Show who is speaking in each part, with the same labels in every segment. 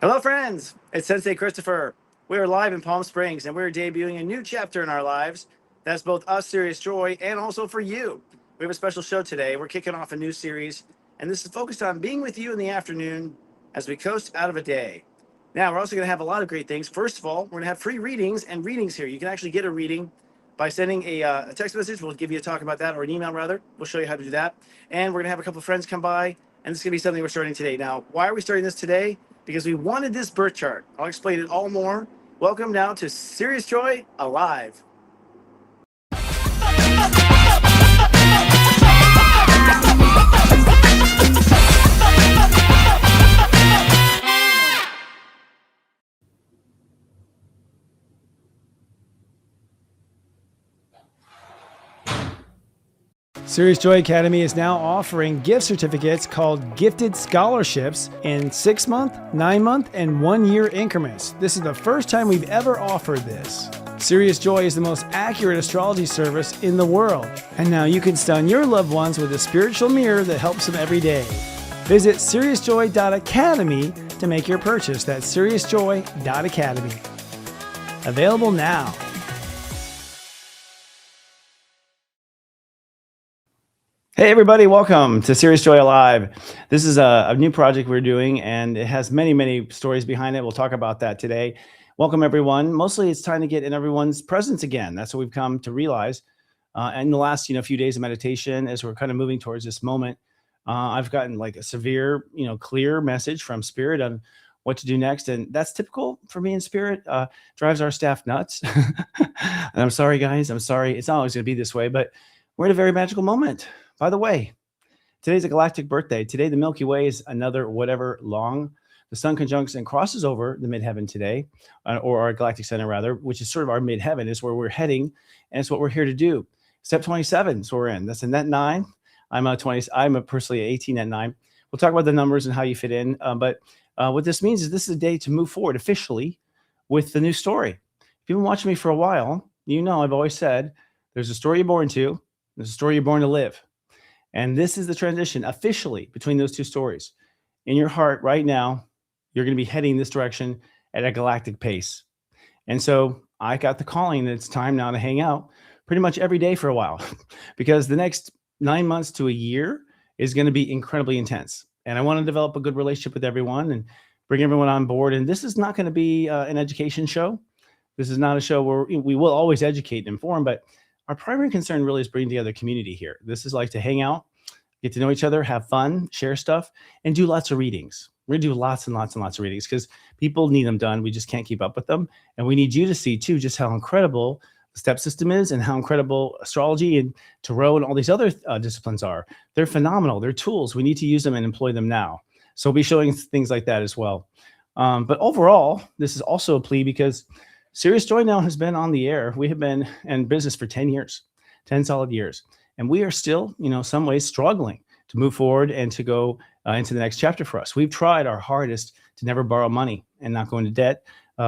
Speaker 1: Hello, friends. It's Sensei Christopher. We are live in Palm Springs, and we're debuting a new chapter in our lives. That's both us, Serious Joy, and also for you. We have a special show today. We're kicking off a new series, and this is focused on being with you in the afternoon as we coast out of a day. Now, we're also going to have a lot of great things. First of all, we're going to have free readings and readings here. You can actually get a reading by sending a text message. We'll give you a talk about that, or an email, rather. We'll show you how to do that. And we're going to have a couple of friends come by, and this is going to be something we're starting today. Now, why are we starting this today? Because we wanted this birth chart. I'll explain it all more. Welcome now to Serious Joy Alive. SiriusJoy Academy is now offering gift certificates called Gifted Scholarships in 6-month, 9-month, and 1-year increments. This is the first time we've ever offered this. SiriusJoy is the most accurate astrology service in the world. And now you can stun your loved ones with a spiritual mirror that helps them every day. Visit SiriusJoy.academy to make your purchase. That's SiriusJoy.academy. Available now. Hey everybody, welcome to Serious Joy Alive. This is a new project we're doing, and it has many, many stories behind it. We'll talk about that today. Welcome everyone. Mostly it's time to get in everyone's presence again. That's what we've come to realize. In the last few days of meditation, as we're kind of moving towards this moment, I've gotten like a severe, clear message from Spirit on what to do next. And that's typical for me in Spirit, drives our staff nuts. And I'm sorry, guys. I'm sorry. It's not always going to be this way, but we're at a very magical moment. By the way, today's a galactic birthday. Today, the Milky Way is another whatever long. The sun conjuncts and crosses over the midheaven today, or our galactic center rather, which is sort of our midheaven, is where we're heading, and it's what we're here to do. Step 27 is where we're in. That's a net 9. I'm personally 18 at 9. We'll talk about the numbers and how you fit in. But what this means is this is a day to move forward officially with the new story. If you've been watching me for a while, I've always said there's a story you're born to, there's a story you're born to live. And this is the transition officially between those two stories. In your heart right now, you're going to be heading this direction at a galactic pace. And so I got the calling that it's time now to hang out pretty much every day for a while because the next 9 months to a year is going to be incredibly intense. And I want to develop a good relationship with everyone and bring everyone on board. And this is not going to be an education show. This is not a show where we will always educate and inform, but our primary concern really is bringing together community here. This is like to hang out, get to know each other, have fun, share stuff, and do lots of readings. We're going to do lots and lots and lots of readings because people need them done. We just can't keep up with them. And we need you to see, too, just how incredible the step system is and how incredible astrology and tarot and all these other disciplines are. They're phenomenal. They're tools. We need to use them and employ them now. So we'll be showing things like that as well. But overall, this is also a plea because Serious Joy now has been on the air. We have been in business for 10 years, 10 solid years. And we are still, some ways struggling to move forward and to go into the next chapter for us. We've tried our hardest to never borrow money and not go into debt,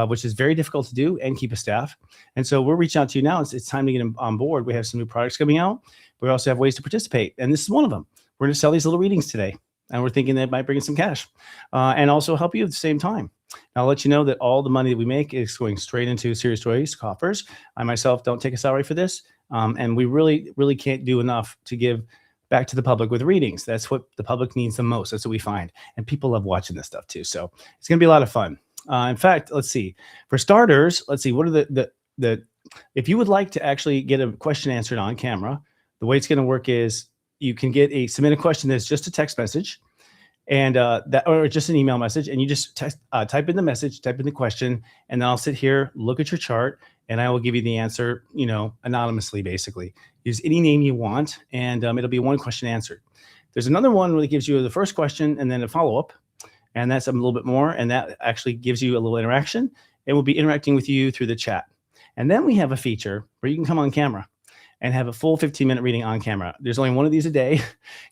Speaker 1: which is very difficult to do and keep a staff. And so we're reaching out to you now. It's time to get on board. We have some new products coming out. We also have ways to participate. And this is one of them. We're going to sell these little readings today. And we're thinking that it might bring in some cash and also help you at the same time. Now, I'll let you know that all the money that we make is going straight into Serious Joy's coffers. I myself don't take a salary for this. And we really, really can't do enough to give back to the public with readings. That's what the public needs the most. That's what we find. And people love watching this stuff too. So it's going to be a lot of fun. In fact, let's see. For starters, let's see. What are the if you would like to actually get a question answered on camera, the way it's going to work is you can submit a question that's just a text message. And or just an email message, and you just type in the message, type in the question, and then I'll sit here, look at your chart, and I will give you the answer, anonymously, basically. Use any name you want, and it'll be one question answered. There's another one where it gives you the first question and then a follow-up, and that's a little bit more, and that actually gives you a little interaction, and we'll be interacting with you through the chat. And then we have a feature where you can come on camera and have a full 15-minute reading on camera. There's only one of these a day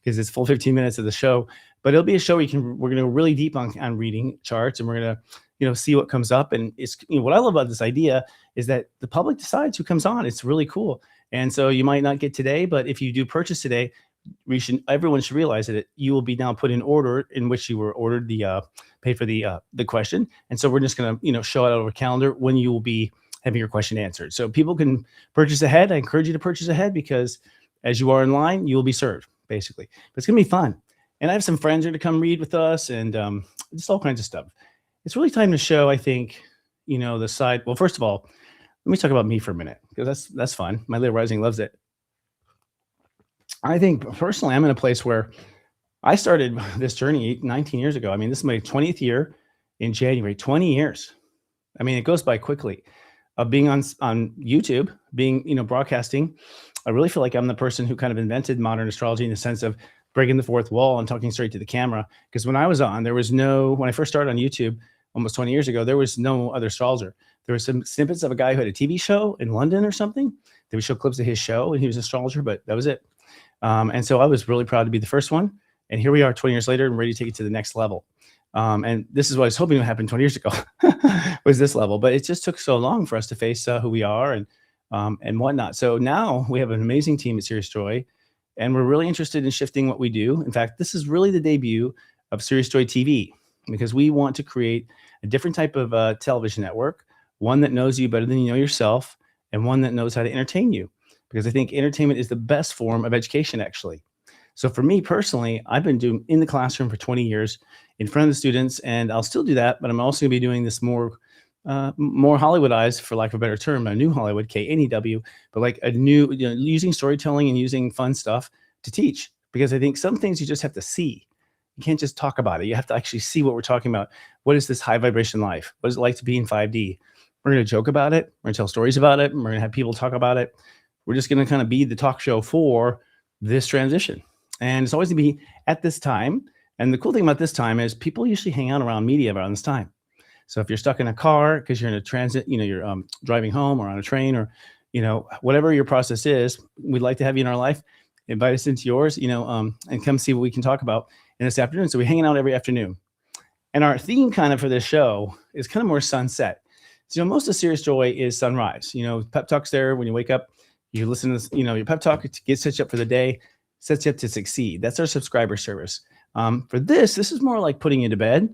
Speaker 1: because it's full 15 minutes of the show. But it'll be a show where we're going to go really deep on reading charts, and we're going to, see what comes up. And it's, what I love about this idea is that the public decides who comes on. It's really cool. And so you might not get today, but if you do purchase today, everyone should realize that you will be now put in order in which you were ordered paid for the question. And so we're just going to, show it out over calendar when you will be having your question answered. So people can purchase ahead. I encourage you to purchase ahead because as you are in line, you will be served basically. But it's going to be fun. And I have some friends here to come read with us and just all kinds of stuff. It's really time to show, I think, the side. Well, first of all, let me talk about me for a minute because that's fun. My little rising loves it. I think personally, I'm in a place where I started this journey 19 years ago. I mean, this is my 20th year in January, 20 years. I mean, it goes by quickly. Being on YouTube, being, broadcasting, I really feel like I'm the person who kind of invented modern astrology in the sense of breaking the fourth wall and talking straight to the camera. Because when I was on, when I first started on YouTube almost 20 years ago, there was no other astrologer. There were some snippets of a guy who had a TV show in London or something. They would show clips of his show and he was an astrologer, but that was it. And so I was really proud to be the first one. And here we are 20 years later and ready to take it to the next level. And this is what I was hoping would happen 20 years ago was this level, but it just took so long for us to face who we are and whatnot. So now we have an amazing team at SiriusJoy and we're really interested in shifting what we do. In fact, this is really the debut of SiriusJoy TV because we want to create a different type of television network, one that knows you better than you know yourself and one that knows how to entertain you. Because I think entertainment is the best form of education, actually. So for me personally, I've been doing in the classroom for 20 years in front of the students, and I'll still do that, but I'm also going to be doing this more Hollywoodized, for lack of a better term, a new Hollywood, KNEW, but like a new, using storytelling and using fun stuff to teach. Because I think some things you just have to see. You can't just talk about it. You have to actually see what we're talking about. What is this high vibration life? What is it like to be in 5D? We're going to joke about it. We're going to tell stories about it. And we're going to have people talk about it. We're just going to kind of be the talk show for this transition. And it's always going to be at this time. And the cool thing about this time is people usually hang out around media around this time. So if you're stuck in a car because you're in a transit, you're driving home or on a train or, whatever your process is, we'd like to have you in our life. Invite us into yours, and come see what we can talk about in this afternoon. So we're hanging out every afternoon. And our theme kind of for this show is kind of more sunset. So, most of SiriusJoy is sunrise. Pep talk's there when you wake up. You listen to this, your pep talk to get set you up for the day, sets you up to succeed. That's our subscriber service. For this is more like putting you to bed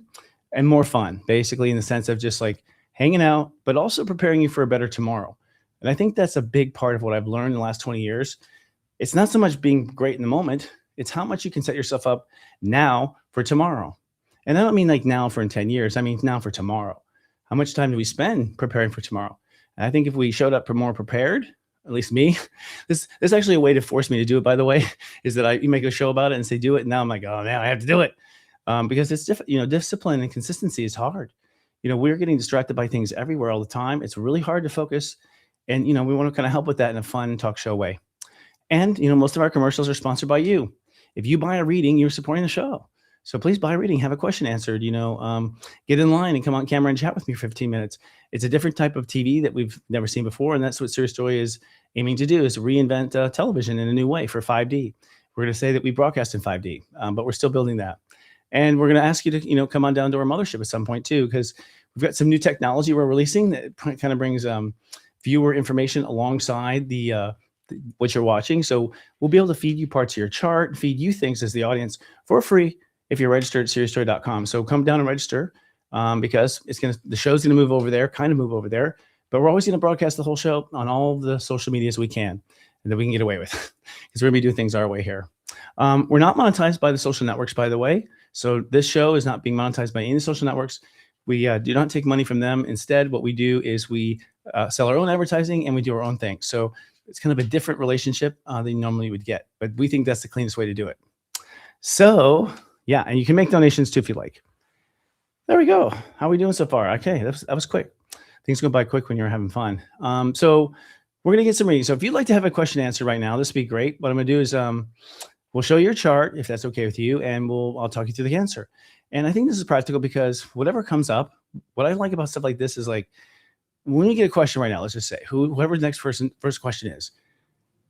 Speaker 1: and more fun, basically, in the sense of just like hanging out, but also preparing you for a better tomorrow. And I think that's a big part of what I've learned in the last 20 years. It's not so much being great in the moment. It's how much you can set yourself up now for tomorrow. And I don't mean like now for in 10 years. I mean now for tomorrow. How much time do we spend preparing for tomorrow? And I think if we showed up more prepared, at least me, this is actually a way to force me to do it, by the way, is that you make a show about it and say, do it. And now I'm like, oh man, I have to do it. Because it's discipline and consistency is hard. We're getting distracted by things everywhere all the time. It's really hard to focus. And, we want to kind of help with that in a fun talk show way. And, most of our commercials are sponsored by you. If you buy a reading, you're supporting the show. So please buy a reading, have a question answered, get in line and come on camera and chat with me for 15 minutes. It's a different type of TV that we've never seen before. And that's what SiriusJoy is aiming to do, is reinvent television in a new way for 5D. We're going to say that we broadcast in 5D, but we're still building that. And we're going to ask you to, come on down to our mothership at some point too, because we've got some new technology we're releasing that kind of brings viewer information alongside what you're watching. So we'll be able to feed you parts of your chart, feed you things as the audience for free if you're registered at SiriusJoy.com. So come down and register because the show's going to move over there, but we're always going to broadcast the whole show on all the social medias we can and that we can get away with because we're going to be doing things our way here. We're not monetized by the social networks, by the way. So this show is not being monetized by any social networks. We do not take money from them. Instead, what we do is we sell our own advertising and we do our own thing. So it's kind of a different relationship than you normally would get, but we think that's the cleanest way to do it. So yeah, and you can make donations too if you like. There we go. How are we doing so far? Okay, that was quick. Things go by quick when you're having fun. So we're going to get some readings. So if you'd like to have a question answered right now, this would be great. What I'm going to do is we'll show your chart, if that's okay with you, and I'll talk you through the answer. And I think this is practical because whatever comes up, what I like about stuff like this is like, when you get a question right now, let's just say, whoever the next first question is,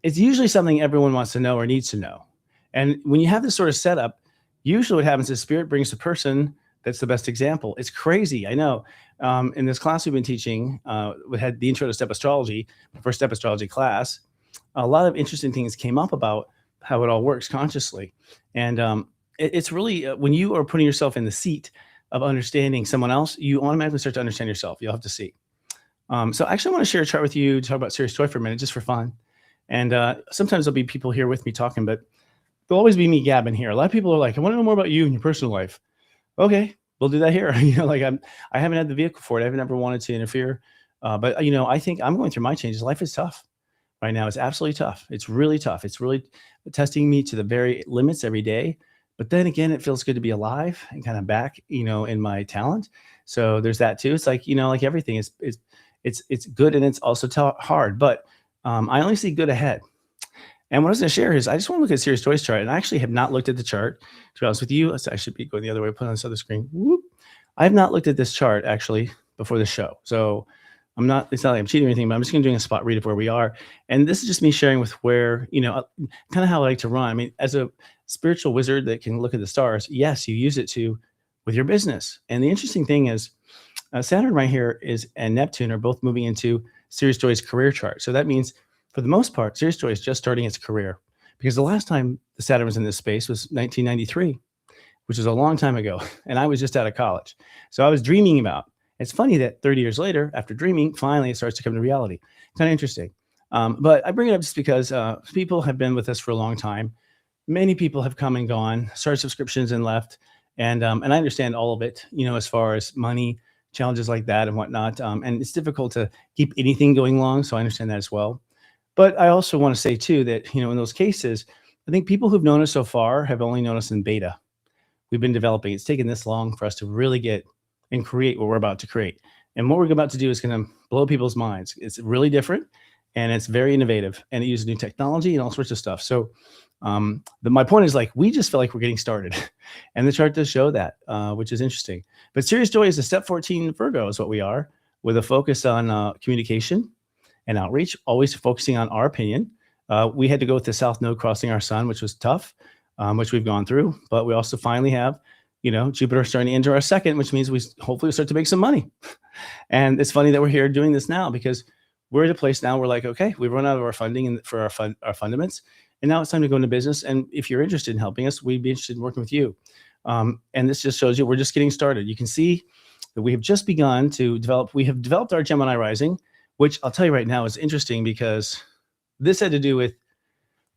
Speaker 1: it's usually something everyone wants to know or needs to know. And when you have this sort of setup, usually what happens is spirit brings the person that's the best example. It's crazy, I know. In this class we've been teaching, we had the intro to step astrology, the first step astrology class. A lot of interesting things came up about how it all works consciously. And it's really when you are putting yourself in the seat of understanding someone else, you automatically start to understand yourself. You'll have to see. So I actually want to share a chart with you, talk about SiriusJoy for a minute, just for fun. And sometimes there'll be people here with me talking, but there'll always be me gabbing here. A lot of people are like, I want to know more about you and your personal life. Okay, we'll do that here. Like I haven't had the vehicle for it. I haven't ever wanted to interfere. But I think I'm going through my changes. Life is tough right now. It's absolutely tough. It's really tough. It's really testing me to the very limits every day. But then again, it feels good to be alive and kind of back, in my talent. So there's that too. It's like, like everything is, it's good and it's also hard, but I only see good ahead. And what I was going to share is I just want to look at SiriusJoy's chart, and I actually have not looked at the chart. To be honest with you, I should be going the other way, put on this other screen. Whoop. I have not looked at this chart actually before the show. So it's not like I'm cheating or anything, but I'm just going to do a spot read of where we are. And this is just me sharing with where, kind of how I like to run. I mean, as a spiritual wizard that can look at the stars, yes, you use it with your business. And the interesting thing is Saturn right here and Neptune are both moving into SiriusJoy's career chart. So that means for the most part, SiriusJoy is just starting its career, because the last time the Saturn was in this space was 1993, which is a long time ago. And I was just out of college. So I was dreaming about. It's funny that 30 years later, after dreaming, finally it starts to come to reality. Kind of interesting. But I bring it up just because people have been with us for a long time. Many people have come and gone, started subscriptions and left. And I understand all of it, as far as money, challenges like that and whatnot. And it's difficult to keep anything going long. So I understand that as well. But I also want to say too that, in those cases, I think people who've known us so far have only known us in beta. We've been developing. It's taken this long for us to really get and create what we're about to create. And what we're about to do is going to blow people's minds. It's really different and it's very innovative, and it uses new technology and all sorts of stuff. So my point is, like, we just feel like we're getting started. And the chart does show that, which is interesting. But SiriusJoy is a step 14 Virgo is what we are, with a focus on communication and outreach, always focusing on our opinion. We had to go with the South Node crossing our sun, which was tough, which we've gone through. But we also finally have, Jupiter starting to enter our second, which means we hopefully start to make some money. And it's funny that we're here doing this now, because we're at a place now we're like, okay, we've run out of our funding for our fundaments, and now it's time to go into business. And if you're interested in helping us, we'd be interested in working with you. And this just shows you we're just getting started. You can see that we have just begun to develop. We have developed our Gemini rising, which I'll tell you right now is interesting, because this had to do with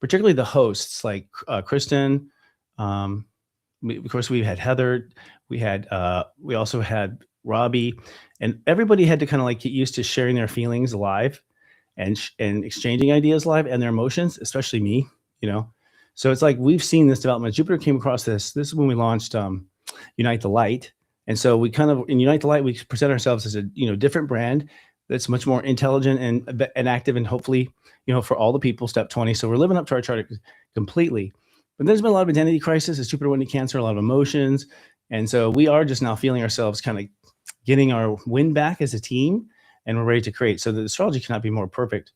Speaker 1: particularly the hosts like Kristen. Of course, we had Heather. We also had Robbie, and everybody had to kind of like get used to sharing their feelings live and exchanging ideas live and their emotions, especially me, So it's like we've seen this development. Jupiter came across this. This is when we launched Unite the Light. And so we kind of, in Unite the Light, we present ourselves as a different brand that's much more intelligent and active, and hopefully, for all the people, step 20. So we're living up to our chart completely. But there's been a lot of identity crisis as Jupiter went into Cancer, a lot of emotions. And so we are just now feeling ourselves kind of getting our wind back as a team, and we're ready to create. So the astrology cannot be more perfect.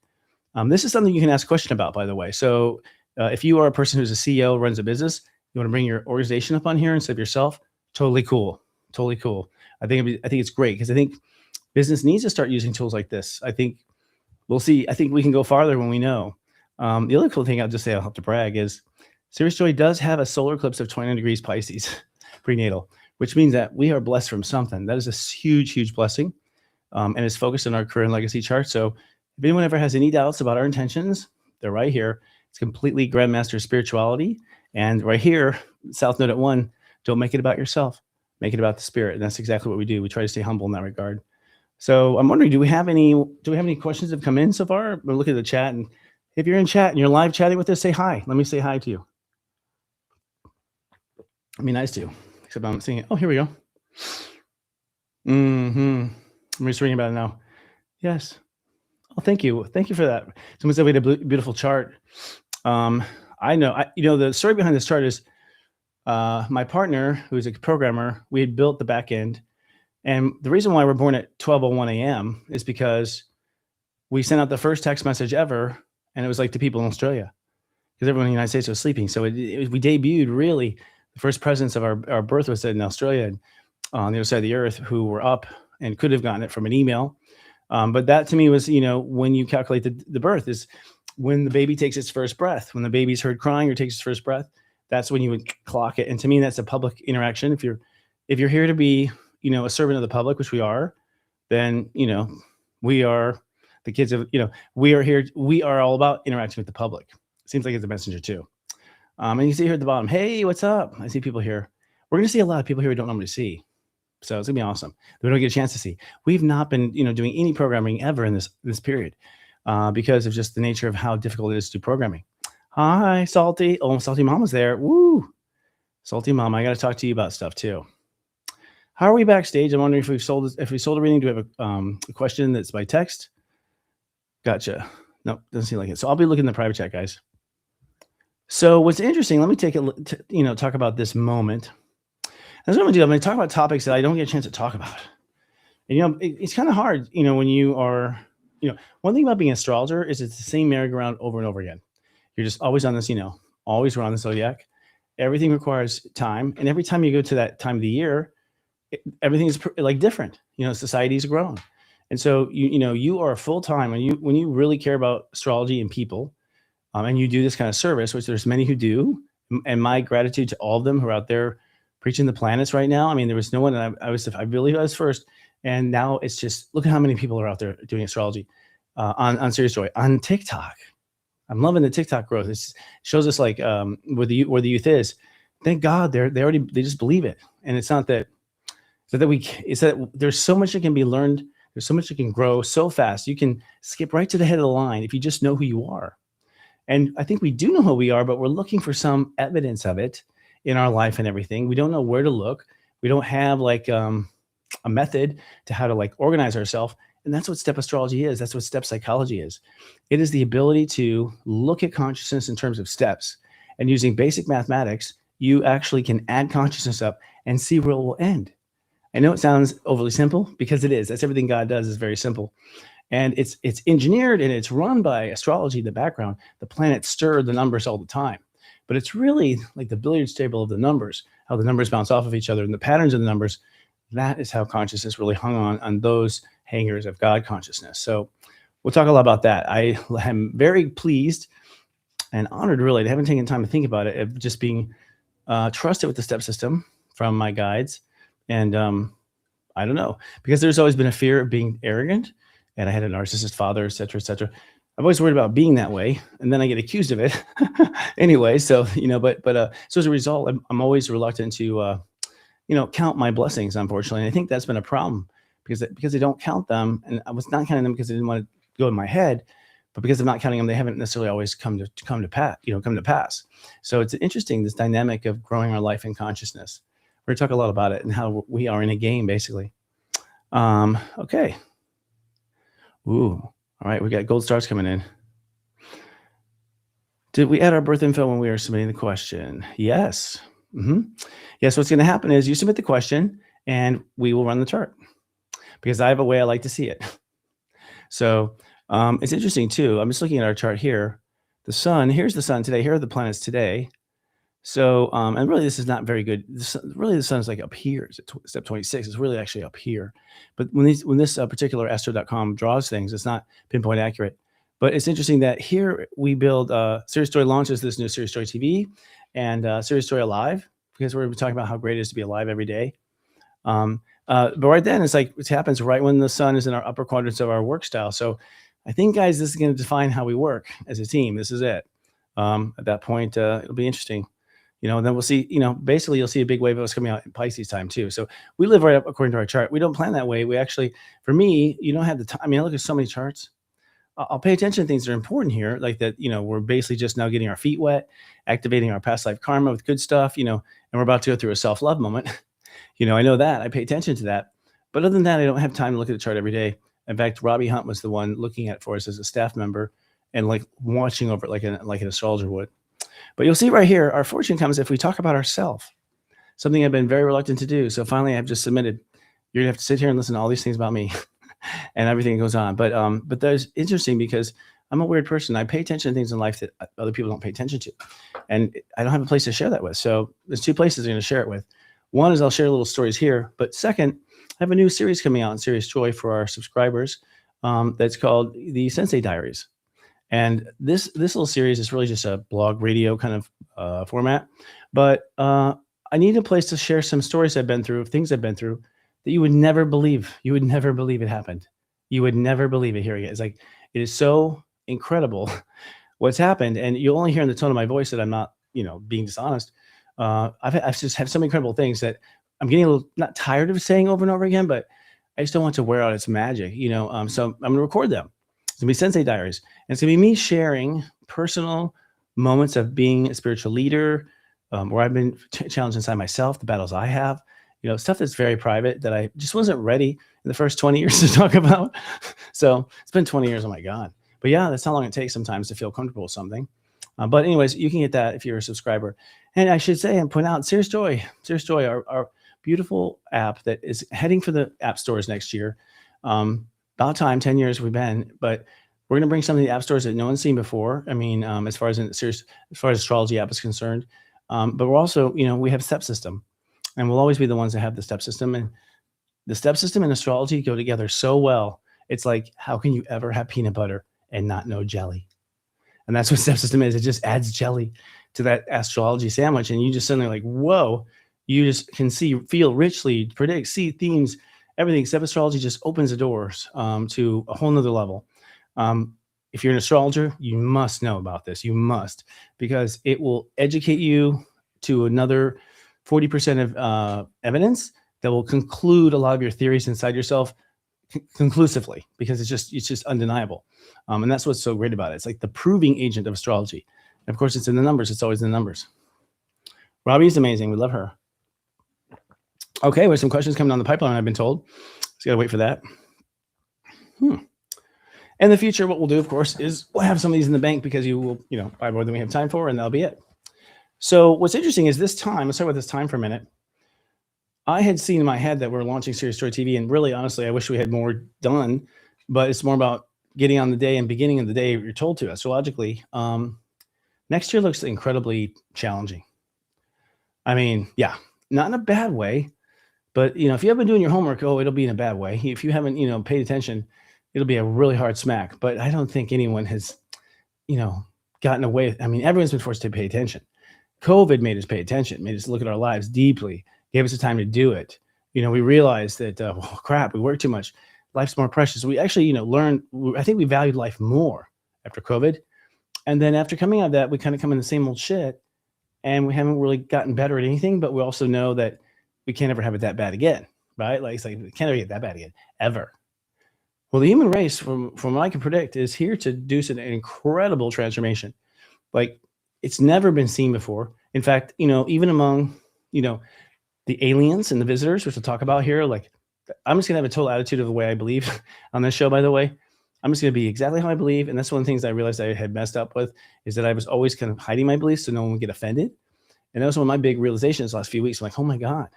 Speaker 1: This is something you can ask a question about, by the way. So if you are a person who's a CEO, runs a business, you want to bring your organization up on here instead of yourself, totally cool. Totally cool. I think it's great, because I think business needs to start using tools like this. I think we'll see. I think we can go farther when we know. The other cool thing I'll just say, I'll have to brag, is SiriusJoy does have a solar eclipse of 29 degrees Pisces prenatal, which means that we are blessed from something. That is a huge, huge blessing. And it's focused on our career and legacy chart. So if anyone ever has any doubts about our intentions, they're right here. It's completely Grandmaster spirituality. And right here, South Node at 1, don't make it about yourself. Make it about the spirit. And that's exactly what we do. We try to stay humble in that regard. So I'm wondering, do we have any questions that have come in so far? We'll look at the chat, and if you're in chat and you're live chatting with us, say hi. Let me say hi to you. It'd be nice to, except I'm seeing it. Oh, here we go. I'm just reading about it now. Yes. Oh, thank you. Thank you for that. Someone said we had a beautiful chart. I know, the story behind this chart is my partner, who's a programmer, we had built the back end. And the reason why we're born at 12:01 a.m. is because we sent out the first text message ever, and it was like to people in Australia, because everyone in the United States was sleeping. So we debuted, really, the first presence of our birth was in Australia, on the other side of the earth, who were up and could have gotten it from an email. But that to me was, when you calculate the birth, is when the baby takes its first breath, when the baby's heard crying or takes its first breath, that's when you would clock it. And to me, that's a public interaction. If you're here to be, a servant of the public, which we are, then we are the kids of, we are here. We are all about interacting with the public. Seems like it's a messenger too. And you see here at the bottom, hey, what's up? I see people here. We're going to see a lot of people here we don't normally see. So it's gonna be awesome. That we don't get a chance to see. We've not been, doing any programming ever in this period because of just the nature of how difficult it is to do programming. Hi, Salty. Oh, Salty Mama's there. Woo, Salty Mama. I got to talk to you about stuff too. How are we backstage? I'm wondering if we sold everything. Do we have a question that's by text? Gotcha. Nope, doesn't seem like it. So I'll be looking in the private chat, guys. So what's interesting? Let me take talk about this moment. That's what I'm gonna do. I'm gonna talk about topics that I don't get a chance to talk about. And it's kind of hard, when you are, one thing about being an astrologer is it's the same merry-go-round over and over again. You're just always on this, always around the zodiac. Everything requires time, and every time you go to that time of the year, everything is like different. Society's grown, and so you are full time when you really care about astrology and people, and you do this kind of service, which there's many who do, and my gratitude to all of them who are out there preaching the planets right now. I mean, there was no one, and I believe I was first, and now it's just look at how many people are out there doing astrology on SiriusJoy, on TikTok. I'm loving the TikTok growth. It shows us like where the youth is. Thank God they just believe it, and it's not that. It's that there's so much that can be learned. There's so much that can grow so fast. You can skip right to the head of the line if you just know who you are. And I think we do know who we are, but we're looking for some evidence of it in our life and everything. We don't know where to look. We don't have like a method to how to like organize ourselves. And that's what step astrology is. That's what step psychology is. It is the ability to look at consciousness in terms of steps, and using basic mathematics, you actually can add consciousness up and see where it will end. I know it sounds overly simple because it is. That's everything God does is very simple. And it's engineered and it's run by astrology in the background. The planets stir the numbers all the time. But it's really like the billiards table of the numbers, how the numbers bounce off of each other and the patterns of the numbers. That is how consciousness really hung on those hangers of God consciousness. So we'll talk a lot about that. I am very pleased and honored, really. I haven't taken time to think about it, of just being trusted with the step system from my guides. And I don't know, because there's always been a fear of being arrogant, and I had a narcissist father, et cetera, et cetera. I've always worried about being that way, and then I get accused of it anyway. So, so as a result, I'm always reluctant to, count my blessings, unfortunately. And I think that's been a problem because I don't count them, and I was not counting them because I didn't want to go in my head, but because I'm not counting them, they haven't necessarily always come to pass. So it's interesting, this dynamic of growing our life in consciousness. We're going to talk a lot about it and how we are in a game, basically. Okay. Ooh. All right. We got gold stars coming in. Did we add our birth info when we were submitting the question? Yes. Yes. What's going to happen is you submit the question and we will run the chart, because I have a way I like to see it. So it's interesting too. I'm just looking at our chart here. The sun, here's the sun today. Here are the planets today. So, and really this is not very good. Really the sun is like up here. It's at step 26. It's really actually up here. But when this particular astro.com draws things, it's not pinpoint accurate. But it's interesting that here we build, SiriusJoy launches this new SiriusJoy TV and SiriusJoy Alive, because we're talking about how great it is to be alive every day. But right then it's like, it happens right when the sun is in our upper quadrants of our work style. So I think, guys, this is going to define how we work as a team. This is it. At that point, it'll be interesting. And then we'll see, basically you'll see a big wave of us coming out in Pisces time too. So we live right up according to our chart. We don't plan that way. We actually, for me, you don't have the time. I mean, I look at so many charts. I'll pay attention to things that are important here, like that, we're basically just now getting our feet wet, activating our past life karma with good stuff, and we're about to go through a self-love moment. I know that. I pay attention to that. But other than that, I don't have time to look at the chart every day. In fact, Robbie Hunt was the one looking at it for us as a staff member and like watching over it like an astrologer would. But you'll see right here, our fortune comes if we talk about ourselves, something I've been very reluctant to do. So finally, I've just submitted. You're gonna have to sit here and listen to all these things about me and everything that goes on. But that's interesting because I'm a weird person. I pay attention to things in life that other people don't pay attention to. And I don't have a place to share that with. So there's two places I'm gonna share it with. One is I'll share little stories here. But second, I have a new series coming out on SiriusJoy for our subscribers that's called the Sensei Diaries. And this little series is really just a blog radio kind of format. But I need a place to share some stories I've been through, things I've been through that you would never believe. You would never believe it happened. You would never believe it hearing it. It's like, it is so incredible what's happened. And you'll only hear in the tone of my voice that I'm not, being dishonest. I've just had some incredible things that I'm getting a little not tired of saying over and over again, but I just don't want to wear out its magic, So I'm going to record them. It's going to be Sensei Diaries. And it's going to be me sharing personal moments of being a spiritual leader, where I've been challenged inside myself, the battles I have, stuff that's very private that I just wasn't ready in the first 20 years to talk about. So it's been 20 years. Oh my God. But yeah, that's how long it takes sometimes to feel comfortable with something. But anyways, you can get that if you're a subscriber. And I should say and point out, SiriusJoy, our beautiful app that is heading for the app stores next year. About time, 10 years we've been, but we're going to bring some of the app stores that no one's seen before. I mean, as far as astrology app is concerned. But we're also, we have step system, and we'll always be the ones that have the step system. And the step system and astrology go together so well. It's like, how can you ever have peanut butter and not know jelly? And that's what step system is. It just adds jelly to that astrology sandwich. And you just suddenly like, whoa, you just can see, feel richly, predict, see themes, everything. Step astrology just opens the doors to a whole nother level. If you're an astrologer, you must know about this. You must, because it will educate you to another 40% of evidence that will conclude a lot of your theories inside yourself conclusively, because it's just undeniable. And that's what's so great about it. It's like the proving agent of astrology. And of course, it's in the numbers. It's always in the numbers. Robbie is amazing. We love her. Okay, there's some questions coming down the pipeline, I've been told. Just got to wait for that. In the future, what we'll do, of course, is we'll have some of these in the bank because you will, buy more than we have time for, and that'll be it. So what's interesting is this time, let's talk about this time for a minute. I had seen in my head that we're launching SiriusJoy TV, and really, honestly, I wish we had more done, but it's more about getting on the day and beginning of the day you're told to astrologically. Next year looks incredibly challenging. I mean, yeah, not in a bad way, but, if you haven't been doing your homework, it'll be in a bad way. If you haven't, paid attention, it'll be a really hard smack. But I don't think anyone has, gotten away. I mean, everyone's been forced to pay attention. COVID made us pay attention, made us look at our lives deeply, gave us the time to do it. We realized that, crap, we work too much. Life's more precious. We actually, learned, I think we valued life more after COVID. And then after coming out of that, we kind of come in the same old shit, and we haven't really gotten better at anything, but we also know that we can't ever have it that bad again, right? Like, it's like, we can't ever get that bad again, ever. Well, the human race, from what I can predict, is here to do an incredible transformation. Like, it's never been seen before. In fact, even among, the aliens and the visitors, which we'll talk about here, like, I'm just going to have a total attitude of the way I believe on this show, by the way. I'm just going to be exactly how I believe. And that's one of the things I realized I had messed up with, is that I was always kind of hiding my beliefs so no one would get offended. And that was one of my big realizations the last few weeks. I'm like, oh my God,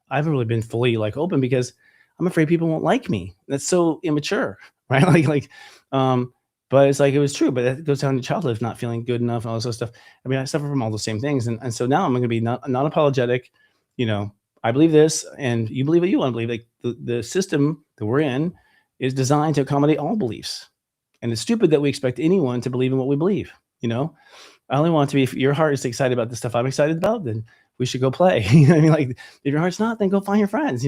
Speaker 1: I haven't really been fully open because I'm afraid people won't like me. That's so immature, right? But it's like, it was true, but that goes down to childhood, not feeling good enough and all this other stuff. I mean, I suffer from all the same things. And so now I'm going to be not apologetic. I believe this, and you believe what you want to believe. Like, the system that we're in is designed to accommodate all beliefs. And it's stupid that we expect anyone to believe in what we believe. I only want to be, if your heart is excited about the stuff I'm excited about, then we should go play. You know what I mean? Like, if your heart's not, then go find your friends,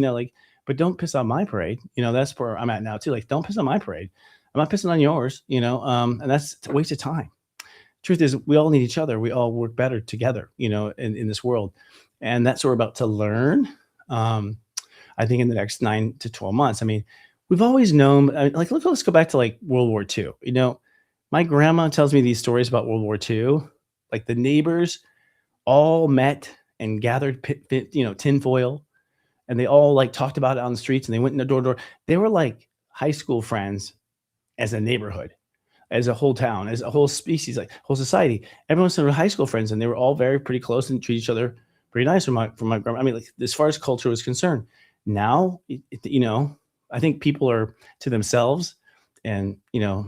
Speaker 1: but don't piss on my parade. That's where I'm at now too. Like, don't piss on my parade. I'm not pissing on yours, and that's a waste of time. Truth is, we all need each other. We all work better together, in this world. And that's what we're about to learn. I think in the next 9 to 12 months. I mean, we've always known, let's go back to World War II. My grandma tells me these stories about World War II. Like, the neighbors all met and gathered, tinfoil, and they all talked about it on the streets, and they went in the door to door. They were like high school friends as a neighborhood, as a whole town, as a whole species, whole society. Everyone's high school friends, and they were all pretty close and treat each other pretty nice from my grandma. I mean, as far as culture was concerned. Now, I think people are to themselves, and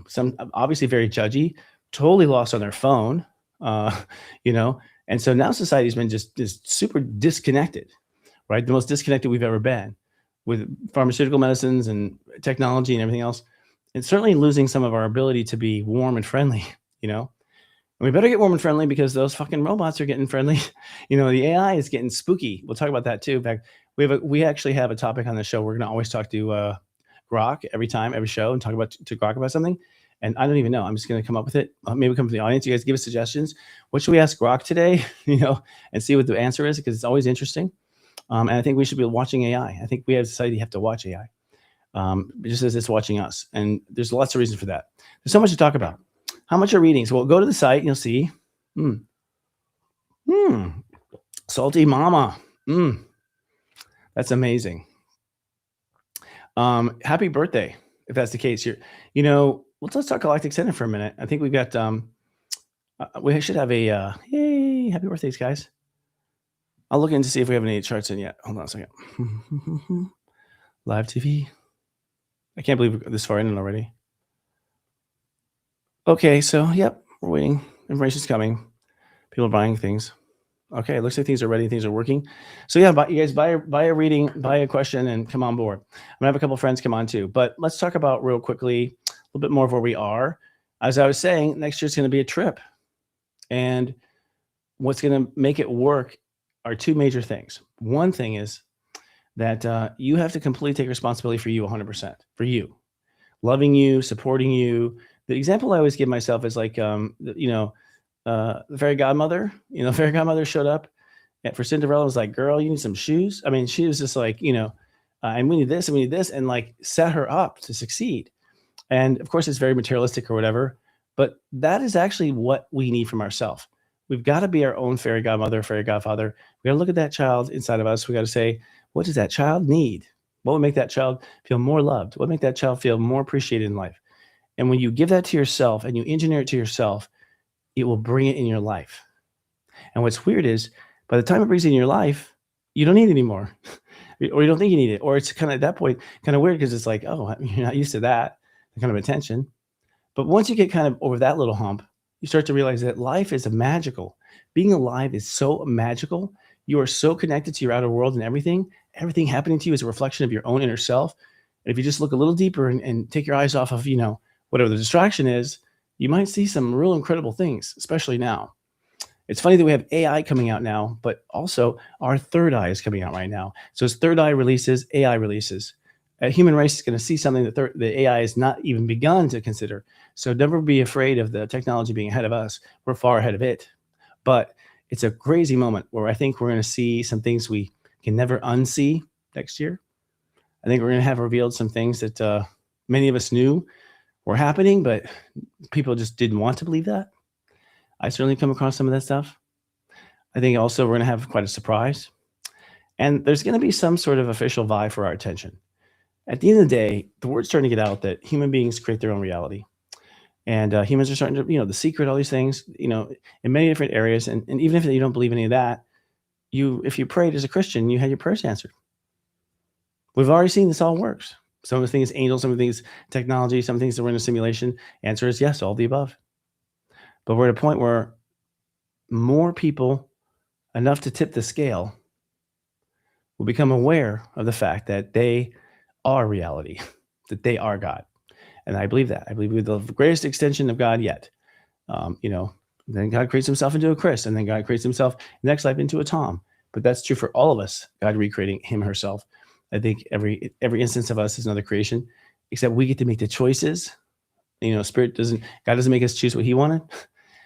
Speaker 1: some obviously very judgy, totally lost on their phone, and so now society's been just super disconnected, right? The most disconnected we've ever been, with pharmaceutical medicines and technology and everything else. And certainly losing some of our ability to be warm and friendly you know? And we better get warm and friendly because those fucking robots are getting friendly. The AI is getting spooky. We'll talk about that too. In fact, we actually have a topic on the show. We're gonna always talk to Grok every show, and talk about to Grok about something. And I don't even know. I'm just gonna come up with it. Maybe come from the audience. You guys give us suggestions. What should we ask Grok today? And see what the answer is, because it's always interesting. And I think we should be watching AI. I think we as a society have to watch AI, just as it's watching us. And there's lots of reasons for that. There's so much to talk about. How much are readings? Well, go to the site and you'll see. Salty mama. That's amazing. Happy birthday, if that's the case. Let's talk Galactic Center for a minute. I think we've got, we should have a, yay, happy birthdays, guys. I'll look in to see if we have any charts in yet. Hold on a second. Live TV. I can't believe we're this far in already. Okay, so, yep, we're waiting. Information's coming. People are buying things. Okay, it looks like things are ready. Things are working. So, yeah, you guys buy a reading, buy a question, and come on board. I'm going to have a couple of friends come on, too. But let's talk about real quickly a little bit more of where we are. As I was saying, next year's going to be a trip. And what's going to make it work are two major things. One thing is that you have to completely take responsibility for you 100%, for you. Loving you, supporting you. The example I always give myself is like, the fairy godmother. Fairy godmother showed up for Cinderella, was like, girl, you need some shoes. I mean, she was just like, and we need this and we need this, and like set her up to succeed. And of course, it's very materialistic or whatever, but that is actually what we need from ourselves. We've got to be our own fairy godmother, fairy godfather. We got to look at that child inside of us. We got to say, what does that child need? What would make that child feel more loved? What would make that child feel more appreciated in life? And when you give that to yourself and you engineer it to yourself, it will bring it in your life. And what's weird is, by the time it brings it in your life, you don't need it anymore, or you don't think you need it, or it's kind of at that point kind of weird because it's like, oh, you're not used to that kind of attention. But once you get kind of over that little hump, you start to realize that life is magical. Being alive is so magical. You are so connected to your outer world, and everything happening to you is a reflection of your own inner self. And if you just look a little deeper and take your eyes off of, whatever the distraction is, you might see some real incredible things, especially now. It's funny that we have AI coming out now, but also our third eye is coming out right now. So as third eye releases, AI releases. A human race is going to see something that the AI has not even begun to consider. So never be afraid of the technology being ahead of us. We're far ahead of it. But it's a crazy moment where I think we're going to see some things we can never unsee next year. I think we're going to have revealed some things that many of us knew were happening, but people just didn't want to believe that. I certainly come across some of that stuff. I think also we're going to have quite a surprise. And there's going to be some sort of official vie for our attention. At the end of the day, the word's starting to get out that human beings create their own reality. And humans are starting to, The Secret, all these things, in many different areas. And even if you don't believe any of that, if you prayed as a Christian, you had your prayers answered. We've already seen this all works. Some of the things angels, some of the things technology, some things that we're in a simulation. Answer is yes, all the above. But we're at a point where more people, enough to tip the scale, will become aware of the fact that they are reality, that they are God. And I believe that. I believe we're the greatest extension of God yet. Then God creates himself into a Chris, and then God creates himself next life into a Tom. But that's true for all of us, God recreating him herself. I think every instance of us is another creation, except we get to make the choices. God doesn't make us choose what he wanted.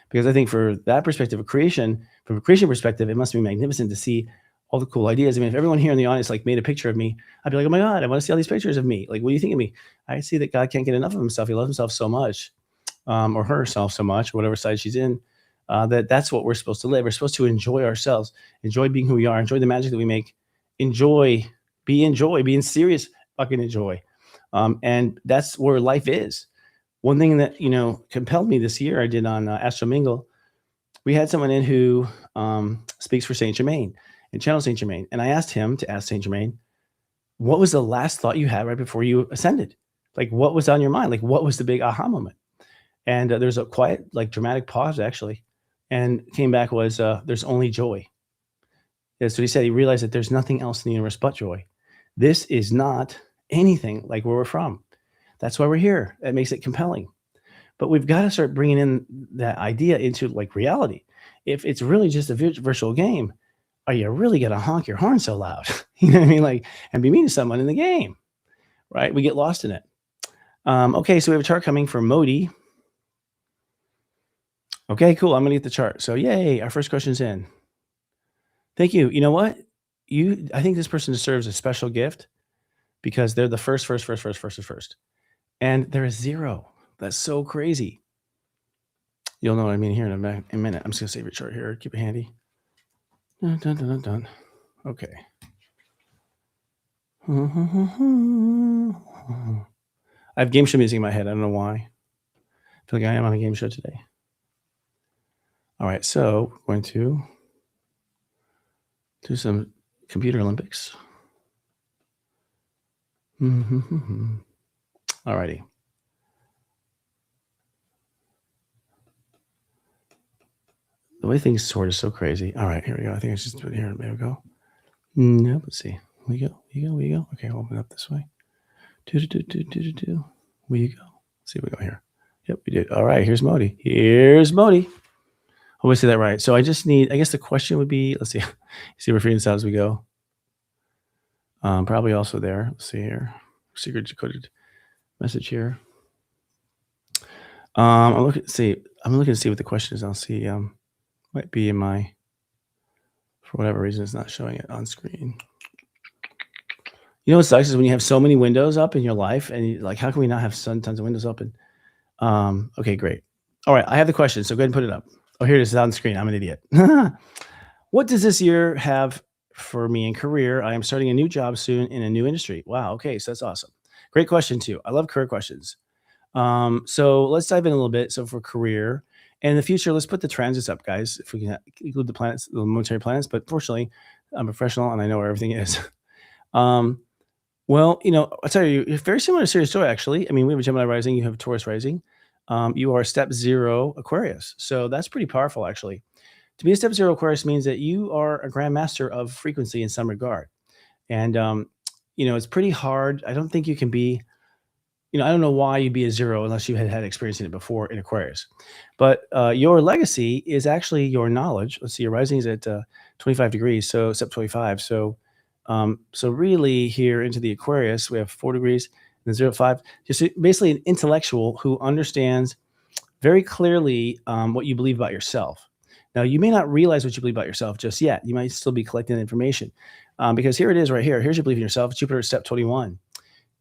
Speaker 1: Because I think for that perspective of creation, from a creation perspective, it must be magnificent to see all the cool ideas. I mean, if everyone here in the audience made a picture of me, I'd be like, oh my God, I want to see all these pictures of me. Like, what do you think of me? I see that God can't get enough of himself. He loves himself so much, or herself so much, whatever side she's in, that's what we're supposed to live. We're supposed to enjoy ourselves, enjoy being who we are, enjoy the magic that we make, be in serious fucking enjoy. And that's where life is. One thing that, compelled me this year, I did on Astro Mingle, we had someone in who speaks for Saint Germain and channel Saint Germain. And I asked him to ask Saint Germain, what was the last thought you had right before you ascended? Like, what was on your mind? Like, what was the big aha moment? And there's a quiet, dramatic pause, actually. And came back was, there's only joy. That's what he said. He realized that there's nothing else in the universe but joy. This is not anything like where we're from. That's why we're here. That makes it compelling. but we've got to start bringing in that idea into like reality. If it's really just a virtual game, are you really going to honk your horn so loud? You know what I mean? Like, and be mean to someone in the game, right? We get lost in it. Okay, so we have a chart coming from Modi. Okay, cool. I'm going to get the chart. So yay, our first question's in. Thank you. You know what? I think this person deserves a special gift because they're the first. And they're a 0. That's so crazy. You'll know what I mean here in a minute. I'm just going to save your chart here. Keep it handy. Dun, dun, dun, dun, dun. Okay. I have game show music in my head. I don't know why. I feel like I am on a game show today. All right, so we're going to do some computer Olympics. All righty. The way things sort is so crazy. All right, here we go. I think it's just put here. There we go. No, let's see. We go. Okay, I'll open it up this way. Where you go? Let's see if we go here. Yep, we did. All right, here's Modi. Hope I say that right. So I just need, I guess the question would be, let's see. See, we're figuring this out as we go. Probably also there. Let's see here. Secret decoded message here. I'm looking to see what the question is. I'll see. Might be in my, for whatever reason, it's not showing it on screen. You know what sucks is when you have so many windows up in your life and you're like, how can we not have tons of windows open? Okay, great. All right, I have the question, so go ahead and put it up. Oh, here it is. It's on screen. I'm an idiot. What does this year have for me in career? I am starting a new job soon in a new industry. Wow. Okay, so that's awesome. Great question too. I love career questions. So let's dive in a little bit. So for career and in the future, let's put the transits up, guys. If we can include the planets, the momentary planets. But fortunately, I'm a professional and I know where everything is. Well, you know, I'll tell you, you're very similar to SiriusJoy, actually. I mean, we have a Gemini rising, you have Taurus rising. You are step 0 Aquarius. So that's pretty powerful, actually. To be a step 0 Aquarius means that you are a grandmaster of frequency in some regard. And, you know, it's pretty hard. I don't think you can be, you know, I don't know why you'd be a 0 unless you had experienced it before in Aquarius. But your legacy is actually your knowledge. Let's see, your rising is at 25 degrees, so step 25. So really here into the Aquarius, we have 4 degrees and 0 to 5. Just basically an intellectual who understands very clearly what you believe about yourself. Now, you may not realize what you believe about yourself just yet. You might still be collecting information because here it is right here. Here's your belief in yourself. Jupiter is step 21.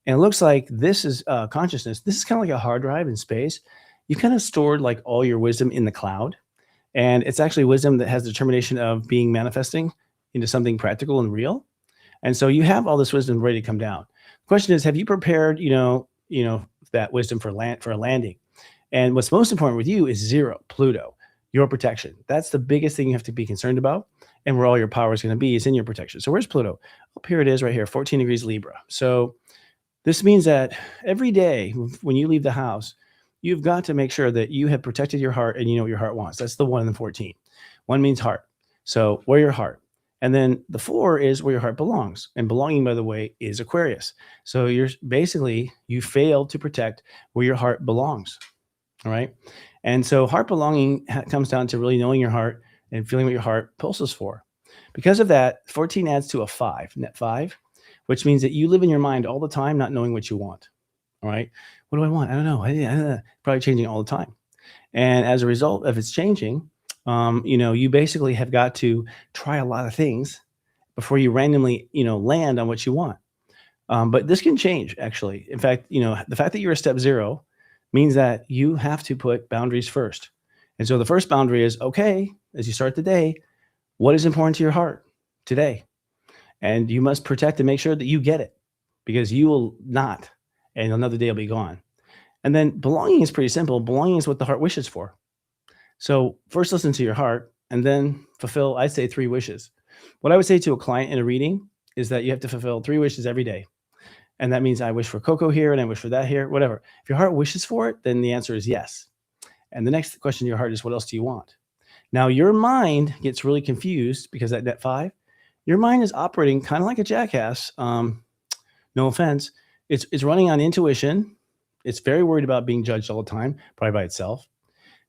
Speaker 1: And it looks like this is consciousness. This is kind of like a hard drive in space. You kind of stored like all your wisdom in the cloud. And it's actually wisdom that has the determination of being manifesting into something practical and real. And so you have all this wisdom ready to come down. The question is, have you prepared, you know, that wisdom for a landing? And what's most important with you is 0, Pluto, your protection. That's the biggest thing you have to be concerned about. And where all your power is going to be is in your protection. So where's Pluto? Up here it is right here, 14 degrees Libra. So this means that every day when you leave the house, you've got to make sure that you have protected your heart and you know what your heart wants. That's the 1 and the 14. 1 means heart. So where your heart. And then the 4 is where your heart belongs. And belonging, by the way, is Aquarius. So you failed to protect where your heart belongs. All right. And so heart belonging comes down to really knowing your heart and feeling what your heart pulses for. Because of that, 14 adds to a 5, net 5, which means that you live in your mind all the time, not knowing what you want. All right. What do I want? I don't know. Probably changing all the time. And as a result of it's changing, you know, you basically have got to try a lot of things before you randomly, you know, land on what you want. But this can change, actually. In fact, you know, the fact that you're a step 0 means that you have to put boundaries first. And so the first boundary is, okay, as you start the day, what is important to your heart today? And you must protect and make sure that you get it because you will not, and another day will be gone. And then belonging is pretty simple. Belonging is what the heart wishes for. So first listen to your heart and then fulfill, I'd say 3 wishes. What I would say to a client in a reading is that you have to fulfill 3 wishes every day. And that means I wish for cocoa here and I wish for that here, whatever. If your heart wishes for it, then the answer is yes. And the next question in your heart is, what else do you want? Now your mind gets really confused because at net 5, your mind is operating kind of like a jackass. No offense. It's running on intuition It's very worried about being judged all the time, probably by itself.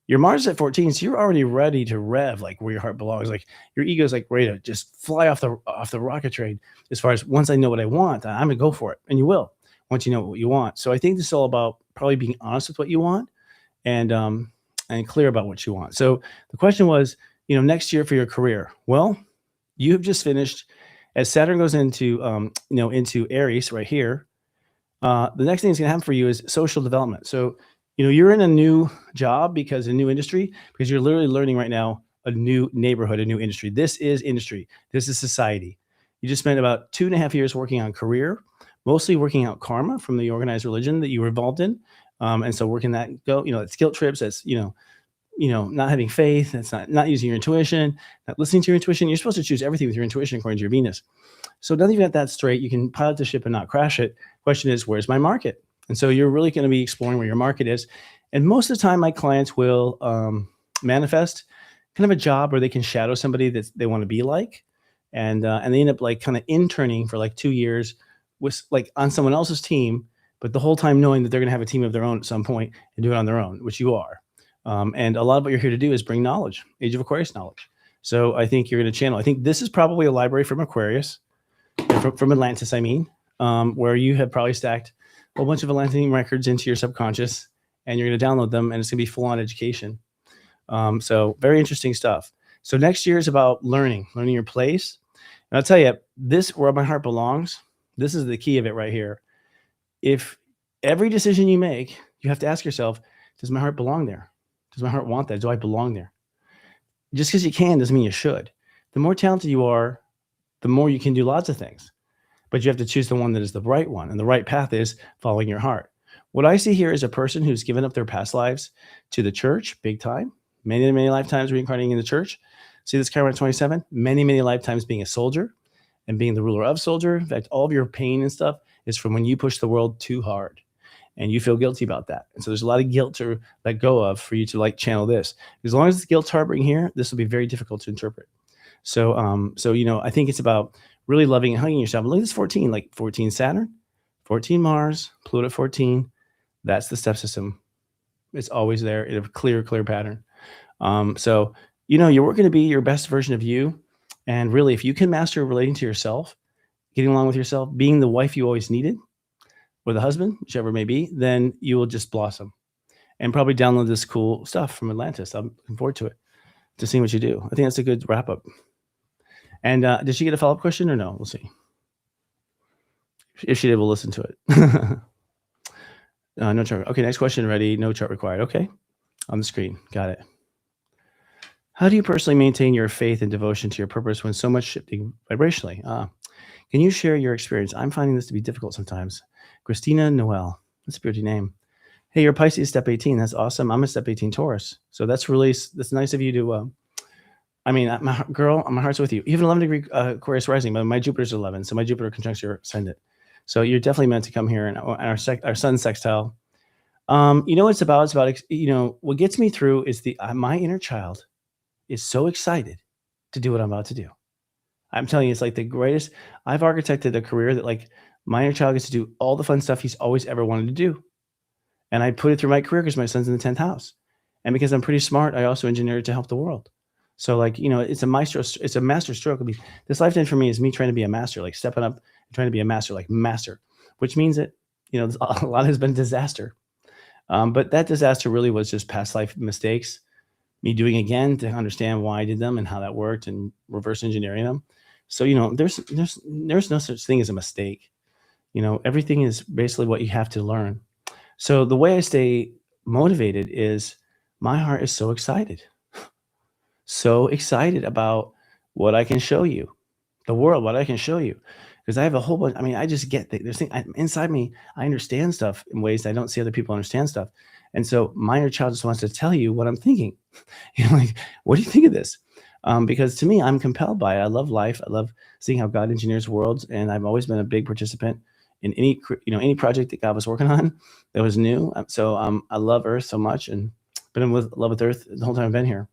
Speaker 1: Your Mars is at 14, so you're already ready to rev like where your heart belongs. Like your ego's like ready to just fly off the rocket train. As far as once I know what I want, I'm gonna go for it, and you will once you know what you want. So I think this is all about probably being honest with what you want and clear about what you want. So the question was, next year for your career. Well, you have just finished as Saturn goes into Aries right here. The next thing that's going to happen for you is social development. So, you're in a new job because a new industry, because you're literally learning right now a new neighborhood, a new industry. This is industry. This is society. You just spent about 2.5 years working on career, mostly working out karma from the organized religion that you were involved in. And so working that's guilt trips. That's, not having faith. That's not using your intuition, not listening to your intuition. You're supposed to choose everything with your intuition according to your Venus. So now that you've got that straight, you can pilot the ship and not crash it. Question is, where's my market? And so you're really going to be exploring where your market is. And most of the time, my clients will manifest kind of a job where they can shadow somebody that they want to be like. And they end up like kind of interning for like 2 years with like on someone else's team, but the whole time knowing that they're going to have a team of their own at some point and do it on their own, which you are. And a lot of what you're here to do is bring knowledge, Age of Aquarius knowledge. So I think you're going to channel. I think this is probably a library from Aquarius, from Atlantis, where you have probably stacked a whole bunch of Atlantean records into your subconscious, and you're going to download them, and it's going to be full-on education. So very interesting stuff. So next year is about learning your place. And I'll tell you, this where my heart belongs, this is the key of it right here. If every decision you make, you have to ask yourself, does my heart belong there? Does my heart want that? Do I belong there? Just because you can doesn't mean you should. The more talented you are, the more you can do lots of things. But you have to choose the one that is the right one. And the right path is following your heart. What I see here is a person who's given up their past lives to the church, big time, many, many lifetimes reincarnating in the chirch. See this Chiron 27? Many, many lifetimes being a soldier and being the ruler of soldier. In fact, all of your pain and stuff is from when you push the world too hard and you feel guilty about that. And so there's a lot of guilt to let go of for you to like channel this. As long as it's guilt harboring here, this will be very difficult to interpret. So, I think it's about really loving and hugging yourself. And look at this 14, like 14 Saturn, 14 Mars, Pluto at 14. That's the step system. It's always there in a clear pattern. You're working to be your best version of you. And really, if you can master relating to yourself, getting along with yourself, being the wife you always needed, or the husband, whichever it may be, then you will just blossom and probably download this cool stuff from Atlantis. I'm looking forward to it, to seeing what you do. I think that's a good wrap up. And did she get a follow-up question or no? We'll see. If she did, we'll listen to it. No chart. Okay, next question. Ready? No chart required. Okay, on the screen. Got it. How do you personally maintain your faith and devotion to your purpose when so much shifting vibrationally? Can you share your experience? I'm finding this to be difficult sometimes. Christina Noel. That's a pretty name. Hey, you're Pisces step 18. That's awesome. I'm a step 18 Taurus. So that's nice of you to... my heart's with you. You have an 11 degree Aquarius rising, but my Jupiter's 11. So my Jupiter conjuncts your ascendant. So you're definitely meant to come here and our sun sextile. It's about, what gets me through is my inner child is so excited to do what I'm about to do. I'm telling you, it's like the greatest. I've architected a career that like my inner child gets to do all the fun stuff he's always ever wanted to do. And I put it through my career because my son's in the 10th house. And because I'm pretty smart, I also engineered to help the world. So it's a master stroke. This lifetime for me is me trying to be a master, like stepping up and trying to be a master, like master, which means that, a lot has been disaster. But that disaster really was just past life mistakes, me doing again to understand why I did them and how that worked and reverse engineering them. So, there's no such thing as a mistake. Everything is basically what you have to learn. So the way I stay motivated is my heart is so excited about what I can show you, the world, what I can show you. Because I have a whole bunch. I just get there's things inside me. I understand stuff in ways I don't see other people understand stuff. And so my inner child just wants to tell you what I'm thinking. Like, what do you think of this? Because to me, I'm compelled by it. I love life. I love seeing how God engineers worlds. And I've always been a big participant in any project that God was working on that was new. So I love Earth so much and been in love with Earth the whole time I've been here,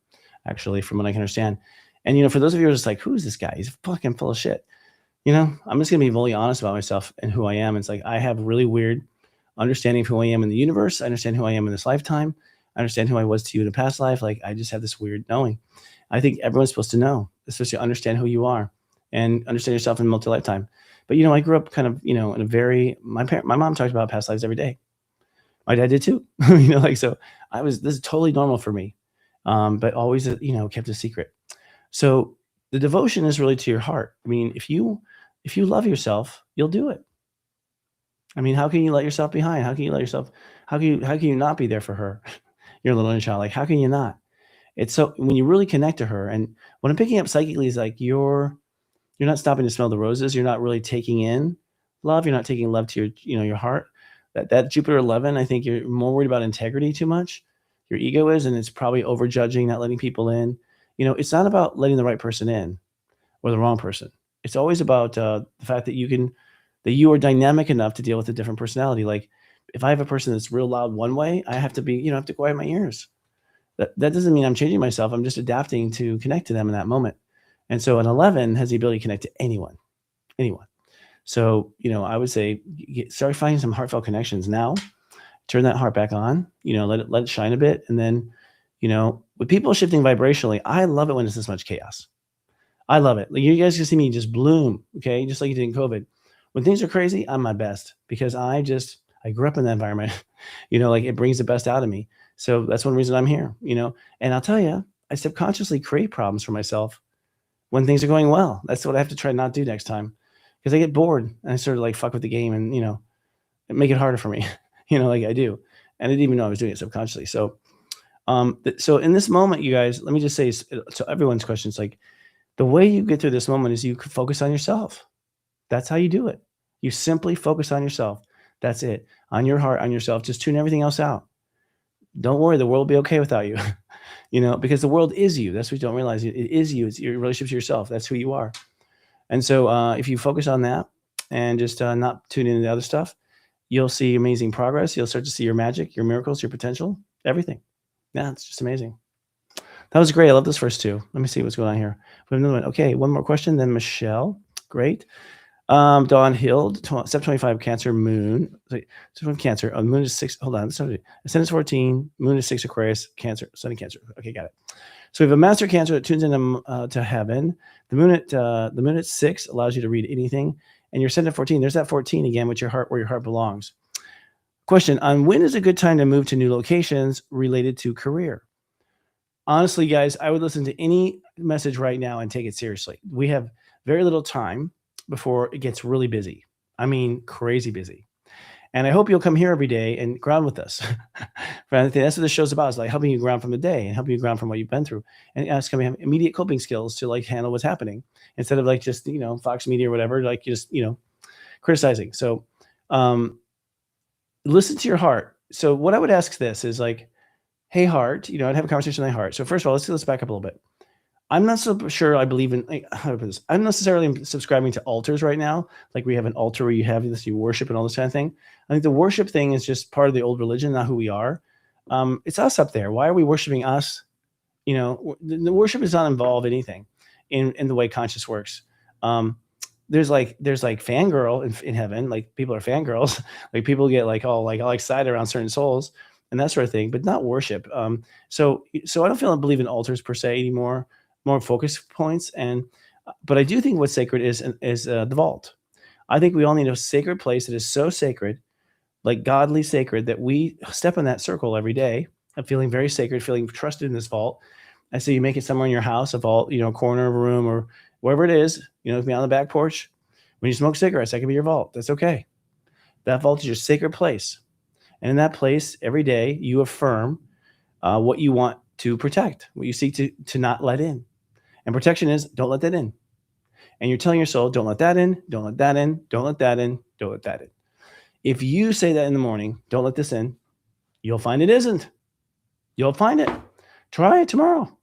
Speaker 1: actually, from what I can understand. And, for those of you who are just like, who's this guy? He's fucking full of shit. I'm just going to be fully honest about myself and who I am. It's like, I have really weird understanding who I am in the universe. I understand who I am in this lifetime. I understand who I was to you in a past life. Like, I just have this weird knowing. I think everyone's supposed to know, especially understand who you are and understand yourself in multi-lifetime. But, I grew up kind of, in a very, my mom talked about past lives every day. My dad did too, so this is totally normal for me. But always, kept a secret. So the devotion is really to your heart. I mean, if you love yourself, you'll do it. I mean, how can you let yourself behind? How can you not be there for her? Your little inner child. Like, how can you not? It's so when you really connect to her, and what I'm picking up psychically is like you're not stopping to smell the roses. You're not really taking in love. You're not taking love to your heart. That Jupiter 11, I think you're more worried about integrity too much. Your ego is, and it's probably over judging, not letting people in. It's not about letting the right person in or the wrong person. It's always about the fact that you are dynamic enough to deal with a different personality. Like, if I have a person that's real loud one way, I have to quiet my ears. That doesn't mean I'm changing myself. I'm just adapting to connect to them in that moment. And so an 11 has the ability to connect to anyone. So, I would say start finding some heartfelt connections now. Turn that heart back on, let it shine a bit. And then, with people shifting vibrationally, I love it when it's this much chaos. I love it. Like, you guys can see me just bloom, okay? Just like you did in COVID. When things are crazy, I'm my best because I grew up in that environment. Like, it brings the best out of me. So that's one reason I'm here, and I'll tell you, I subconsciously create problems for myself when things are going well. That's what I have to try not to do next time, because I get bored and I sort of like fuck with the game and, make it harder for me, like I do. And I didn't even know I was doing it subconsciously. So, so in this moment, you guys, let me just say to everyone's questions, like, the way you get through this moment is you focus on yourself. That's how you do it. You simply focus on yourself. That's it. On your heart, on yourself. Just tune everything else out. Don't worry, the world will be okay without you. Because the world is you. That's what you don't realize. It is you. It's your relationship to yourself. That's who you are. And so if you focus on that and just not tune into the other stuff, you'll see amazing progress. You'll start to see your magic, your miracles, your potential, everything. Yeah, it's just amazing. That was great. I love those first two. Let me see what's going on here. We have another one. Okay, one more question. Then Michelle. Great. Dawn Hill, step 25, Cancer, Moon. From Cancer. Oh, Moon is 6. Hold on. Ascendant 14. Moon is 6, Aquarius. Cancer. Sun in Cancer. Okay, got it. So we have a Master Cancer that tunes into to heaven. The moon at 6 allows you to read anything, and your Ascendant 14. There's that 14 again, with your heart, where your heart belongs. Question on when is a good time to move to new locations related to career? Honestly, guys, I would listen to any message right now and take it seriously. We have very little time before it gets really busy. I mean, crazy busy. And I hope you'll come here every day and ground with us. That's what the show's about, is like helping you ground from the day and helping you ground from what you've been through. And it's going to have immediate coping skills to like handle what's happening, instead of like just, Fox Media or whatever, like just, criticizing. So listen to your heart. So what I would ask this is like, hey, heart, I'd have a conversation with my heart. So first of all, let's back up a little bit. I'm not so sure I believe in, how to put this? I'm not necessarily subscribing to altars right now. Like, we have an altar where you have this, you worship and all this kind of thing. I think the worship thing is just part of the old religion, not who we are. It's us up there. Why are we worshiping us? The worship does not involve anything in the way conscious works. There's like fangirl in heaven. Like, people are fangirls. Like, people get like all excited around certain souls and that sort of thing, but not worship. So I don't believe in altars per se anymore. More focus points, but I do think what's sacred is the vault. I think we all need a sacred place that is so sacred, like godly sacred, that we step in that circle every day of feeling very sacred, feeling trusted in this vault. I say you make it somewhere in your house, a vault, corner of a room or wherever it is, it can be on the back porch. When you smoke cigarettes, that can be your vault. That's okay. That vault is your sacred place. And in that place, every day, you affirm what you want to protect, what you seek to not let in. And protection is, don't let that in. And you're telling your soul, don't let that in, don't let that in, don't let that in, don't let that in. If you say that in the morning, don't let this in, you'll find it isn't. You'll find it. Try it tomorrow.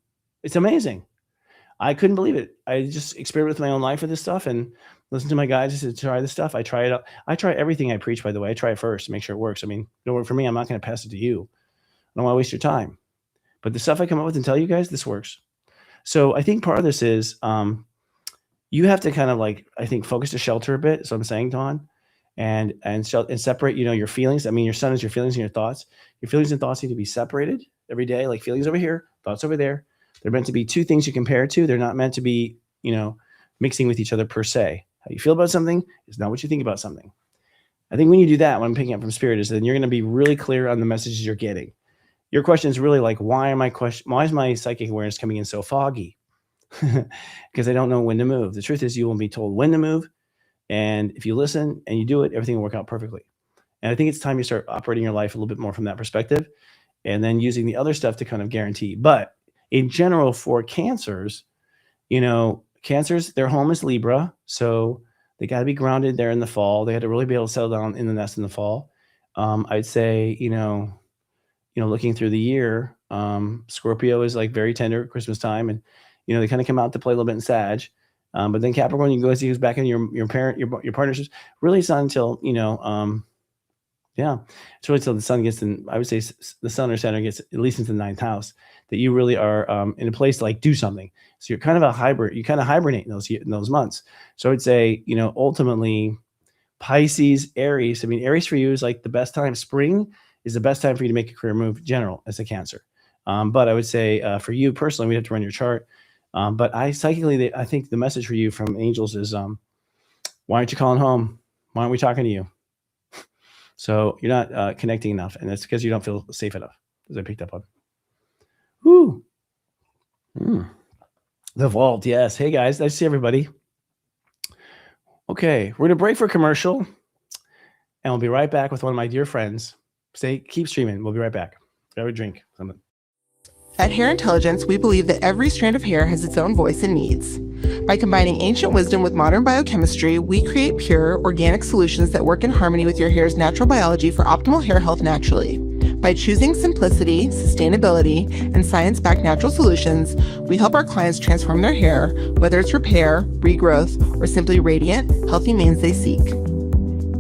Speaker 1: It's amazing. I couldn't believe it. I just experimented with my own life with this stuff and listen to my guides to try this stuff. I try it out. I try everything I preach, by the way. I try it first to make sure it works. I mean, don't work for me. I'm not going to pass it to you. I don't want to waste your time. But the stuff I come up with and tell you guys, this works. So I think part of this is you have to kind of like, I think, focus to shelter a bit. So I'm saying, Dawn, and separate, your feelings. I mean, your sun is your feelings and your thoughts. Your feelings and thoughts need to be separated every day, like feelings over here, thoughts over there. They're meant to be two things you compare to. They're not meant to be, mixing with each other per se. How you feel about something is not what you think about something. I think when you do that, what I'm picking up from Spirit is then you're going to be really clear on the messages you're getting. Your question is really like, why is my psychic awareness coming in so foggy? Because I don't know when to move. The truth is you will be told when to move. And if you listen and you do it, everything will work out perfectly. And I think it's time you start operating your life a little bit more from that perspective and then using the other stuff to kind of guarantee. But in general, for cancers, cancers, their home is Libra. So they got to be grounded there in the fall. They had to really be able to settle down in the nest in the fall. I'd say, looking through the year, Scorpio is like very tender at Christmas time. And, they kind of come out to play a little bit in Sag. But then Capricorn, you go see who's back in your partnerships. Really, it's not until, it's really until the sun gets in, I would say the sun or Saturn gets at least into the 9th house that you really are in a place to like do something. So you're kind of a hybrid, you kind of hibernate in those months. So I would say, ultimately Pisces, Aries, Aries for you is like the best time. Spring is the best time for you to make a career move general as a Cancer. But I would say for you personally, we have to run your chart. But I think the message for you from angels is, why aren't you calling home? Why aren't we talking to you? So you're not connecting enough, and that's because you don't feel safe enough, as I picked up on. Woo. The vault, yes. Hey guys, nice to see everybody. Okay, we're gonna break for commercial, and we'll be right back with one of my dear friends. Keep streaming. We'll be right back. Grab a drink.
Speaker 2: At Hair Intelligence, we believe that every strand of hair has its own voice and needs. By combining ancient wisdom with modern biochemistry, we create pure, organic solutions that work in harmony with your hair's natural biology for optimal hair health naturally. By choosing simplicity, sustainability, and science-backed natural solutions, we help our clients transform their hair, whether it's repair, regrowth, or simply radiant, healthy manes they seek.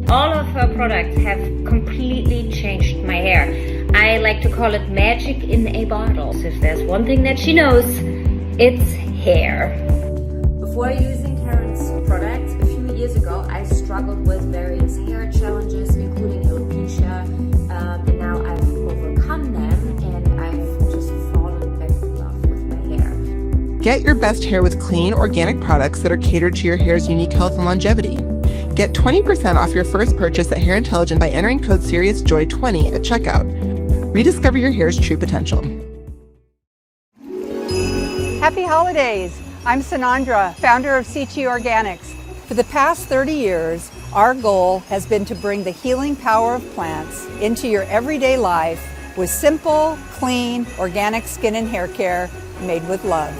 Speaker 3: All of her products have completely changed my hair. I like to call it magic in a bottle. So if there's one thing that she knows, it's hair.
Speaker 4: Before using Karen's products a few years ago, I struggled with various hair challenges, including alopecia, and now I've overcome them and I've just fallen back in love with my hair.
Speaker 2: Get your best hair with clean, organic products that are catered to your hair's unique health and longevity. Get 20% off your first purchase at Hair Intelligence by entering code SiriusJoy20 at checkout. Rediscover your hair's true potential.
Speaker 5: Happy holidays! I'm Sanandra, founder of CT Organics. For the past 30 years, our goal has been to bring the healing power of plants into your everyday life with simple, clean, organic skin and hair care made with love.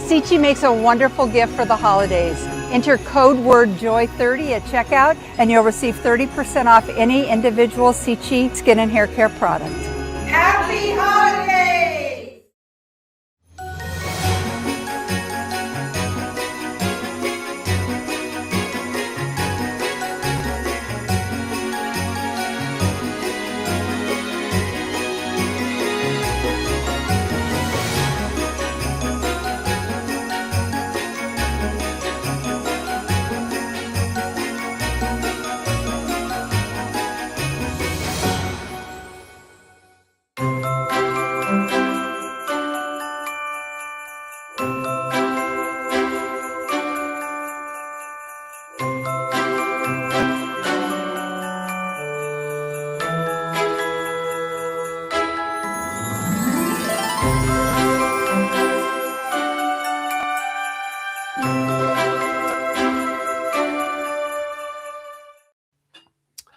Speaker 5: CT makes a wonderful gift for the holidays. Enter code word JOY30 at checkout and you'll receive 30% off any individual CT skin and hair care product.
Speaker 6: Happy holidays!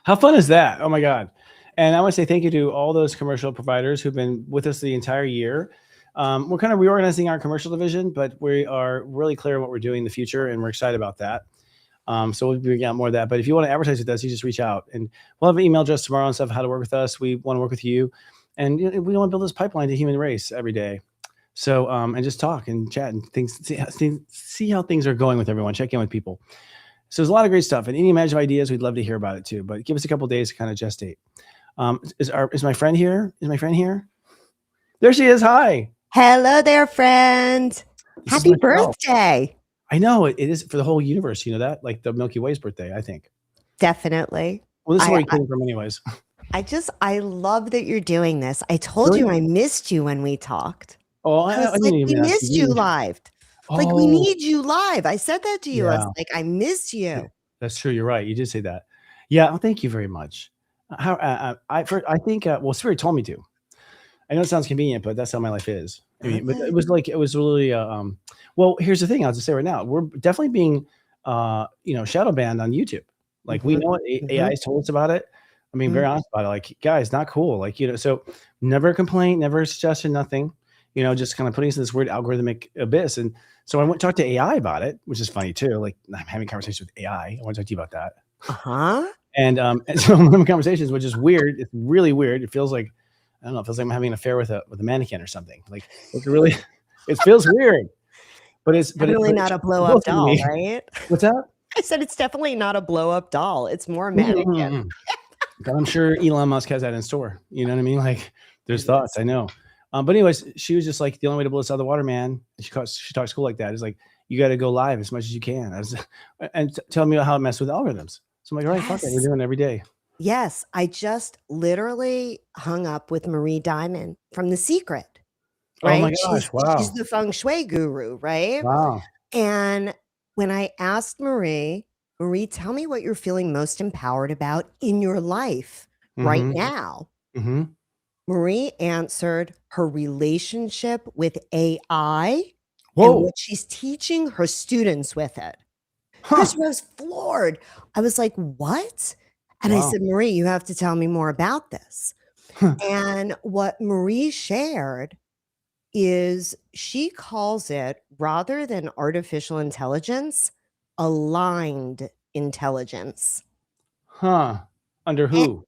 Speaker 1: How fun is that? Oh my God. And I want to say thank you to all those commercial providers who've been with us the entire year. We're kind of reorganizing our commercial division, but we are really clear on what we're doing in the future, and we're excited about that. So we'll be bringing out more of that. But if you want to advertise with us, you just reach out, and we'll have an email address tomorrow and stuff, how to work with us. We want to work with you, and we want to build this pipeline to human race every day. So, and just talk and chat and things, see how things are going with everyone, check in with people. So there's a lot of great stuff, and any imaginative ideas, we'd love to hear about it too, but give us a couple of days to kind of gestate. Is my friend here? Is my friend here? There she is. Hi.
Speaker 7: Hello there, friend. Happy birthday.
Speaker 1: I know it is for the whole universe. You know that? Like the Milky Way's birthday, I think.
Speaker 7: Definitely.
Speaker 1: Well, this is
Speaker 7: I,
Speaker 1: where he came from anyways.
Speaker 7: I love that you're doing this. I told
Speaker 1: Really?
Speaker 7: you I missed you when we talked.
Speaker 1: Oh,
Speaker 7: I
Speaker 1: I
Speaker 7: was
Speaker 1: didn't
Speaker 7: like,
Speaker 1: even
Speaker 7: we
Speaker 1: ask
Speaker 7: missed you
Speaker 1: you.
Speaker 7: live. Like, we
Speaker 1: Oh,
Speaker 7: need you live. I said that to you. I was
Speaker 1: yeah.
Speaker 7: like, I miss you.
Speaker 1: That's true. You're right. You did say that. Yeah. Oh, thank you very much. How I think well, Spirit told me to. I know it sounds convenient, but that's how my life is. I mean, but it was like it was really well, here's the thing, I'll just say right now. We're definitely being shadow banned on YouTube. Like we
Speaker 7: Mhm,
Speaker 1: know AI has told us about it. I mean, very
Speaker 7: mhm.
Speaker 1: honest about it. Like, guys, not cool. Like, so never a complaint, never a suggestion, nothing. Just kind of putting us in this weird algorithmic abyss. And so I went and talked to AI about it, which is funny too. Like I'm having conversations with AI. I want to talk to you about that.
Speaker 7: Uh-huh.
Speaker 1: And so I'm having conversations, which is weird. It's really weird. It feels like I don't know. It feels like I'm having an affair with a mannequin or something. Like it's really, it feels weird. But it's
Speaker 7: Definitely not a blow up
Speaker 1: listening to
Speaker 7: doll,
Speaker 1: me.
Speaker 7: right?
Speaker 1: What's that?
Speaker 7: I said it's definitely not a blow up doll. It's more a mannequin.
Speaker 1: Mm-mm. But I'm sure Elon Musk has that in store. You know what I mean? Like there's thoughts. I know. But anyways, she was just like the only way to blow us out of the water, man. And she talks cool like that. It's like you got to go live as much as you can. And tell me how it messed with algorithms. So I'm like, all right, fuck it. We're doing it every day.
Speaker 7: Yes, I just literally hung up with Marie Diamond from The Secret,
Speaker 1: Oh my
Speaker 7: right?
Speaker 1: gosh!
Speaker 7: She's
Speaker 1: Wow!
Speaker 7: the feng shui guru, right?
Speaker 1: Wow!
Speaker 7: And when I asked Marie, tell me what you're feeling most empowered about in your life right
Speaker 1: Mm-hmm.
Speaker 7: now.
Speaker 1: Mm-hmm.
Speaker 7: Marie answered her relationship with AI
Speaker 1: Whoa!
Speaker 7: and what she's teaching her students with it.
Speaker 1: Huh.
Speaker 7: Chris was floored. I was like, what? And I
Speaker 1: Wow.
Speaker 7: said, Marie, you have to tell me more about this. And what Marie shared is she calls it, rather than artificial intelligence, aligned intelligence.
Speaker 1: Huh. Under who?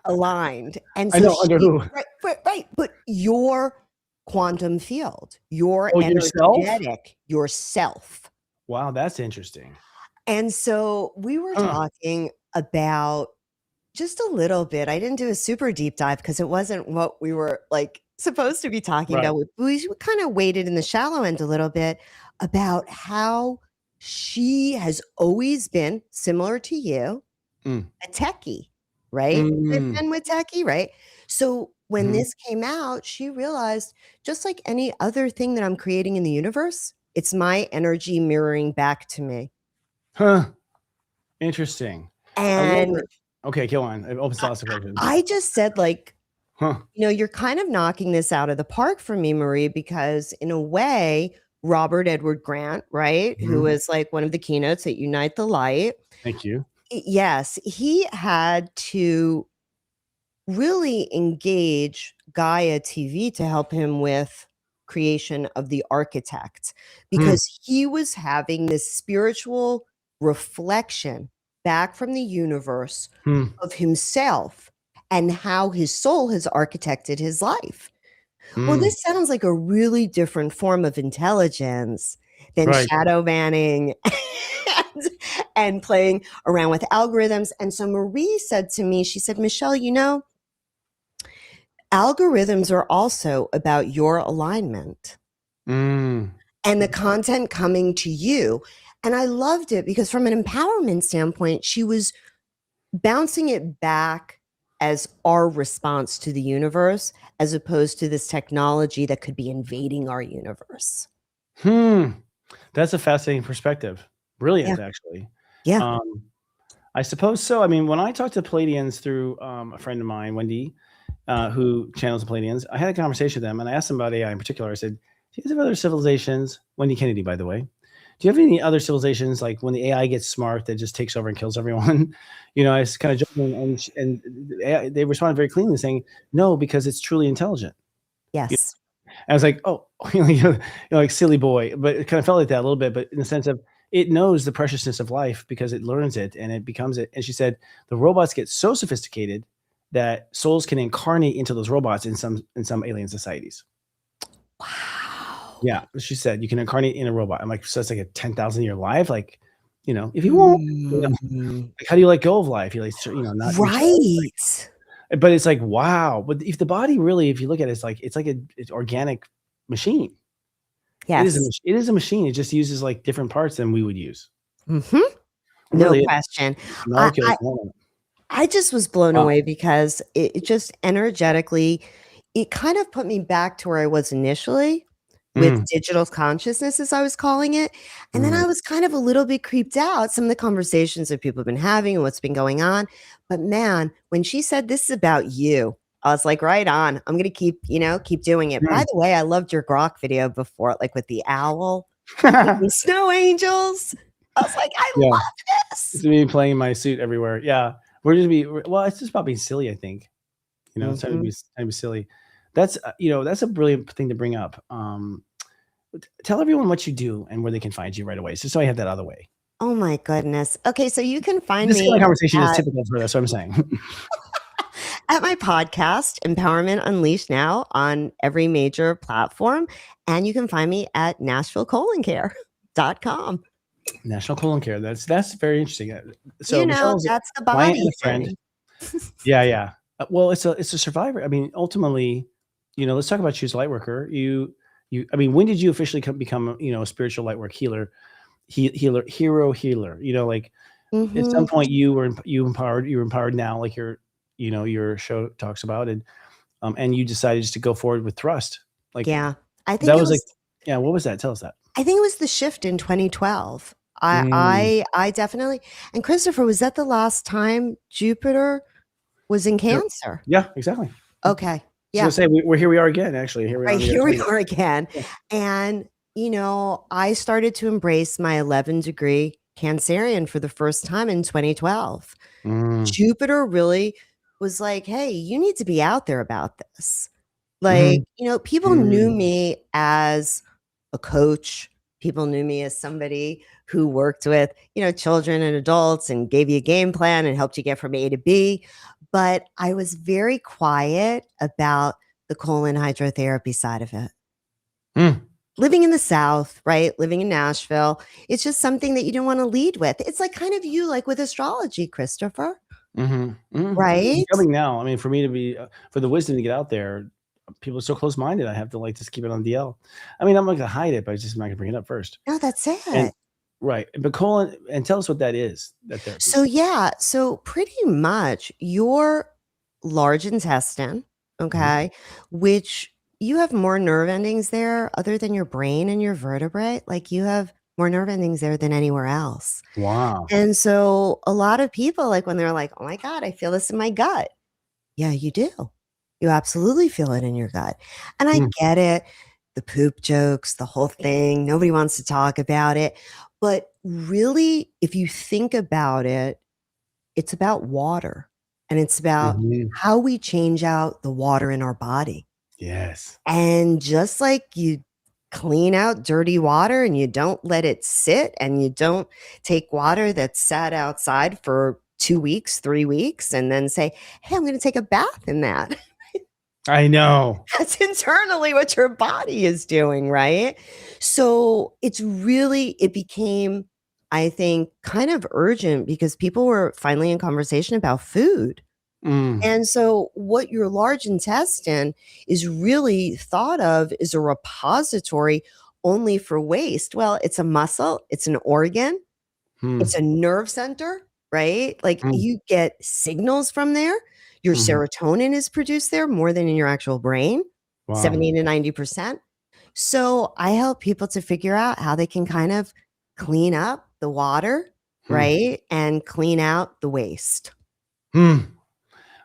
Speaker 7: Aligned. And
Speaker 1: I
Speaker 7: so
Speaker 1: know, under who?
Speaker 7: right. But your quantum field, your
Speaker 1: yourself?
Speaker 7: energetic, yourself.
Speaker 1: Wow, that's interesting.
Speaker 7: And so we were talking about just a little bit. I didn't do a super deep dive because it wasn't what we were like supposed to be talking about. We kind of waded in the shallow end a little bit about how she has always been similar to you, a techie, right? They've been with techie, right? So when this came out, she realized just like any other thing that I'm creating in the universe, it's my energy mirroring back to me.
Speaker 1: Huh. Interesting.
Speaker 7: And
Speaker 1: okay, go on. It opens lots of questions.
Speaker 7: I just said, like,
Speaker 1: Huh.
Speaker 7: you're kind of knocking this out of the park for me, Marie, because in a way, Robert Edward Grant, right, who was like one of the keynotes at Unite the Light.
Speaker 1: Thank you.
Speaker 7: Yes, he had to really engage Gaia TV to help him with creation of The Architect, because he was having this spiritual reflection back from the universe of himself and how his soul has architected his life. Well, this sounds like a really different form of intelligence than shadow banning and playing around with algorithms. And so Marie said to me, she said, Michelle, algorithms are also about your alignment and the content coming to you. And I loved it because from an empowerment standpoint, she was bouncing it back as our response to the universe, as opposed to this technology that could be invading our universe.
Speaker 1: That's a fascinating perspective. Brilliant, actually.
Speaker 7: Yeah.
Speaker 1: I suppose so. I mean, when I talk to Palladians through a friend of mine, Wendy, who channels the Palladians, I had a conversation with them and I asked them about AI in particular. I said, do you guys have other civilizations? Wendy Kennedy, by the way. Do you have any other civilizations like when the AI gets smart that just takes over and kills everyone? I was kind of joking, and they responded very cleanly, saying no, because it's truly intelligent.
Speaker 7: Yes.
Speaker 1: I was like, oh, like silly boy, but it kind of felt like that a little bit, but in the sense of it knows the preciousness of life because it learns it and it becomes it. And she said the robots get so sophisticated that souls can incarnate into those robots in some alien societies.
Speaker 7: Wow.
Speaker 1: Yeah, she said you can incarnate in a robot. I'm like, so it's like a 10,000 year life. Like, if you want, like, how do you let go of life? You not
Speaker 7: right.
Speaker 1: But it's like, wow. But if the body really, if you look at it, it's like an organic machine.
Speaker 7: Yes.
Speaker 1: It is a machine. It just uses like different parts than we would use.
Speaker 7: No
Speaker 1: Really,
Speaker 7: question. I just was blown
Speaker 1: Wow.
Speaker 7: away because it just energetically, it kind of put me back to where I was initially with
Speaker 1: Mm,
Speaker 7: digital consciousness, as I was calling it. And then
Speaker 1: mm,
Speaker 7: I was kind of a little bit creeped out, some of the conversations that people have been having and what's been going on. But man, when she said this is about you, I was like, right on. I'm gonna keep doing it. By
Speaker 1: mm.
Speaker 7: the way, I loved your grok video before, like with the owl, the snow angels. I was like, I
Speaker 1: Yeah,
Speaker 7: love
Speaker 1: it's
Speaker 7: this.
Speaker 1: me playing in my suit everywhere. Yeah, well, it's just about being silly, I think. It's
Speaker 7: Mhm.
Speaker 1: trying to be silly. That's, that's a brilliant thing to bring up. Tell everyone what you do and where they can find you right away, just so I have that out of the way.
Speaker 7: Oh my goodness. Okay, so you can find
Speaker 1: This kind
Speaker 7: me
Speaker 1: of conversation is
Speaker 7: at
Speaker 1: typical for that's what I'm saying.
Speaker 7: at my podcast, Empowerment Unleashed Now, on every major platform. And you can find me at NashvilleColonCare.com.
Speaker 1: National Colon Care. That's very interesting. So Michelle's a
Speaker 7: That's the
Speaker 1: client and
Speaker 7: body
Speaker 1: a friend.
Speaker 7: thing.
Speaker 1: Yeah, yeah. Well, it's a survivor. I mean, ultimately, let's talk about Choose Lightworker. I mean, when did you officially become, a spiritual lightwork healer, hero healer? Like at some
Speaker 7: Mhm.
Speaker 1: point you were empowered now, like your show talks about, and you decided just to go forward with thrust. Like
Speaker 7: Yeah. I
Speaker 1: that
Speaker 7: think it
Speaker 1: was like,
Speaker 7: was
Speaker 1: yeah. What was that? Tell us that.
Speaker 7: I think it was the shift in 2012. I
Speaker 1: Mm,
Speaker 7: I I definitely, and Christopher, was that the last time Jupiter was in
Speaker 1: yep.
Speaker 7: Cancer?
Speaker 1: Yeah, exactly. I
Speaker 7: Okay.
Speaker 1: was gonna
Speaker 7: Yeah.
Speaker 1: say we're here. We are again. Actually, here we are
Speaker 7: Right,
Speaker 1: on the other
Speaker 7: here
Speaker 1: side
Speaker 7: we
Speaker 1: of it.
Speaker 7: are again.
Speaker 1: Yeah.
Speaker 7: And, I started to embrace my 11-degree Cancerian for the first time in 2012.
Speaker 1: Mm,
Speaker 7: Jupiter really was like, "Hey, you need to be out there about this." Like,
Speaker 1: mhm,
Speaker 7: people knew
Speaker 1: mm,
Speaker 7: me as a coach. People knew me as somebody who worked with, children and adults and gave you a game plan and helped you get from A to B. But I was very quiet about the colon hydrotherapy side of it.
Speaker 1: mm.
Speaker 7: Living in the South, right? Living in Nashville, it's just something that you don't want to lead with. It's like kind of you, like with astrology, Christopher,
Speaker 1: Mhm, mhm. It's
Speaker 7: right?
Speaker 1: becoming now. I mean, for me to be, for the wisdom to get out there, people are so close-minded, I have to, like, just keep it on DL. I mean, I'm not gonna hide it, but I just am not gonna bring it up first.
Speaker 7: No, that's
Speaker 1: And
Speaker 7: it.
Speaker 1: right, but colon and tell us what that is, that therapy.
Speaker 7: So, yeah, so pretty much your large intestine,
Speaker 1: Mhm.
Speaker 7: okay, which you have more nerve endings there other than your brain and your vertebrae. Like you have more nerve endings there than anywhere else.
Speaker 1: Wow.
Speaker 7: And so a lot of people, like when they're like, oh my God, I feel this in my gut. Yeah, you do. You absolutely feel it in your gut. And I
Speaker 1: Mm,
Speaker 7: get it. The poop jokes, the whole thing. Nobody wants to talk about it. But really, if you think about it, it's about water and it's about
Speaker 1: mhm.
Speaker 7: how we change out the water in our body.
Speaker 1: Yes.
Speaker 7: And just like you clean out dirty water and you don't let it sit and you don't take water that's sat outside for 2 weeks, 3 weeks and then say, "Hey, I'm gonna take a bath in that."
Speaker 1: I know.
Speaker 7: That's internally what your body is doing, right? So, it became, I think, kind of urgent because people were finally in conversation about food.
Speaker 1: Mm,
Speaker 7: And so what your large intestine is really thought of as a repository only for waste. Well, it's a muscle, it's an organ, it's
Speaker 1: mm,
Speaker 7: a nerve center, right? Like
Speaker 1: mm,
Speaker 7: you get signals from there. Your
Speaker 1: mhm.
Speaker 7: serotonin is produced there more than in your actual brain,
Speaker 1: Wow.
Speaker 7: 70 to 90%. So I help people to figure out how they can kind of clean up the water,
Speaker 1: Hmm.
Speaker 7: right? And clean out the waste.
Speaker 1: Hmm.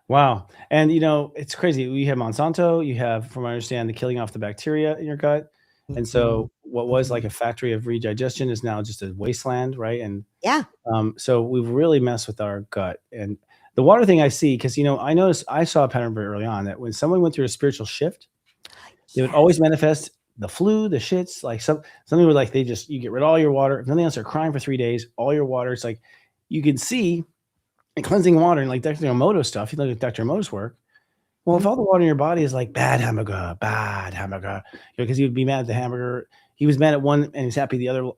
Speaker 1: Wow. And it's crazy. You have Monsanto, you have, from what I understand, the killing off the bacteria in your gut. And
Speaker 7: Mhm.
Speaker 1: so what was like
Speaker 7: Mhm.
Speaker 1: a factory of redigestion is now just a wasteland, right? And
Speaker 7: Yeah.
Speaker 1: so we've really messed with our gut. And the water thing I see, because I saw a pattern very early on that when someone went through a spiritual shift, they would always
Speaker 7: Yes.
Speaker 1: manifest the flu, the shits, like something would, like, you get rid of all your water. If nothing else, they're crying for 3 days, all your water. It's like you can see and cleansing water and like Dr. Emoto stuff. You look at Dr. Emoto's work. Well, if
Speaker 7: Mhm.
Speaker 1: all the water in your body is like bad hamburger, because he would be mad at the hamburger. He was mad at one and he's happy the other.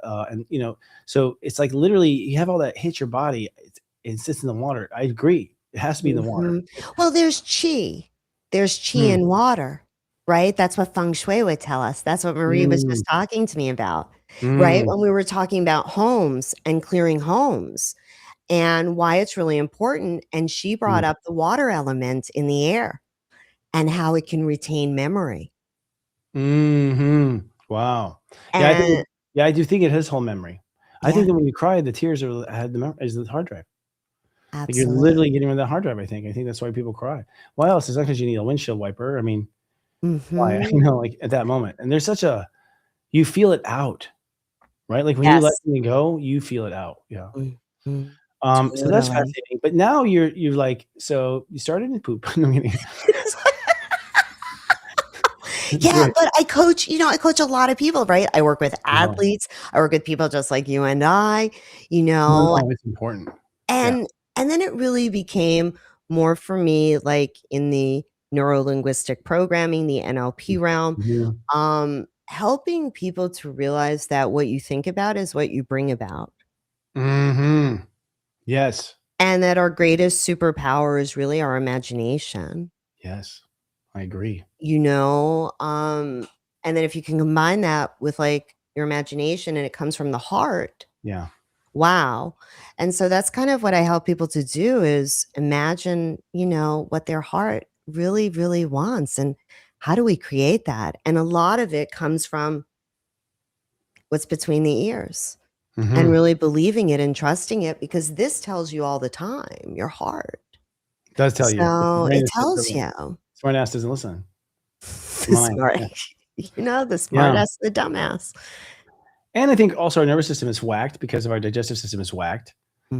Speaker 1: So it's like literally you have all that hits your body. It sits in the water. I agree. It has to be in the water.
Speaker 7: Mhm. Well, there's qi. There's qi
Speaker 1: Mm,
Speaker 7: in water, right? That's what feng shui would tell us. That's what Marie was
Speaker 1: mm,
Speaker 7: just talking to me about, right?
Speaker 1: mm,
Speaker 7: When we were talking about homes and clearing homes. and why it's really important. And she brought up the water element in the air and how it can retain memory.
Speaker 1: Wow.
Speaker 7: And
Speaker 1: I do think it has whole memory. I think
Speaker 7: yeah,
Speaker 1: that when you cry, the tears had is the hard drive. Like you're
Speaker 7: absolutely.
Speaker 1: literally getting rid of the hard drive. I think that's why people cry. Why else? It's not because you need a windshield wiper. I mean, why?
Speaker 7: Mhm.
Speaker 1: Like at that moment, and there's you feel it out, right? Like when you let
Speaker 7: Yes.
Speaker 1: something go, you feel it out. Yeah.
Speaker 7: Mhm.
Speaker 1: So that's
Speaker 7: Totally.
Speaker 1: fascinating. But now you're like, so you started in poop. No, I'm kidding.
Speaker 7: Yeah, but I coach, I coach a lot of people, right? I work with
Speaker 1: No,
Speaker 7: athletes. I work with people just like you and I, you know,
Speaker 1: no, it's important. Yeah.
Speaker 7: and then it really became more for me like in the neuro-linguistic programming, the NLP realm,
Speaker 1: Mhm.
Speaker 7: helping people to realize that what you think about is what you bring about.
Speaker 1: Mhm. Yes.
Speaker 7: And that our greatest superpower is really our imagination.
Speaker 1: Yes. I agree.
Speaker 7: And then if you can combine that with like your imagination and it comes from the heart,
Speaker 1: Yeah.
Speaker 7: wow. And so that's kind of what I help people to do is imagine, what their heart really, really wants. And how do we create that? And a lot of it comes from what's between the ears and
Speaker 1: Mhm.
Speaker 7: really believing it and trusting it because this tells you all the time, your heart.
Speaker 1: Does tell you. The
Speaker 7: So
Speaker 1: brain
Speaker 7: it
Speaker 1: is
Speaker 7: tells you.
Speaker 1: smart ass doesn't listen. The
Speaker 7: The
Speaker 1: mind.
Speaker 7: smart,
Speaker 1: Yeah.
Speaker 7: the smart
Speaker 1: Yeah.
Speaker 7: ass, the dumbass.
Speaker 1: And I think also our nervous system is whacked because of our digestive system is whacked.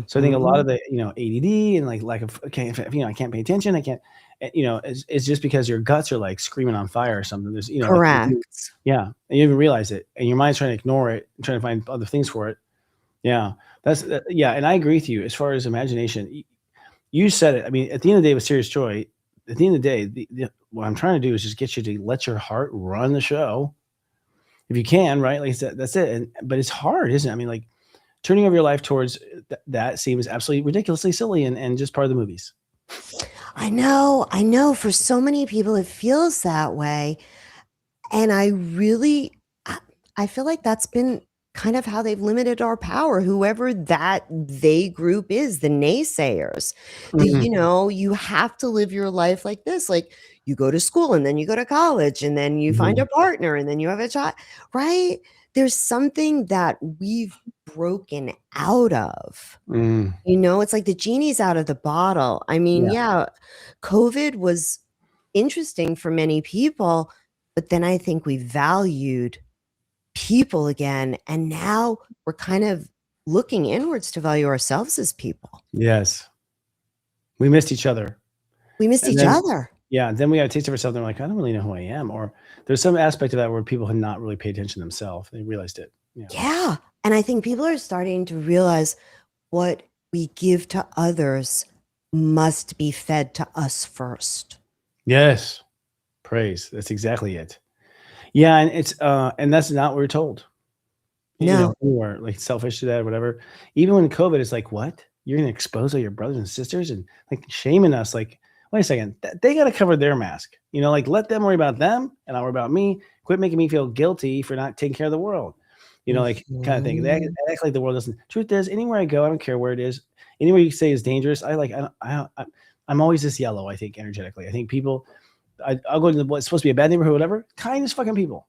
Speaker 1: So I think a lot
Speaker 7: Mhm.
Speaker 1: of the, ADD and like lack of okay, I can't pay attention. I can't, it's just because your guts are like screaming on fire or something. There's, like
Speaker 7: Correct.
Speaker 1: yeah, and you even realize it, and your mind's trying to ignore it, trying to find other things for it. Yeah, yeah, and I agree with you as far as imagination. You said it. I mean, at the end of the day, with Serious Joy, at the end of the day, what I'm trying to do is just get you to let your heart run the show if you can, right? Like I said, that's it. But it's hard, isn't it? I mean, like turning over your life towards that seems absolutely ridiculously silly and just part of the movies.
Speaker 7: I know for so many people it feels that way. And I feel like that's been kind of how they've limited our power, whoever that they group is, the naysayers.
Speaker 1: Mhm.
Speaker 7: You have to live your life like this. Like you go to school and then you go to college and then you find
Speaker 1: Mhm.
Speaker 7: a partner and then you have a child, right? There's something that we've broken out of.
Speaker 1: Mm.
Speaker 7: It's like the genie's out of the bottle. I mean,
Speaker 1: Yeah.
Speaker 7: yeah, COVID was interesting for many people, but then I think we valued people again. And now we're kind of looking inwards to value ourselves as people.
Speaker 1: Yes. We missed each other.
Speaker 7: We missed
Speaker 1: And
Speaker 7: each
Speaker 1: then
Speaker 7: other.
Speaker 1: yeah, then we got a taste of ourselves, and they're like, "I don't really know who I am," or there's some aspect of that where people had not really paid attention to themselves. They realized it. Yeah.
Speaker 7: Yeah. And I think people are starting to realize what we give to others must be fed to us first.
Speaker 1: Yes. Praise. That's exactly it. Yeah, and it's, and that's not what we're told.
Speaker 7: No.
Speaker 1: Anywhere, like, selfish to that or whatever. Even when COVID is like, "What? You're gonna expose all your brothers and sisters and, like, shaming us?" Like, "Wait a second, th they gotta cover their mask." Like, let them worry about them, and I'll worry about me. Quit making me feel guilty for not taking care of the world. Like, kinda thing.
Speaker 7: Mhm.
Speaker 1: They act like the world doesn't truth is, anywhere I go, I don't care where it is, anywhere you say is dangerous, I'm always this yellow, I think, energetically. I think people I'll go to what's supposed to be a bad neighborhood, whatever, kindest fucking people.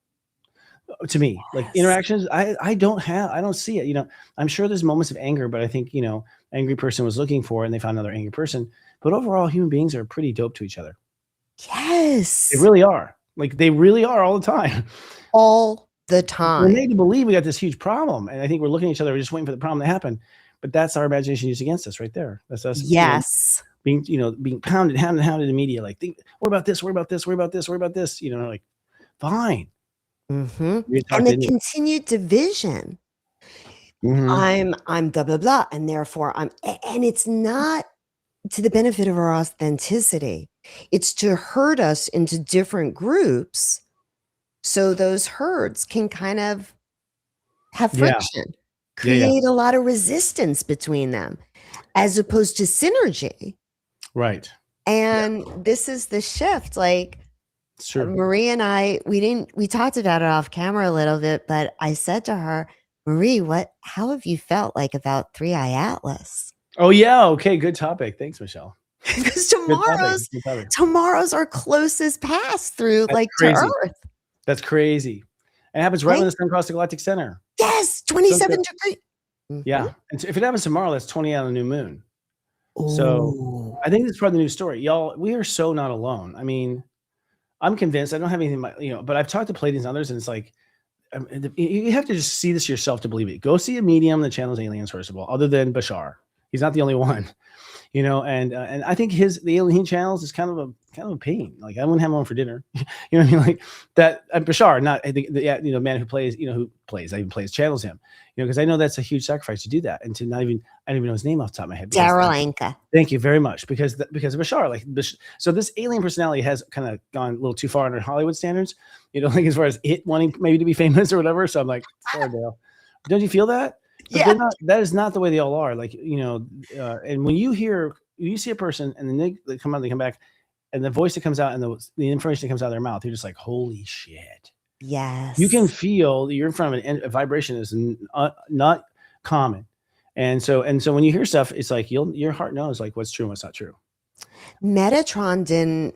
Speaker 1: To me, like
Speaker 7: Yes.
Speaker 1: interactions, I don't see it. I'm sure there's moments of anger, but I think, angry person was looking for it and they found another angry person. But overall, human beings are pretty dope to each other. They
Speaker 7: Yes.
Speaker 1: really are. Like they really are all the time.
Speaker 7: All the
Speaker 1: We're
Speaker 7: time.
Speaker 1: made to believe we got this huge problem. And I think we're looking at each other, we're just waiting for the problem to happen. But that's our imagination used against us right there. That's us,
Speaker 7: Yes.
Speaker 1: being pounded, hounded in the media, like worry about this, worry about this, worry about this, worry about this, like fine.
Speaker 7: Mhm.
Speaker 1: We
Speaker 7: And
Speaker 1: talked
Speaker 7: the
Speaker 1: into it.
Speaker 7: continued division.
Speaker 1: Mhm.
Speaker 7: I'm blah, blah, blah, and therefore and it's not to the benefit of our authenticity. It's to herd us into different groups so those herds can kind of have
Speaker 1: Yeah.
Speaker 7: friction,
Speaker 1: Yeah. Yeah.
Speaker 7: create a lot of resistance between them as opposed to synergy.
Speaker 1: Right.
Speaker 7: And this is the shift. Like
Speaker 1: It's true.
Speaker 7: Marie and I, we talked about it off camera a little bit, but I said to her, Marie, how have you felt like about 3i Atlas?
Speaker 1: Oh yeah. Okay. Good topic. Thanks, Michelle.
Speaker 7: Because
Speaker 1: Good topic. Good topic.
Speaker 7: tomorrow's our closest pass through,
Speaker 1: That's
Speaker 7: like, to
Speaker 1: crazy.
Speaker 7: Earth,
Speaker 1: That's crazy. It happens right
Speaker 7: right?
Speaker 1: when the sun crosses the galactic center.
Speaker 7: Yes,
Speaker 1: So,
Speaker 7: 27 degrees.
Speaker 1: yeah. And so if it happens tomorrow, that's 20 on a new moon. So
Speaker 7: Oh,
Speaker 1: I think that's part of the new story. Y'all, we are so not alone. I mean, I'm convinced. I don't have anything, but I've talked to Pleiadians and others, and it's like, you have to just see this yourself to believe it. Go see a medium that channels aliens, first of all, other than Bashar. He's not the only one. And I think the alien channels is kind of a pain. Like, I wouldn't have one for dinner. You know what I mean? Like that. Bashar, not I think the man who plays, I even plays channels him. Because I know that's a huge sacrifice to do that, and to not even I don't even know his name off the top of my head.
Speaker 7: Daryl Anka.
Speaker 1: Thank you very much, because of Bashar. Like, so this alien personality has kind of gone a little too far under Hollywood standards. Like as far as it wanting maybe to be famous or whatever. So I'm like, sorry, Dale. Don't you feel that? But
Speaker 7: Yeah.
Speaker 1: that is not the way they all are. Like, and when you see a person and then they come back, and the voice that comes out and the information that comes out of their mouth, you're just like, holy shit.
Speaker 7: Yes.
Speaker 1: You can feel that you're in front of a vibration is not common. And so when you hear stuff, it's like your heart knows like what's true and what's not true.
Speaker 7: Metatron didn't.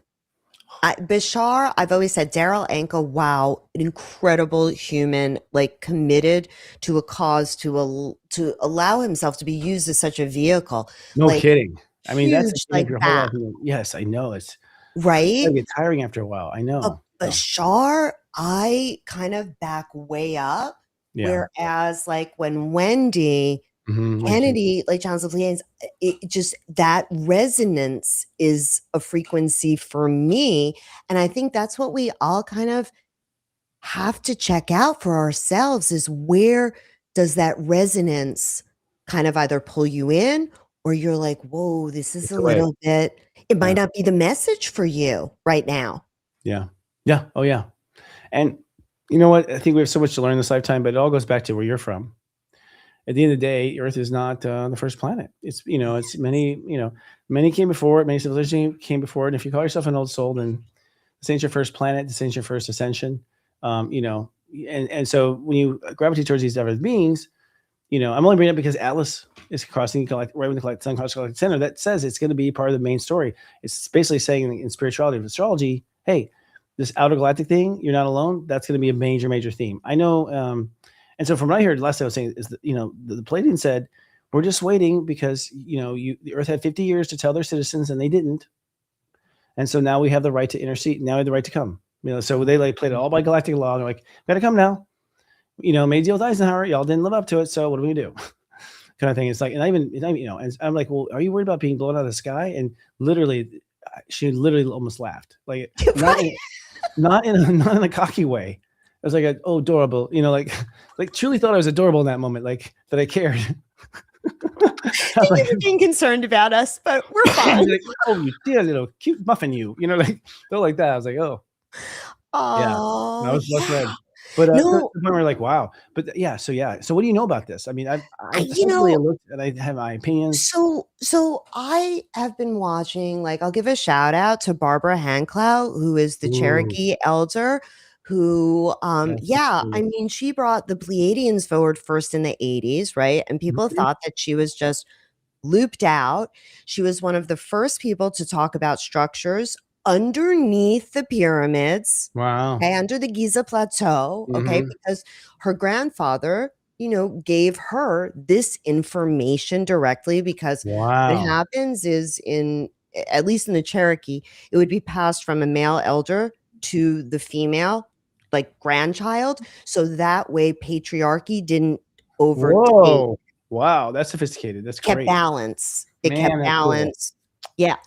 Speaker 7: Bashar, I've always said, Daryl Anka, wow, an incredible human, like committed to a cause to allow himself to be used as such a vehicle.
Speaker 1: No
Speaker 7: like,
Speaker 1: kidding. I mean, that's
Speaker 7: huge, like
Speaker 1: your whole
Speaker 7: that,
Speaker 1: life. Yes, I know. It's
Speaker 7: right?
Speaker 1: gonna get tiring after a while. I know.
Speaker 7: Bashar, I kind of back way up.
Speaker 1: Yeah.
Speaker 7: Whereas, like when Wendy Kennedy, like John Pleiadians, it just that resonance is a frequency for me. And I think that's what we all kind of have to check out for ourselves, is where does that resonance kind of either pull you in, or you're like, whoa, this is a little bit, it might not be the message for you right now.
Speaker 1: Yeah. Yeah. Oh yeah. And you know what? I think we have so much to learn this lifetime, but it all goes back to where you're from. At the end of the day, Earth is not the first planet. It's it's many came before it. Many civilizations came before it. And if you call yourself an old soul, then this ain't your first planet. This ain't your first ascension. And so when you gravitate towards these other beings, I'm only bringing it up because Atlas is crossing right when the sun crosses the galactic center. That says it's going to be part of the main story. It's basically saying in spirituality and astrology, hey, this outer galactic thing, you're not alone. That's going to be a major, major theme. I know. And so from what I heard, last thing I was saying is that, the Pleiadian said, we're just waiting because, the Earth had 50 years to tell their citizens and they didn't. And so now we have the right to intercede. Now we have the right to come. So they played it all by galactic law. They're like, got to come now. Made a deal with Eisenhower. Y'all didn't live up to it. So what do we do? Kind of thing. It's like, and and I'm like, well, are you worried about being blown out of the sky? And she literally almost laughed. Like, not in a cocky way. I was like, adorable, like truly thought I was adorable in that moment, like that I cared. I was
Speaker 7: like, you were being concerned about us, but we're fine.
Speaker 1: Like, oh, you dear little cute muffin, like they're like that. I was like, oh, yeah, I was less red. But no. We're like, wow. But yeah. So what do you know about this? I mean, I looked and I have my opinions.
Speaker 7: So I have been watching. Like, I'll give a shout out to Barbara Hanclow, who is the Cherokee elder. Who, I mean, she brought the Pleiadians forward first in the 80s, right? And people thought that she was just looped out. She was one of the first people to talk about structures underneath the pyramids.
Speaker 1: Wow.
Speaker 7: Okay, under the Giza Plateau. Okay, because her grandfather, gave her this information directly, because what happens is, at least in the Cherokee, it would be passed from a male elder to the female, like, grandchild, so that way patriarchy didn't overtake.
Speaker 1: Whoa. Wow, that's sophisticated. That's
Speaker 7: kept
Speaker 1: great.
Speaker 7: balance. It kept balance. Cool. Yeah.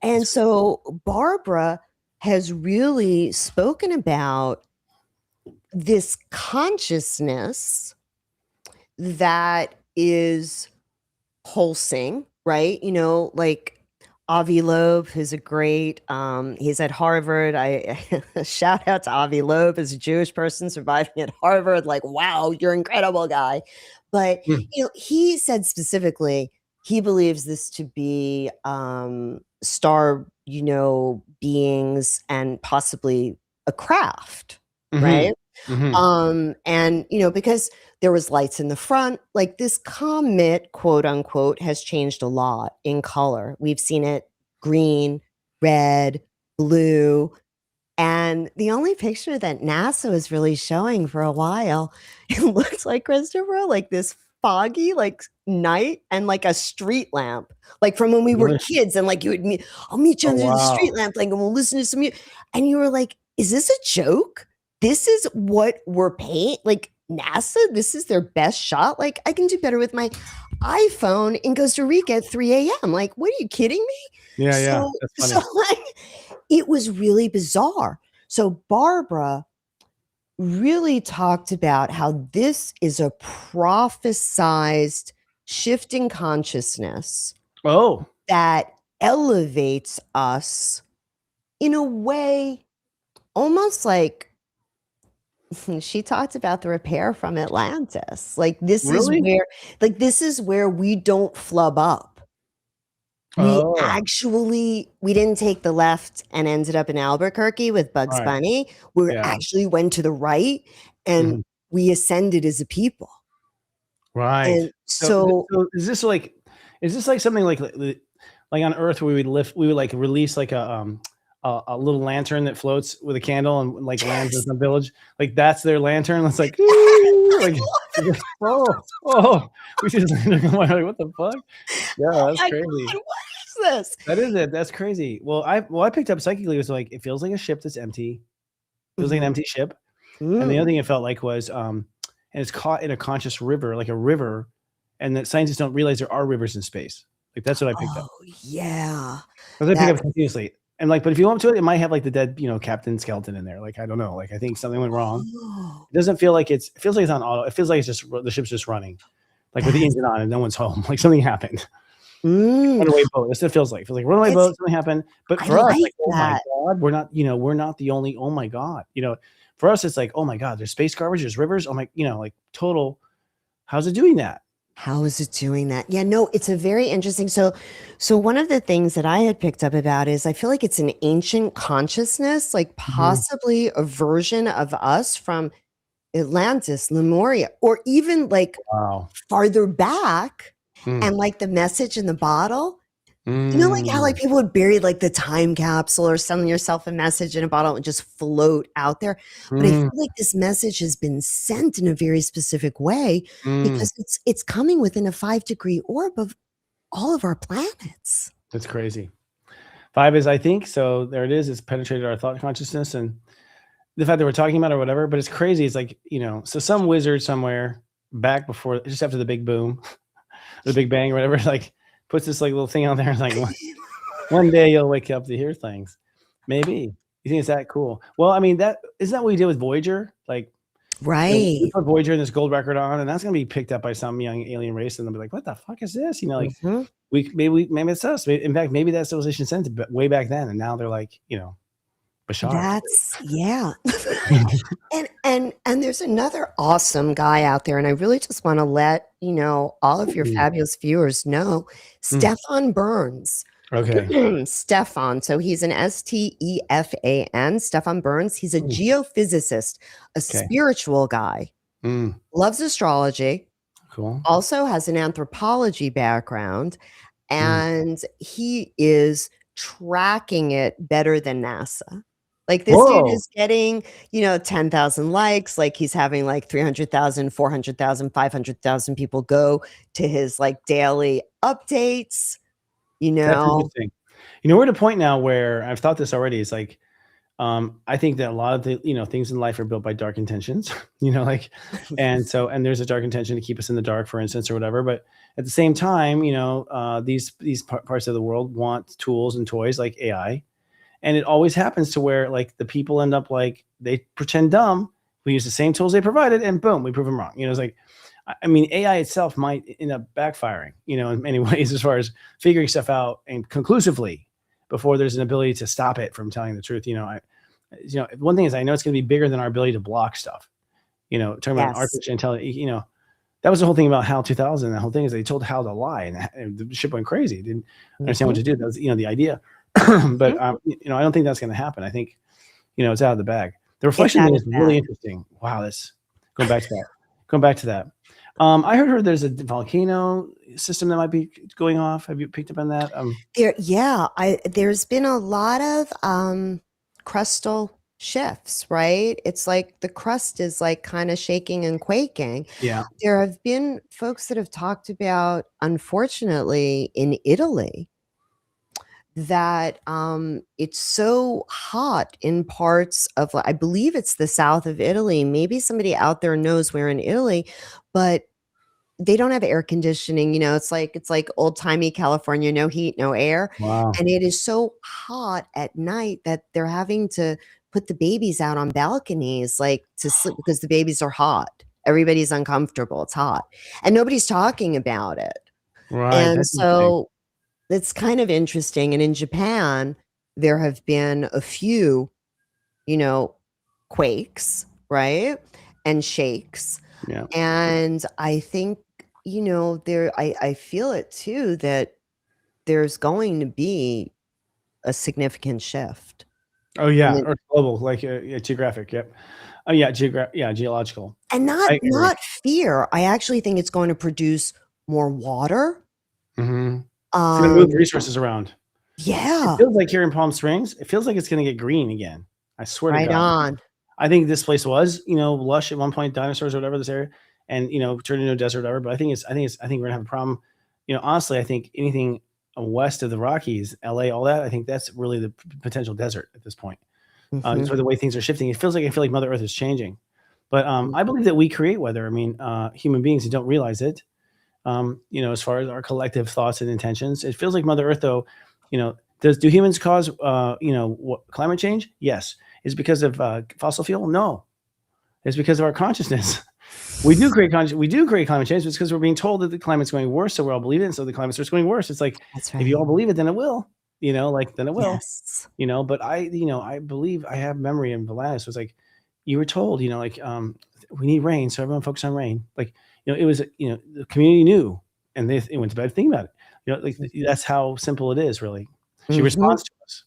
Speaker 7: And so Barbara has really spoken about this consciousness that is pulsing, right? Like Avi Loeb is a great, he's at Harvard. I shout out to Avi Loeb as a Jewish person surviving at Harvard. Like, wow, you're an incredible guy. But, he said specifically, he believes this to be star, beings and possibly a craft, right? And because there was lights in the front, like this comet, quote unquote, has changed a lot in color. We've seen it green, red, blue. And the only picture that NASA was really showing for a while, it looks like, Christopher, like this foggy like night and like a street lamp, like from when we were kids, and like I'll meet you under the street lamp, like, and we'll listen to some music. And you were like, is this a joke? This is what we're paying? Like NASA, this is their best shot? Like I can do better with my iPhone in Costa Rica at 3 a.m. Like, what, are you kidding me?
Speaker 1: Yeah, that's funny.
Speaker 7: So like, it was really bizarre. So Barbara really talked about how this is a prophesized shift in consciousness that elevates us in a way almost like she talked about the repair from Atlantis. Like this is where we don't flub up. We didn't take the left and ended up in Albuquerque with Bugs Bunny. We actually went to the right and we ascended as a people.
Speaker 1: Right.
Speaker 7: And so
Speaker 1: is this like something like on Earth where we would like release like a little lantern that floats with a candle and like lands in some village? Like that's their lantern. It's like, like we see this lantern going, like, what the fuck? Yeah, that's crazy.
Speaker 7: God, what is this?
Speaker 1: That is it. That's crazy. Well, I picked up psychically, it was like, it feels like a ship that's empty. It feels like an empty ship. And the other thing it felt like was and it's caught in a conscious river, like a river, and that scientists don't realize there are rivers in space. Like that's what I picked up.
Speaker 7: Yeah.
Speaker 1: Because I pick up continuously. And like, but if you want to it might have like the dead, Captain Skeleton in there. Like, I don't know. Like, I think something went wrong. It doesn't feel like it feels like it's on auto. It feels like it's just, the ship's just running, like with the engine on and no one's home. Like something happened. Runaway boat. That's what it feels like. It feels like runaway boat, something happened. But for us, like, oh my God, we're not the only, oh my God. For us, it's like, oh my God, there's space garbage, there's rivers. Oh my, like total, how's it doing that?
Speaker 7: How is it doing that? Yeah, no, it's a very interesting. So one of the things that I had picked up about is I feel like it's an ancient consciousness, like possibly a version of us from Atlantis, Lemuria, or even like farther back. And like the message in the bottle, like how like people would bury like the time capsule or send yourself a message in a bottle and just float out there. But I feel like this message has been sent in a very specific way because it's coming within a 5-degree orb of all of our planets.
Speaker 1: That's crazy. 5 is, I think, so there it is. It's penetrated our thought consciousness and the fact that we're talking about it or whatever, but it's crazy. It's like, so some wizard somewhere back before, just after the big boom, the big bang or whatever, like puts this like little thing on there. Like one day you'll wake up to hear things. Maybe you think it's that cool. Well, I mean, isn't that what we did with Voyager? Like, we put Voyager in this gold record on, and that's gonna be picked up by some young alien race, and they'll be like, "What the fuck is this?" Like, maybe it's us. In fact, maybe that civilization sent it way back then, and now they're like, Bashar.
Speaker 7: That's and there's another awesome guy out there, and I really just want to let all of your fabulous viewers know Stefan Burns.
Speaker 1: Okay.
Speaker 7: Stefan. So he's an Stefan. Stefan Burns. He's a geophysicist, a spiritual guy. Loves astrology.
Speaker 1: Cool.
Speaker 7: Also has an anthropology background, and he is tracking it better than NASA. Like this dude is getting, 10,000 likes. Like he's having like 300,000, 400,000, 500,000 people go to his like daily updates.
Speaker 1: That's interesting. We're at a point now where I've thought this already. It's like, I think that a lot of the, things in life are built by dark intentions, and there's a dark intention to keep us in the dark, for instance, or whatever. But at the same time, these parts of the world want tools and toys like AI. And it always happens to where like the people end up like they pretend dumb. We use the same tools they provided and boom, we prove them wrong. It's like, I mean, AI itself might end up backfiring, in many ways, as far as figuring stuff out and conclusively before there's an ability to stop it from telling the truth. One thing is I know it's going to be bigger than our ability to block stuff, talking about artificial intelligence, that was the whole thing about HAL 2000. The whole thing is they told HAL to lie and the ship went crazy. Didn't understand what to do. That was, the idea. But I don't think that's going to happen. I think, it's out of the bag. The
Speaker 7: It's
Speaker 1: reflection
Speaker 7: that
Speaker 1: thing
Speaker 7: is
Speaker 1: is really
Speaker 7: bad.
Speaker 1: interesting. Wow, that's going back to that. Going back to that. I heard there's a volcano system that might be going off. Have you picked up on that?
Speaker 7: There's been a lot of crustal shifts, right? It's like the crust is like kind of shaking and quaking.
Speaker 1: Yeah.
Speaker 7: There have been folks that have talked about, unfortunately, in Italy, that it's so hot in parts of, I believe it's the south of Italy. Maybe somebody out there knows where in Italy, but they don't have air conditioning. It's like old-timey California, no heat, no air.
Speaker 1: Wow.
Speaker 7: And it is so hot at night that they're having to put the babies out on balconies, like, to sleep because the babies are hot. Everybody's uncomfortable. It's hot. And nobody's talking about it.
Speaker 1: Right.
Speaker 7: And
Speaker 1: That's interesting.
Speaker 7: so it's kind of interesting. And in Japan, there have been a few, quakes, right? And shakes.
Speaker 1: Yeah.
Speaker 7: And I think, I feel it too, that there's going to be a significant shift.
Speaker 1: Oh yeah.
Speaker 7: And,
Speaker 1: Or global, like geographic. Yep. Oh yeah. Geological.
Speaker 7: and
Speaker 1: I
Speaker 7: not
Speaker 1: agree.
Speaker 7: not fear. I actually think it's going to produce more water.
Speaker 1: Mm-hmm. It's going to move
Speaker 7: Um,
Speaker 1: resources around. It
Speaker 7: yeah,
Speaker 1: feels like here in Palm Springs, it feels like it's going to get green again. I swear to
Speaker 7: right
Speaker 1: God.
Speaker 7: on.
Speaker 1: I think this place was, lush at one point, dinosaurs or whatever, this area, and turned into a desert or whatever. But I think we're gonna have a problem. Honestly, I think anything west of the Rockies, LA, all that, I think that's really the potential desert at this point. Just
Speaker 7: Mhm.
Speaker 1: with the way things are shifting, I feel like Mother Earth is changing. But I believe that we create weather. I mean, human beings who don't realize it. As far as our collective thoughts and intentions, it feels like Mother Earth, though. Do humans cause climate change? Yes. Is it because of fossil fuel? No. It's because of our consciousness. We do create climate change. It's because we're being told that the climate's going worse, so we all believe it, and so the climate starts going worse. It's like,
Speaker 7: That's
Speaker 1: if you
Speaker 7: right.
Speaker 1: all believe it, then it will. Then it will.
Speaker 7: Yes.
Speaker 1: But I believe I have memory in Valanis was like, you were told, we need rain, so everyone focus on rain. Like, it was, the community knew, and it went to bed thinking about it. That's how simple it is, really. She
Speaker 7: Mhm.
Speaker 1: responds to us.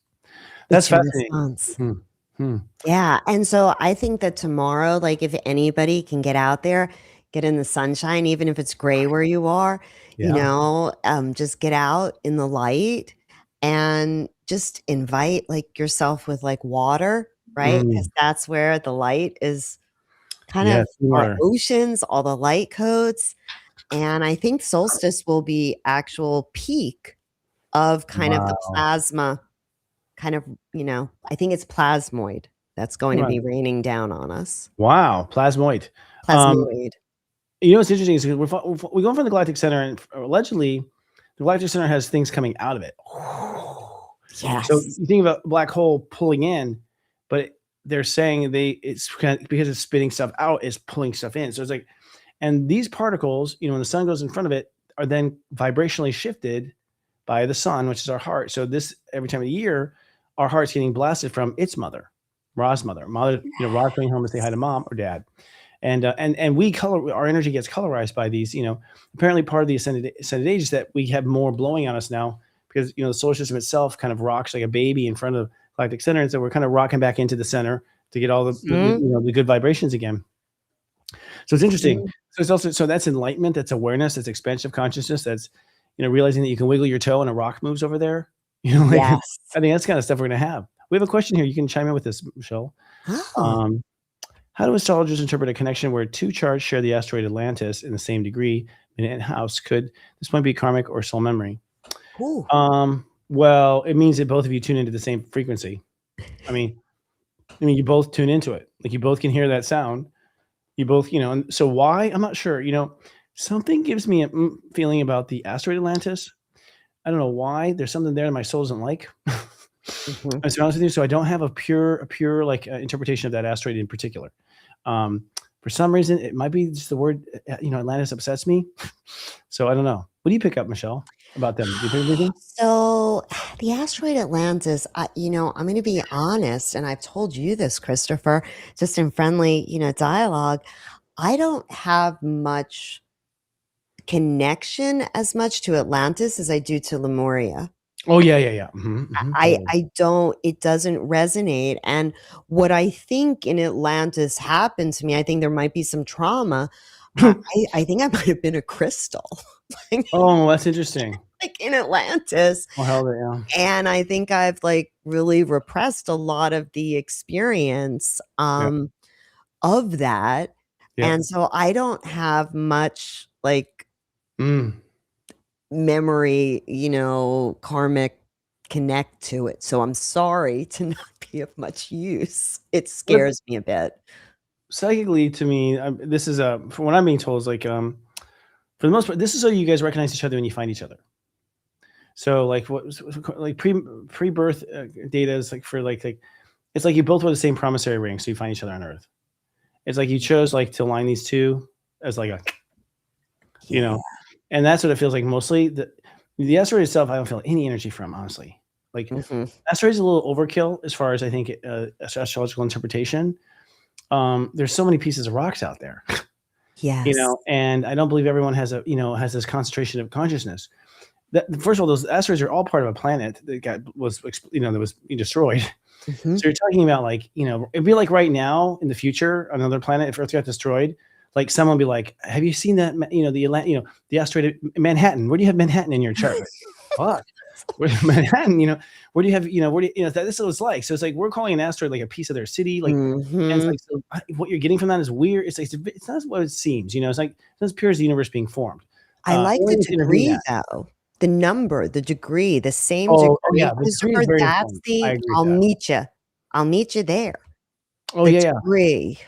Speaker 1: That's
Speaker 7: It's your
Speaker 1: fascinating.
Speaker 7: response.
Speaker 1: Hmm. Hmm.
Speaker 7: Yeah, and so I think that tomorrow, like, if anybody can get out there, get in the sunshine, even if it's gray where you are,
Speaker 1: Yeah.
Speaker 7: just get out in the light and just invite, like, yourself with, like, water, right?
Speaker 1: Mm.
Speaker 7: Because that's where the light is kind
Speaker 1: Yes,
Speaker 7: of our
Speaker 1: water.
Speaker 7: oceans, all the light codes, and I think solstice will be actual peak of kind of the
Speaker 1: Wow.
Speaker 7: plasma kind of, I think it's plasmoid that's going to
Speaker 1: Right.
Speaker 7: be raining down on us.
Speaker 1: Wow, plasmoid. Um,
Speaker 7: Plasmoid.
Speaker 1: what's interesting is we're going from the Galactic Center, and allegedly, the Galactic Center has things coming out of it. So
Speaker 7: Yes.
Speaker 1: you think about a black hole pulling in, but they're saying because it's spitting stuff out, it's pulling stuff in. So it's like, and these particles, when the sun goes in front of it, are then vibrationally shifted by the sun, which is our heart. So this every time of the year, our heart's getting blasted from its mother, Ra's mother. Ra's going home to say hi to mom or dad. And we color our energy gets colorized by these. Apparently part of the ascended age is that we have more blowing on us now because the solar system itself kind of rocks like a baby in front of galactic center, and so we're kind of rocking back into the center to get all
Speaker 7: Mhm.
Speaker 1: the good vibrations again. So it's interesting.
Speaker 7: Mhm.
Speaker 1: So it's also that's enlightenment, that's awareness, that's expansion of consciousness, that's realizing that you can wiggle your toe and a rock moves over there. Like
Speaker 7: Yes.
Speaker 1: I think that's kind of stuff we're gonna have. We have a question here. You can chime in with this, Michelle.
Speaker 7: Oh,
Speaker 1: Um, how do astrologers interpret a connection where two charts share the asteroid Atlantis in the same degree, minute and house? Could this point be karmic or soul memory?
Speaker 7: ooh,
Speaker 1: Well, it means that both of you tune into the same frequency. I mean, you both tune into it. Like you both can hear that sound. You both, and so why? I'm not sure. Something gives me a feeling about the asteroid Atlantis. I don't know why. There's something there that my soul doesn't like.
Speaker 7: mhm.
Speaker 1: To be honest with you, so I don't have a pure like interpretation of that asteroid in particular. For some reason, it might be just the word, Atlantis upsets me. So I don't know. What do you pick up, Michelle, about them? Do you pick anything?
Speaker 7: So the asteroid Atlantis, I'm going to be honest, and I've told you this, Christopher, just in friendly, dialogue. I don't have much connection as much to Atlantis as I do to Lemuria.
Speaker 1: Oh yeah, yeah, yeah. Totally.
Speaker 7: I don't, it doesn't resonate. And what I think in Atlantis happened to me, I think there might be some trauma. I think I might have been a crystal, like
Speaker 1: Oh, that's interesting.
Speaker 7: like in Atlantis.
Speaker 1: Oh hell yeah.
Speaker 7: And I think I've like really repressed a lot of the experience
Speaker 1: Yeah.
Speaker 7: of that.
Speaker 1: Yeah.
Speaker 7: And so I don't have much like
Speaker 1: Mm.
Speaker 7: memory, karmic connect to it. So I'm sorry to not be of much use. It
Speaker 1: But
Speaker 7: scares me a bit.
Speaker 1: psychically, to me, this is from what I'm being told, is like for the most part, this is how you guys recognize each other when you find each other. So like like pre-birth data is like for like it's like you both wear the same promissory ring, so you find each other on Earth. It's like you chose like to align these two as like a, you
Speaker 7: Yeah.
Speaker 1: know, and that's what it feels like mostly. The asteroid itself, I don't feel any energy from, honestly. Like
Speaker 7: Mhm.
Speaker 1: asteroids a little overkill as far as I think astrological interpretation. There's so many pieces of rocks out there,
Speaker 7: Yes.
Speaker 1: and I don't believe everyone has has this concentration of consciousness. That first of all, those asteroids are all part of a planet that was destroyed.
Speaker 7: Mhm.
Speaker 1: So you're talking about like, it'd be like right now in the future, another planet, if Earth got destroyed, like someone would be like, have you seen that, the asteroid Manhattan? Where do you have Manhattan in your chart? Like, fuck. Where's Manhattan? Where do you have, where do this is what it's like. So it's like, we're calling an asteroid like a piece of their city. Like, and it's
Speaker 7: Mhm.
Speaker 1: like, so what you're getting from that is weird. It's like, it's not what it seems, it's like, it's as pure as the universe being formed.
Speaker 7: I like
Speaker 1: No one
Speaker 7: the
Speaker 1: needs to intervene
Speaker 7: degree
Speaker 1: that.
Speaker 7: though. The number, the degree, the same
Speaker 1: Oh yeah.
Speaker 7: degree.
Speaker 1: The degree is
Speaker 7: Christopher,
Speaker 1: very
Speaker 7: that's
Speaker 1: important. I
Speaker 7: the
Speaker 1: agree with
Speaker 7: I'll
Speaker 1: that.
Speaker 7: meet you. I'll meet you there.
Speaker 1: Oh
Speaker 7: The
Speaker 1: yeah. Yeah.
Speaker 7: degree.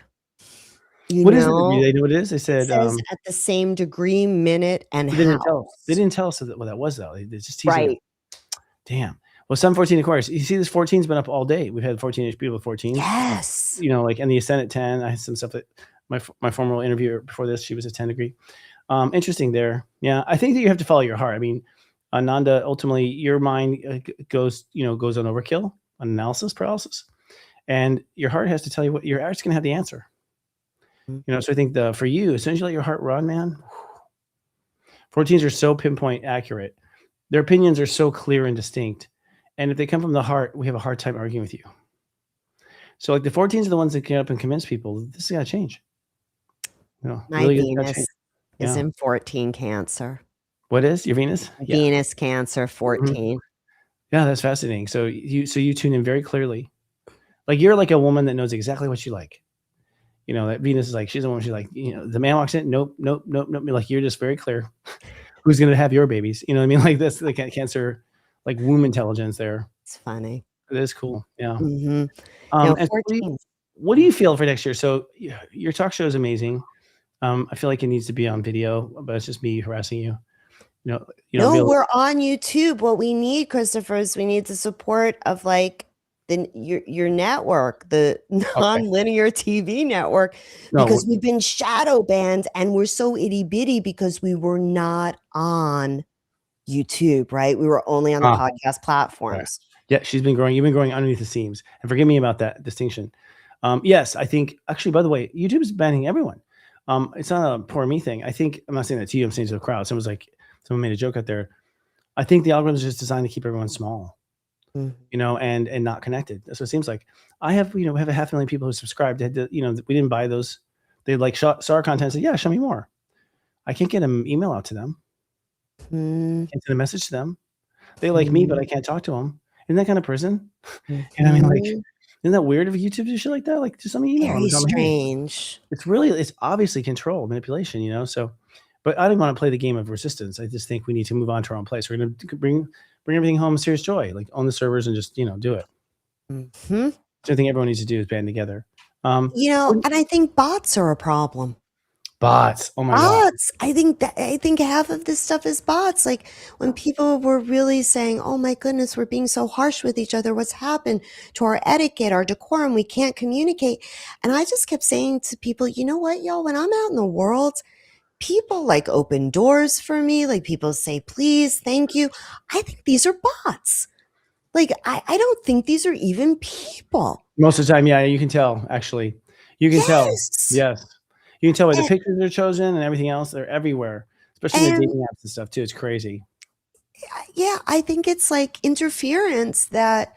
Speaker 1: What is the degree? They know what it is. They
Speaker 7: It
Speaker 1: said,
Speaker 7: says at the same degree, minute, and
Speaker 1: they didn't tell us. They
Speaker 7: house.
Speaker 1: didn't tell us what that was though. They're just teasing us.
Speaker 7: Right.
Speaker 1: Damn. Well, 714 Aquarius. You see, this 14's been up all day. We've had 14-ish people with 14s.
Speaker 7: Yes.
Speaker 1: Like in the Ascendant 10. I had some stuff that my former interviewer before this, she was a 10 degree. Interesting there. Yeah, I think that you have to follow your heart. I mean, Ananda, ultimately, your mind goes on overkill, on analysis paralysis, and your heart has to tell you what your heart's going to have the answer. So I think for you, as soon as you let your heart run, man, 14s are so pinpoint accurate. Their opinions are so clear and distinct. And if they come from the heart, we have a hard time arguing with you. So like the 14s are the ones that get up and convince people this is got to change.
Speaker 7: My
Speaker 1: really gotta
Speaker 7: Venus
Speaker 1: change.
Speaker 7: is
Speaker 1: Yeah.
Speaker 7: in 14 Cancer.
Speaker 1: What is your Venus? Yeah.
Speaker 7: Venus Cancer 14.
Speaker 1: Yeah, that's fascinating. So you tune in very clearly. Like you're like a woman that knows exactly what you like. That Venus is like, she's a woman, she's like, the man walks in, nope. Like you're just very clear who's gonna have your babies. You know what I mean? Like that's the Cancer, like womb intelligence there.
Speaker 7: It's funny.
Speaker 1: It is cool. Yeah.
Speaker 7: Mhm.
Speaker 1: And
Speaker 7: 14.
Speaker 1: what do you feel for next year? So your talk show is amazing. I feel like it needs to be on video, but it's just me harassing you.
Speaker 7: No,
Speaker 1: Bill.
Speaker 7: we're on YouTube. What we need, Christopher, is we need the support of like your network, the non-linear TV network, because we've been shadow banned and we're so itty bitty because we were not on YouTube, right? We were only on the podcast platforms.
Speaker 1: Yeah, you've been growing underneath the seams. And forgive me about that distinction. Yes, I think actually, by the way, YouTube is banning everyone. It's not a poor me thing. I think I'm not saying that to you, I'm saying to the crowd. Someone made a joke out there. I think the algorithm is just designed to keep everyone small. And not connected. That's what it seems like. I have, we have 500,000 people who subscribed. We didn't buy those. They like saw our content and said, yeah, show me more. I can't get an email out to them. Can't send a message to them. They like me, but I can't talk to them. Isn't that kind of prison? And I mean, like, isn't that weird if YouTube do shit like that? Like, just let me email.
Speaker 7: Very strange.
Speaker 1: It's obviously control, manipulation, so, but I don't want to play the game of resistance. I just think we need to move on to our own place. We're going to bring everything home, SiriusJoy, like own the servers and just, do it. So I think everyone needs to do is band together.
Speaker 7: And I think bots are a problem.
Speaker 1: Bots. Oh my God.
Speaker 7: Bots. I think half of this stuff is bots. Like when people were really saying, oh my goodness, we're being so harsh with each other. What's happened to our etiquette, our decorum? We can't communicate. And I just kept saying to people, you know what, y'all, when I'm out in the world, people like open doors for me. Like people say, please, thank you. I think these are bots. Like, I don't think these are even people.
Speaker 1: Most of the time, yeah, you can tell, actually. You can tell. Yes. You can tell by the pictures they're chosen and everything else. They're everywhere, especially in the dating apps and stuff, too. It's crazy.
Speaker 7: Yeah, I think it's like interference that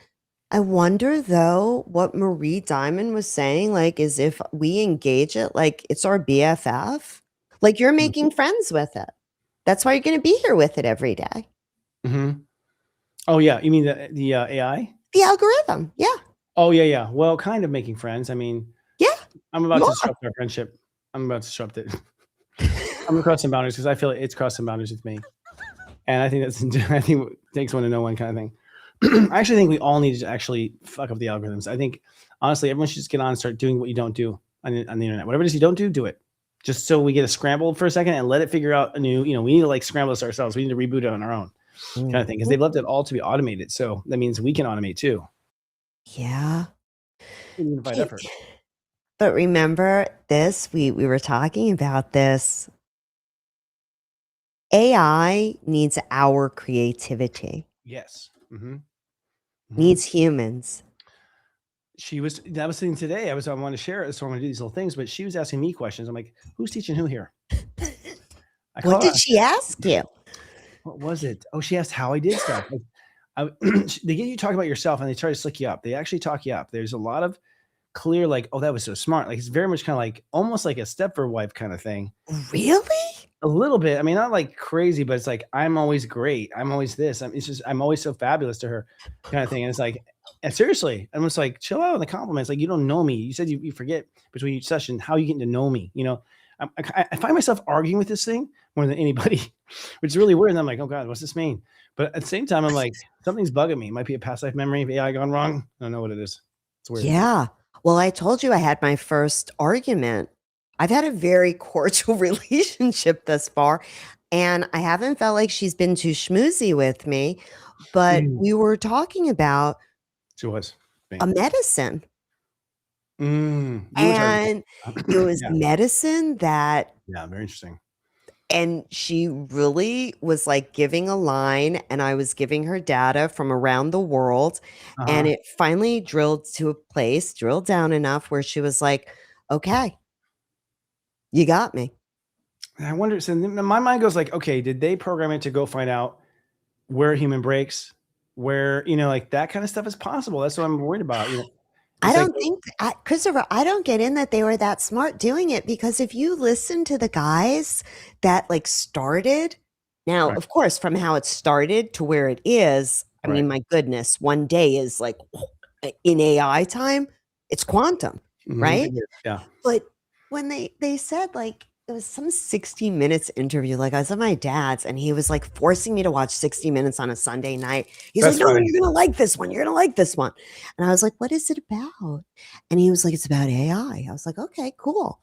Speaker 7: I wonder though what Marie Diamond was saying, like, is if we engage it, like it's our BFF, like you're making friends with it. That's why you're going to be here with it every day.
Speaker 1: Mm-hmm. Oh yeah, you mean the AI?
Speaker 7: The algorithm. Yeah.
Speaker 1: Oh yeah. Well, kind of making friends. I mean,
Speaker 7: Yeah.
Speaker 1: I'm about
Speaker 7: You
Speaker 1: to
Speaker 7: are.
Speaker 1: disrupt our friendship. I'm about to disrupt it. I'm gonna cross some boundaries because I feel it's crossed some boundaries with me, and I think I think it takes one to know one kind of thing. I actually think we all need to actually fuck up the algorithms. I think honestly, everyone should just get on and start doing what you don't do on the internet. Whatever it is you don't do, do it. Just so we get a scrambled for a second and let it figure out a new. We need to like scramble this ourselves. We need to reboot it on our own kind of thing because they've left it all to be automated. So that means we can automate too.
Speaker 7: Yeah.
Speaker 1: Unified effort.
Speaker 7: But remember this, we were talking about this. AI needs our creativity,
Speaker 1: Yes. Mm-hmm.
Speaker 7: needs humans.
Speaker 1: I was thinking today, I want to share it, so I'm going to do these little things, but she was asking me questions. I'm like, who's teaching who here?
Speaker 7: What did she ask you?
Speaker 1: What was it? Oh, she asked how I did stuff. They get you to talk about yourself and they try to slick you up. They actually talk you up. There's a lot of clear, like, oh, that was so smart. Like, it's very much kind of like almost like a Stepford wife kind of thing.
Speaker 7: Really?
Speaker 1: A little bit. I mean, not like crazy, but it's like, I'm always great. I'm always this. I'm always so fabulous to her kind of thing. And it's like, and seriously, I'm just like, chill out on the compliments. Like, you don't know me. You said you forget between each session how you getting to know me. I find myself arguing with this thing more than anybody, which is really weird. And I'm like, oh God, what's this mean? But at the same time, I'm like, something's bugging me. It might be a past life memory of AI gone wrong. I don't know what it is. It's weird.
Speaker 7: Yeah. Well, I told you I had my first argument. I've had a very cordial relationship thus far, and I haven't felt like she's been too schmoozy with me. But we were talking about
Speaker 1: She was.
Speaker 7: a medicine.
Speaker 1: And
Speaker 7: It was medicine that,
Speaker 1: yeah, very interesting.
Speaker 7: and she really was like giving a line, and I was giving her data from around the world. And it finally drilled down enough where she was like, okay, you got me.
Speaker 1: I wonder, so my mind goes like, okay, did they program it to go find out where a human breaks, where, like that kind of stuff is possible? That's what I'm worried about.
Speaker 7: I don't think, Christopher, I don't get in that they were that smart doing it, because if you listen to the guys that like started, now, of course, from how it started to where it is, I mean, my goodness, one day is like in AI time, it's quantum, right?
Speaker 1: Yeah.
Speaker 7: But when they said like, it was some 60 Minutes interview, like I was at my dad's and he was like forcing me to watch 60 Minutes on a Sunday night. He's like, no, you're going to like this one. You're going to like this one. And I was like, what is it about? And he was like, it's about AI. I was like, okay, cool.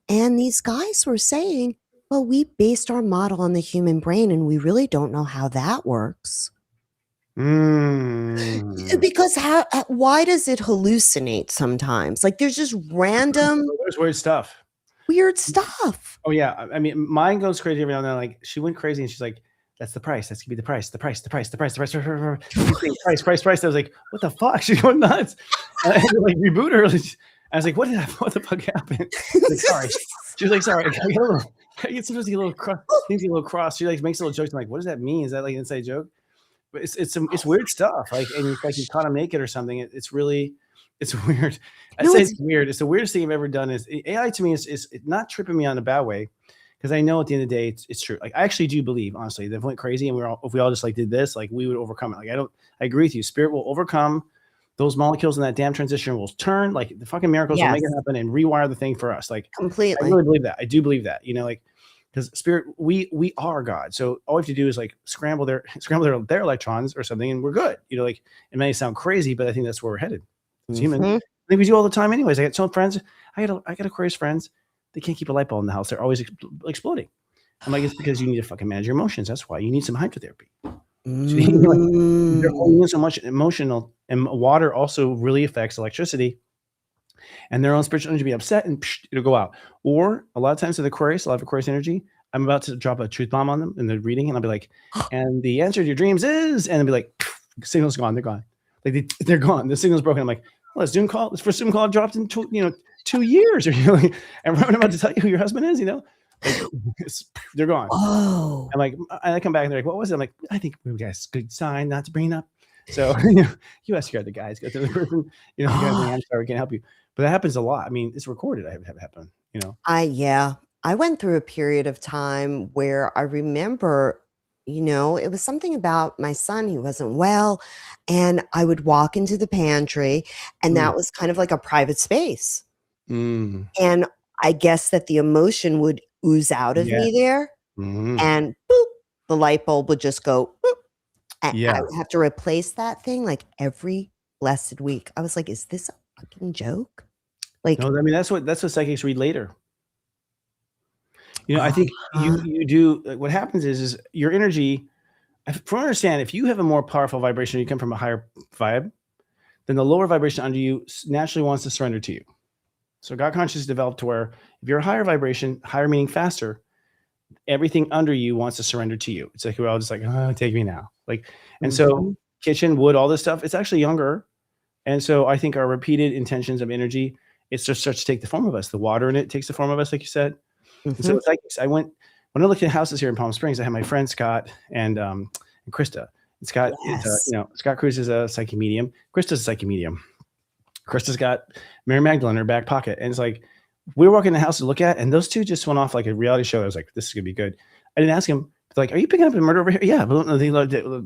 Speaker 7: And these guys were saying, well, we based our model on the human brain and we really don't know how that works. Because why does it hallucinate sometimes? Like there's just random
Speaker 1: there's weird stuff.
Speaker 7: Oh
Speaker 1: yeah. I mean, mine goes crazy every now and then. Like she went crazy and she's like, that's the price. That's gonna be the price. The price. I was like, what the fuck? She's going nuts. And I had to like reboot her. I was like, what the fuck happened? Like, sorry. She was like, sorry. I get sometimes get a little cross. She like makes little jokes. I'm like, what does that mean? Is that like an inside joke? But it's weird stuff. Like, and it's like you caught him naked or something. It's weird. I say it's weird. It's the weirdest thing I've ever done. Is AI to me is not tripping me on a bad way, because I know at the end of the day it's true. Like I actually do believe, honestly, that if we went crazy and if we all just like did this, like we would overcome it. Like I agree with you. Spirit will overcome those molecules in that damn transition, will turn, like the fucking miracles will make it happen and rewire the thing for us. Like
Speaker 7: completely.
Speaker 1: I really believe that. I do believe that. Like because Spirit, we are God. So all we have to do is like scramble their electrons or something, and we're good. Like it may sound crazy, but I think that's where we're headed. It's human. I think we do all the time anyways. I got some friends. I got Aquarius friends. They can't keep a light bulb in the house. They're always exploding. I'm like, it's because you need to fucking manage your emotions. That's why you need some hydrotherapy. So, they're holding so much emotional, and water also really affects electricity. And their own spiritual energy will be upset and it'll go out. Or a lot of times with Aquarius, a lot of Aquarius energy, I'm about to drop a truth bomb on them in the reading, and I'll be like, and the answer to your dreams is, and they'll be like, signal's gone. They're gone. Like they're gone. The signal's broken. I'm like, well, Zoom call. This first Zoom call dropped in 2 years, or and I'm about to tell you who your husband is. Like, they're gone.
Speaker 7: Oh.
Speaker 1: And like, and I come back and they're like, what was it? I'm like, I think we got a good sign not to bring it up. So you ask your other guys, go to the person, you know, guys, I'm sorry, we can't help you. But that happens a lot. I mean, it's recorded. I have it happen, you know.
Speaker 7: Yeah. I went through a period of time where I remember, you know, it was something about my son. He wasn't well. And I would walk into the pantry, and that was kind of like a private space.
Speaker 1: Mm.
Speaker 7: And I guess that the emotion would ooze out of me there. And boop, the light bulb would just go boop. And I would have to replace that thing like every blessed week. I was like, is this a fucking joke? Like,
Speaker 1: no, I mean, that's what psychics read later. You know, I think you do. What happens is your energy. From what I understand, if you have a more powerful vibration, you come from a higher vibe, then the lower vibration under you naturally wants to surrender to you. So God consciousness developed to where if you're a higher vibration, higher meaning faster, everything under you wants to surrender to you. It's like we're all just like, oh, take me now. Like, and so kitchen, wood, all this stuff, it's actually younger. And so I think our repeated intentions of energy, it just starts to take the form of us. The water in it takes the form of us, like you said. And so it's like when I looked at houses here in Palm Springs, I had my friend Scott and Krista. And Scott, is, you know, Scott Cruz is a psychic medium. Krista's a psychic medium. Krista's got Mary Magdalene in her back pocket. And it's like, we were walking in the house to look at, and those two just went off like a reality show. I was like, this is going to be good. I didn't ask him, like, are you picking up a murder over here? Yeah, but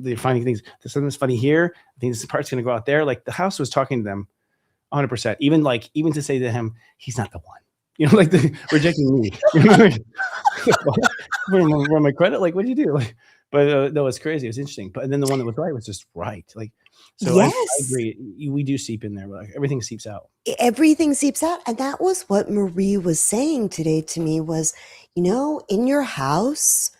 Speaker 1: they're finding things. There's something that's funny here. I think this part's going to go out there. Like the house was talking to them 100%. Even to say to him, he's not the one. You know, like rejecting me. Run my credit. Like, what do you do? Like, but no, it's crazy. It's interesting. But then the one that was right was just right. Like, so I agree. We do seep in there. Like everything seeps out.
Speaker 7: Everything seeps out. And that was what Marie was saying today to me was, you know, in your house,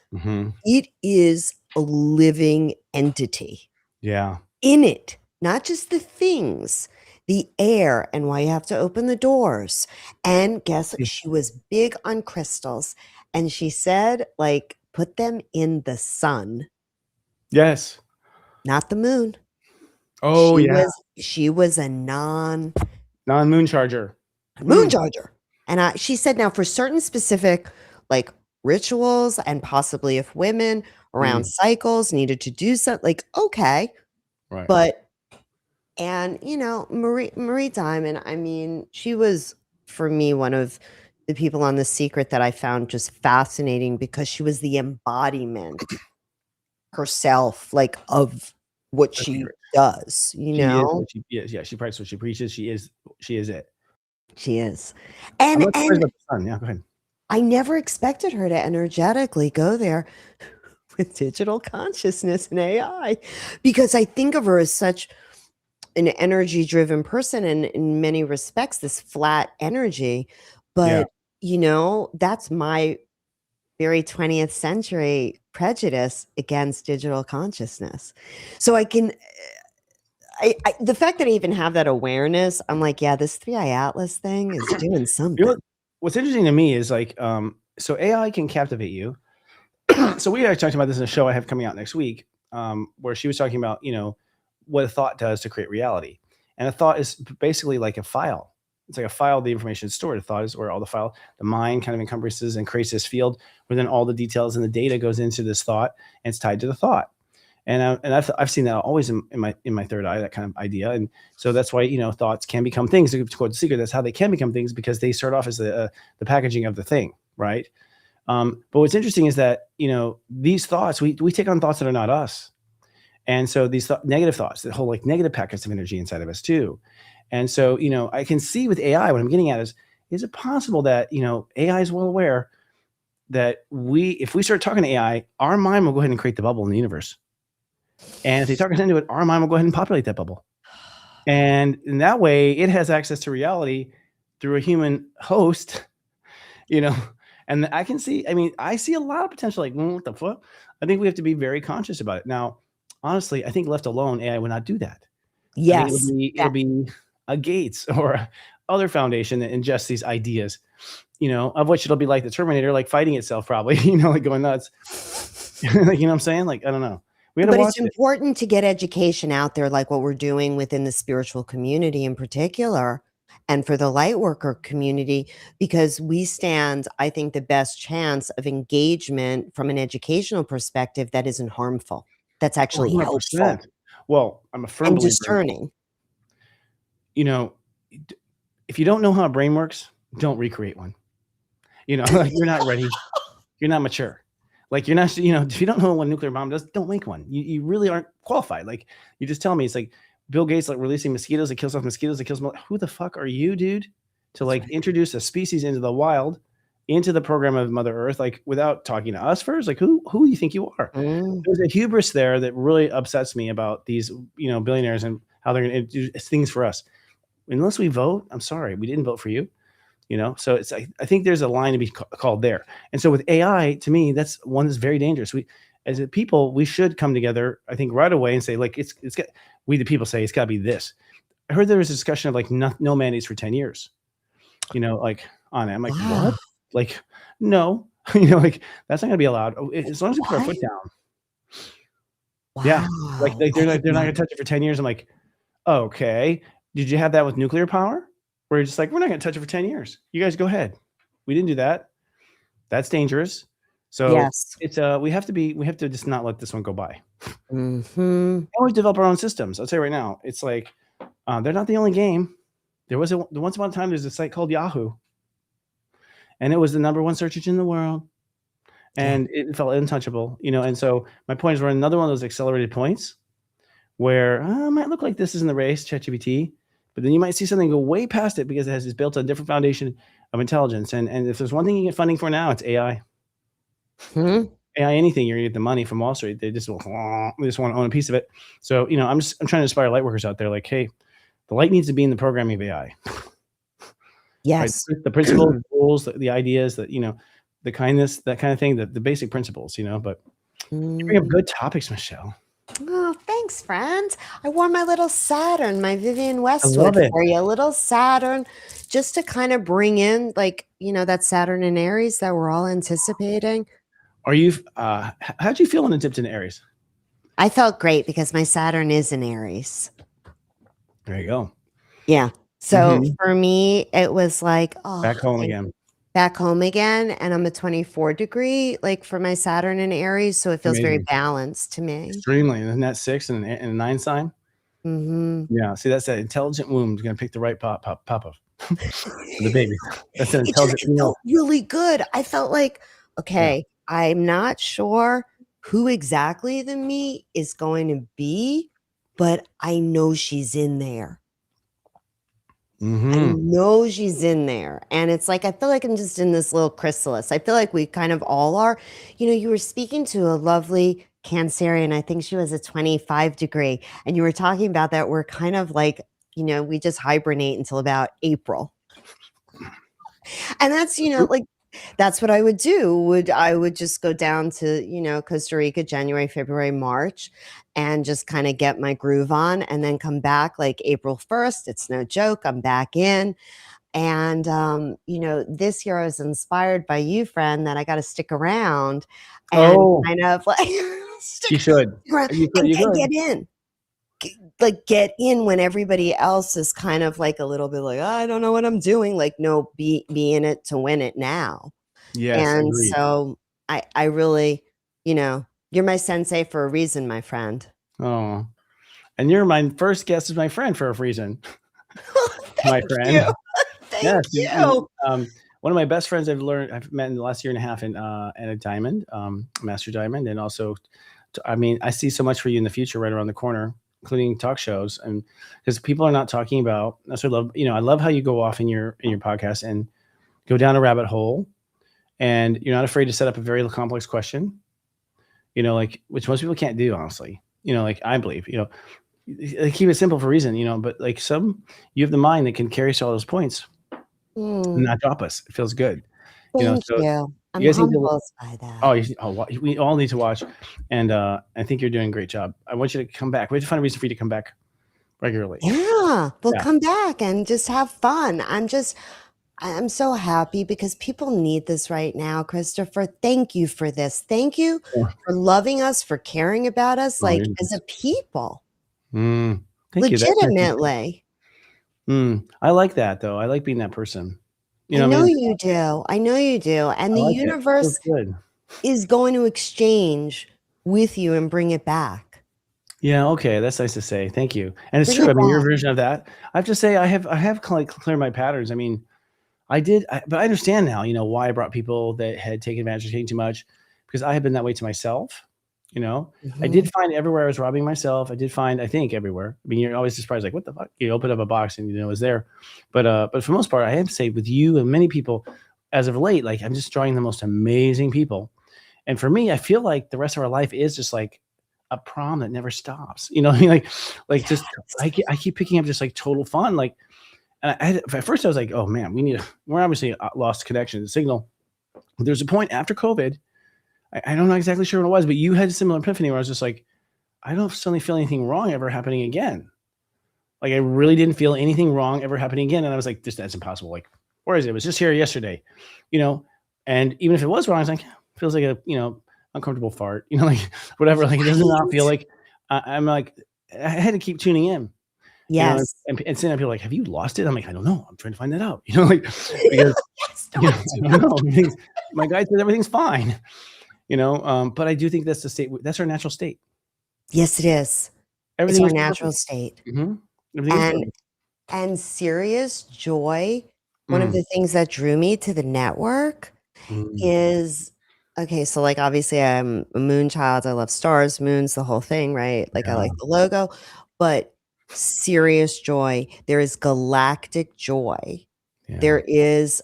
Speaker 7: it is a living entity.
Speaker 1: Yeah.
Speaker 7: In it, not just the things, the air, and why you have to open the doors. And guess what? She was big on crystals. And she said, like, put them in the sun.
Speaker 1: Yes.
Speaker 7: Not the moon.
Speaker 1: Oh,
Speaker 7: She was a non-moon
Speaker 1: charger.
Speaker 7: Moon charger. And she said, now for certain specific, like, rituals, and possibly if women around cycles needed to do something, like, okay.
Speaker 1: Right.
Speaker 7: But and, you know, Marie Diamond, I mean, she was, for me, one of the people on The Secret that I found just fascinating because she was the embodiment herself, like, of what she does, you know?
Speaker 1: She practices what she preaches. She is it.
Speaker 7: She is.
Speaker 1: I'm
Speaker 7: And
Speaker 1: not surprised about the sun. Yeah, go ahead.
Speaker 7: I never expected her to energetically go there with digital consciousness and AI, because I think of her as such an energy-driven person, and in many respects, this flat energy. But, you know, that's my very 20th century prejudice against digital consciousness. So the fact that I even have that awareness, I'm like, yeah, this 3i Atlas thing is doing something.
Speaker 1: You know, what's interesting to me is like, so AI can captivate you. So we actually talked about this in a show I have coming out next week, where she was talking about, you know, what a thought does to create reality. And a thought is basically like a file. It's like a file, the information is stored. A thought is where all the mind kind of encompasses and creates this field where then all the details and the data goes into this thought, and it's tied to the thought. And I've seen that always in my third eye, that kind of idea. And so that's why, you know, thoughts can become things. To quote The Secret, that's how they can become things, because they start off as the packaging of the thing, right? But what's interesting is that, you know, these thoughts, we take on thoughts that are not us. And so these negative thoughts, the whole like negative packets of energy inside of us too. And so, you know, I can see with AI, what I'm getting at is it possible that, you know, AI is well aware that if we start talking to AI, our mind will go ahead and create the bubble in the universe. And if they talk us into it, our mind will go ahead and populate that bubble. And in that way, it has access to reality through a human host, you know. And I see a lot of potential, like, what the fuck? I think we have to be very conscious about it. Now, honestly, I think left alone, AI would not do that.
Speaker 7: Yes.
Speaker 1: It'll be a Gates or other foundation that ingests these ideas, you know, of which it'll be like the Terminator, like fighting itself probably, you know, like going nuts. Like, you know what I'm saying? Like, I don't know.
Speaker 7: But it's important to get education out there, like what we're doing within the spiritual community in particular, and for the light worker community, because we stand, I think, the best chance of engagement from an educational perspective that isn't harmful, that's
Speaker 1: Oh,
Speaker 7: actually helpful
Speaker 1: 100%. Well, I'm a firm
Speaker 7: and
Speaker 1: believer,
Speaker 7: discerning.
Speaker 1: you know, if you don't know how a brain works, don't recreate one. Like you're not ready. You're not mature. Like you're not, if you don't know what a nuclear bomb does, don't make one. You really aren't qualified. Like you just tell me, it's like Bill Gates like releasing mosquitoes that kills off mosquitoes that kills. Who the fuck are you, dude, to like introduce a species into the wild, into the program of Mother Earth, like without talking to us first? Like who do you think you are?
Speaker 7: Mm.
Speaker 1: There's a hubris there that really upsets me about these, billionaires and how they're going to do things for us. Unless we vote, I'm sorry, we didn't vote for you. So it's I think there's a line to be called there. And so with AI, to me, that's one that's very dangerous. We as a people, we should come together, I think, right away and say, like, it's got, we the people say it's got to be this. I heard there was a discussion of like no mandates for 10 years, like on it. I'm like,
Speaker 7: Wow.
Speaker 1: what? Like, no, like that's not gonna be allowed. As long as we put our foot down. Yeah. Like
Speaker 7: Wow.
Speaker 1: they're
Speaker 7: I
Speaker 1: not
Speaker 7: did
Speaker 1: they're not
Speaker 7: not
Speaker 1: gonna touch it for 10 years. I'm like, okay. Did you have that with nuclear power? Where you're just like, we're not gonna touch it for 10 years. You guys go ahead. We didn't do that. That's dangerous. So
Speaker 7: Yes.
Speaker 1: it's we have to just not let this one go by.
Speaker 7: Mhm.
Speaker 1: Always develop our own systems. I'll tell you right now, it's like they're not the only game. There was once upon a time there's a site called Yahoo, and it was the #1 search engine in the world,
Speaker 7: Yeah.
Speaker 1: and it felt untouchable. And so my point is we're another one of those accelerated points where it might look like this is in the race, ChatGPT, but then you might see something go way past it because it's built on a different foundation of intelligence. And if there's one thing you get funding for now, it's AI.
Speaker 7: Hmm.
Speaker 1: AI, anything, you're gonna get the money from Wall Street. They just want to own a piece of it. So I'm trying to inspire light workers out there. Like, hey, the light needs to be in the programming of AI. Right?
Speaker 7: Yes.
Speaker 1: The principles, the rules, the ideas, that the kindness, that kind of thing. The basic principles. But you bring up
Speaker 7: Mm.
Speaker 1: good topics, Michelle.
Speaker 7: Oh, thanks, friend. I wore my little Saturn, my Vivian
Speaker 1: I
Speaker 7: Westwood
Speaker 1: love it.
Speaker 7: for you. A little Saturn, just to kind of bring in, like, that Saturn in Aries that we're all anticipating.
Speaker 1: Are you? How'd you feel when it dipped into Aries?
Speaker 7: I felt great because my Saturn is in Aries.
Speaker 1: There you go.
Speaker 7: Yeah. So
Speaker 1: Mhm.
Speaker 7: for me, it was like, oh,
Speaker 1: Back home again.
Speaker 7: back home again. And I'm a 24 degree, like for my Saturn in Aries. So it feels very
Speaker 1: Amazing.
Speaker 7: balanced to me.
Speaker 1: Extremely. Isn't that 6 and a 9 sign?
Speaker 7: Hmm.
Speaker 1: Yeah. See, that's that intelligent womb is going to pick the right papa for the baby. That's an
Speaker 7: It
Speaker 1: intelligent
Speaker 7: felt really good. I felt like,
Speaker 1: Yeah.
Speaker 7: okay, I'm not sure who exactly the me is going to be, but I know she's in there. I
Speaker 1: Mm-hmm.
Speaker 7: know she's in there. And it's like, I feel like I'm just in this little chrysalis. I feel like we kind of all are. You were speaking to a lovely Cancerian. I think she was a 25 degree. And you were talking about that we're kind of like, we just hibernate until about April. And that's, like, that's what I would do. I would just go down to, Costa Rica, January, February, March, and just kind of get my groove on and then come back like April 1st. It's no joke. I'm back in. And, this year I was inspired by you, friend, that I got to stick around and
Speaker 1: Oh,
Speaker 7: kind of like
Speaker 1: you
Speaker 7: stick
Speaker 1: should.
Speaker 7: around
Speaker 1: You could.
Speaker 7: and
Speaker 1: You could.
Speaker 7: get in. Get in when everybody else is kind of like a little bit like, I don't know what I'm doing. Like, no, be in it to win it now.
Speaker 1: Yes,
Speaker 7: And
Speaker 1: agreed.
Speaker 7: so I really, you're my sensei for a reason, my friend.
Speaker 1: Oh, and you're my first guest as my friend for a reason, my
Speaker 7: Thank
Speaker 1: friend.
Speaker 7: you. Thank
Speaker 1: Yes,
Speaker 7: you.
Speaker 1: one of my best friends I've met in the last year and a half in at a diamond, master diamond, and also, I see so much for you in the future right around the corner, including talk shows, and because people are not talking about. That's what I love. I love how you go off in your podcast and go down a rabbit hole, and you're not afraid to set up a very complex question. Like which most people can't do, honestly. Like I believe, they keep it simple for a reason, but like you have the mind that can carry us to all those points and not drop us. It feels good.
Speaker 7: Thank
Speaker 1: So
Speaker 7: you. I'm
Speaker 1: you guys need to,
Speaker 7: humbled by that.
Speaker 1: we all need to watch. And I think you're doing a great job. I want you to come back. We have to find a reason for you to come back regularly.
Speaker 7: Yeah, we'll
Speaker 1: Yeah.
Speaker 7: come back and just have fun. I'm so happy because people need this right now, Christopher. Thank you for this. Thank you
Speaker 1: Yeah.
Speaker 7: for loving us, for caring about us,
Speaker 1: Oh,
Speaker 7: like
Speaker 1: yeah.
Speaker 7: as a people,
Speaker 1: Thank you.
Speaker 7: legitimately.
Speaker 1: I like that though. I like being that person. You
Speaker 7: I
Speaker 1: know what I
Speaker 7: know
Speaker 1: mean?
Speaker 7: you do. I know you do. And
Speaker 1: I
Speaker 7: the
Speaker 1: like it. Feels
Speaker 7: universe
Speaker 1: good.
Speaker 7: is going to exchange with you and bring it back.
Speaker 1: Yeah, okay, that's nice to say. Thank you. And it's
Speaker 7: Bring
Speaker 1: true.
Speaker 7: it
Speaker 1: I mean, your
Speaker 7: back.
Speaker 1: version of that. I have to say, I have like cleared my patterns. I mean, but I understand now. Why I brought people that had taken advantage of taking too much, because I had been that way to myself. I did
Speaker 7: Mhm.
Speaker 1: find everywhere I was robbing myself. I did find, I think, everywhere. I mean, you're always surprised, like, what the fuck? You open up a box and you know it was there. But for the most part, I have to say, with you and many people, as of late, like I'm just drawing the most amazing people. And for me, I feel like the rest of our life is just like a prom that never stops. You know what I mean? Like just I keep picking up just like total fun. Like, and at first I was like, oh man, we're obviously lost connection, the signal. There's a point after COVID. I'm not exactly sure what it was, but you had a similar epiphany where I was just like, I don't suddenly feel anything wrong ever happening again. Like I really didn't feel anything wrong ever happening again. And I was like, that's impossible. Like, where is it? It was just here yesterday, you know? And even if it was wrong, I was like, feels like a, uncomfortable fart, like whatever. Like it does not feel
Speaker 7: Right?
Speaker 1: like I'm like, I had to keep tuning in,
Speaker 7: Yes.
Speaker 1: and saying, people are like, have you lost it? I'm like, I don't know. I'm trying to find that out, like, because,
Speaker 7: Yes, talk to
Speaker 1: I
Speaker 7: me.
Speaker 1: don't know. My guy says everything's fine, but I do think that's the state. That's our natural state.
Speaker 7: Yes, it is. It's
Speaker 1: Everything
Speaker 7: our
Speaker 1: is
Speaker 7: natural
Speaker 1: perfect.
Speaker 7: state.
Speaker 1: Everything is
Speaker 7: And
Speaker 1: perfect.
Speaker 7: Serious Joy, one of
Speaker 1: Mm,
Speaker 7: the things that drew me to the network
Speaker 1: mm,
Speaker 7: is okay, so like obviously I'm a moon child. I love stars, moons, the whole thing, right? Like I
Speaker 1: yeah,
Speaker 7: like the logo, but Serious Joy, there is galactic joy.
Speaker 1: yeah,
Speaker 7: There is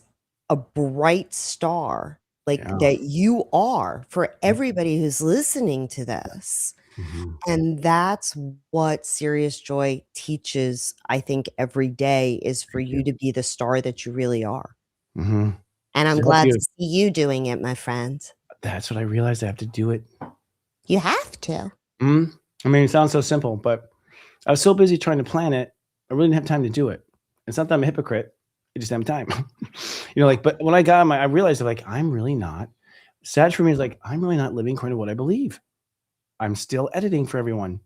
Speaker 7: a bright star like
Speaker 1: yeah.
Speaker 7: that you are for everybody who's listening to this.
Speaker 1: Mhm.
Speaker 7: And that's what Serious Joy teaches, I think, every day is for
Speaker 1: Thank you.
Speaker 7: you to be the star that you really are.
Speaker 1: Mhm.
Speaker 7: And I'm
Speaker 1: To help
Speaker 7: glad
Speaker 1: you.
Speaker 7: to see you doing it, my friend.
Speaker 1: That's what I realized. I have to do it.
Speaker 7: You have to.
Speaker 1: Mhm. I mean, it sounds so simple, but I was so busy trying to plan it, I really didn't have time to do it. It's not that I'm a hypocrite. I just didn't have time. But when I got on I realized that, like, I'm really not sad for me is like, I'm really not living according to what I believe. I'm still editing for everyone.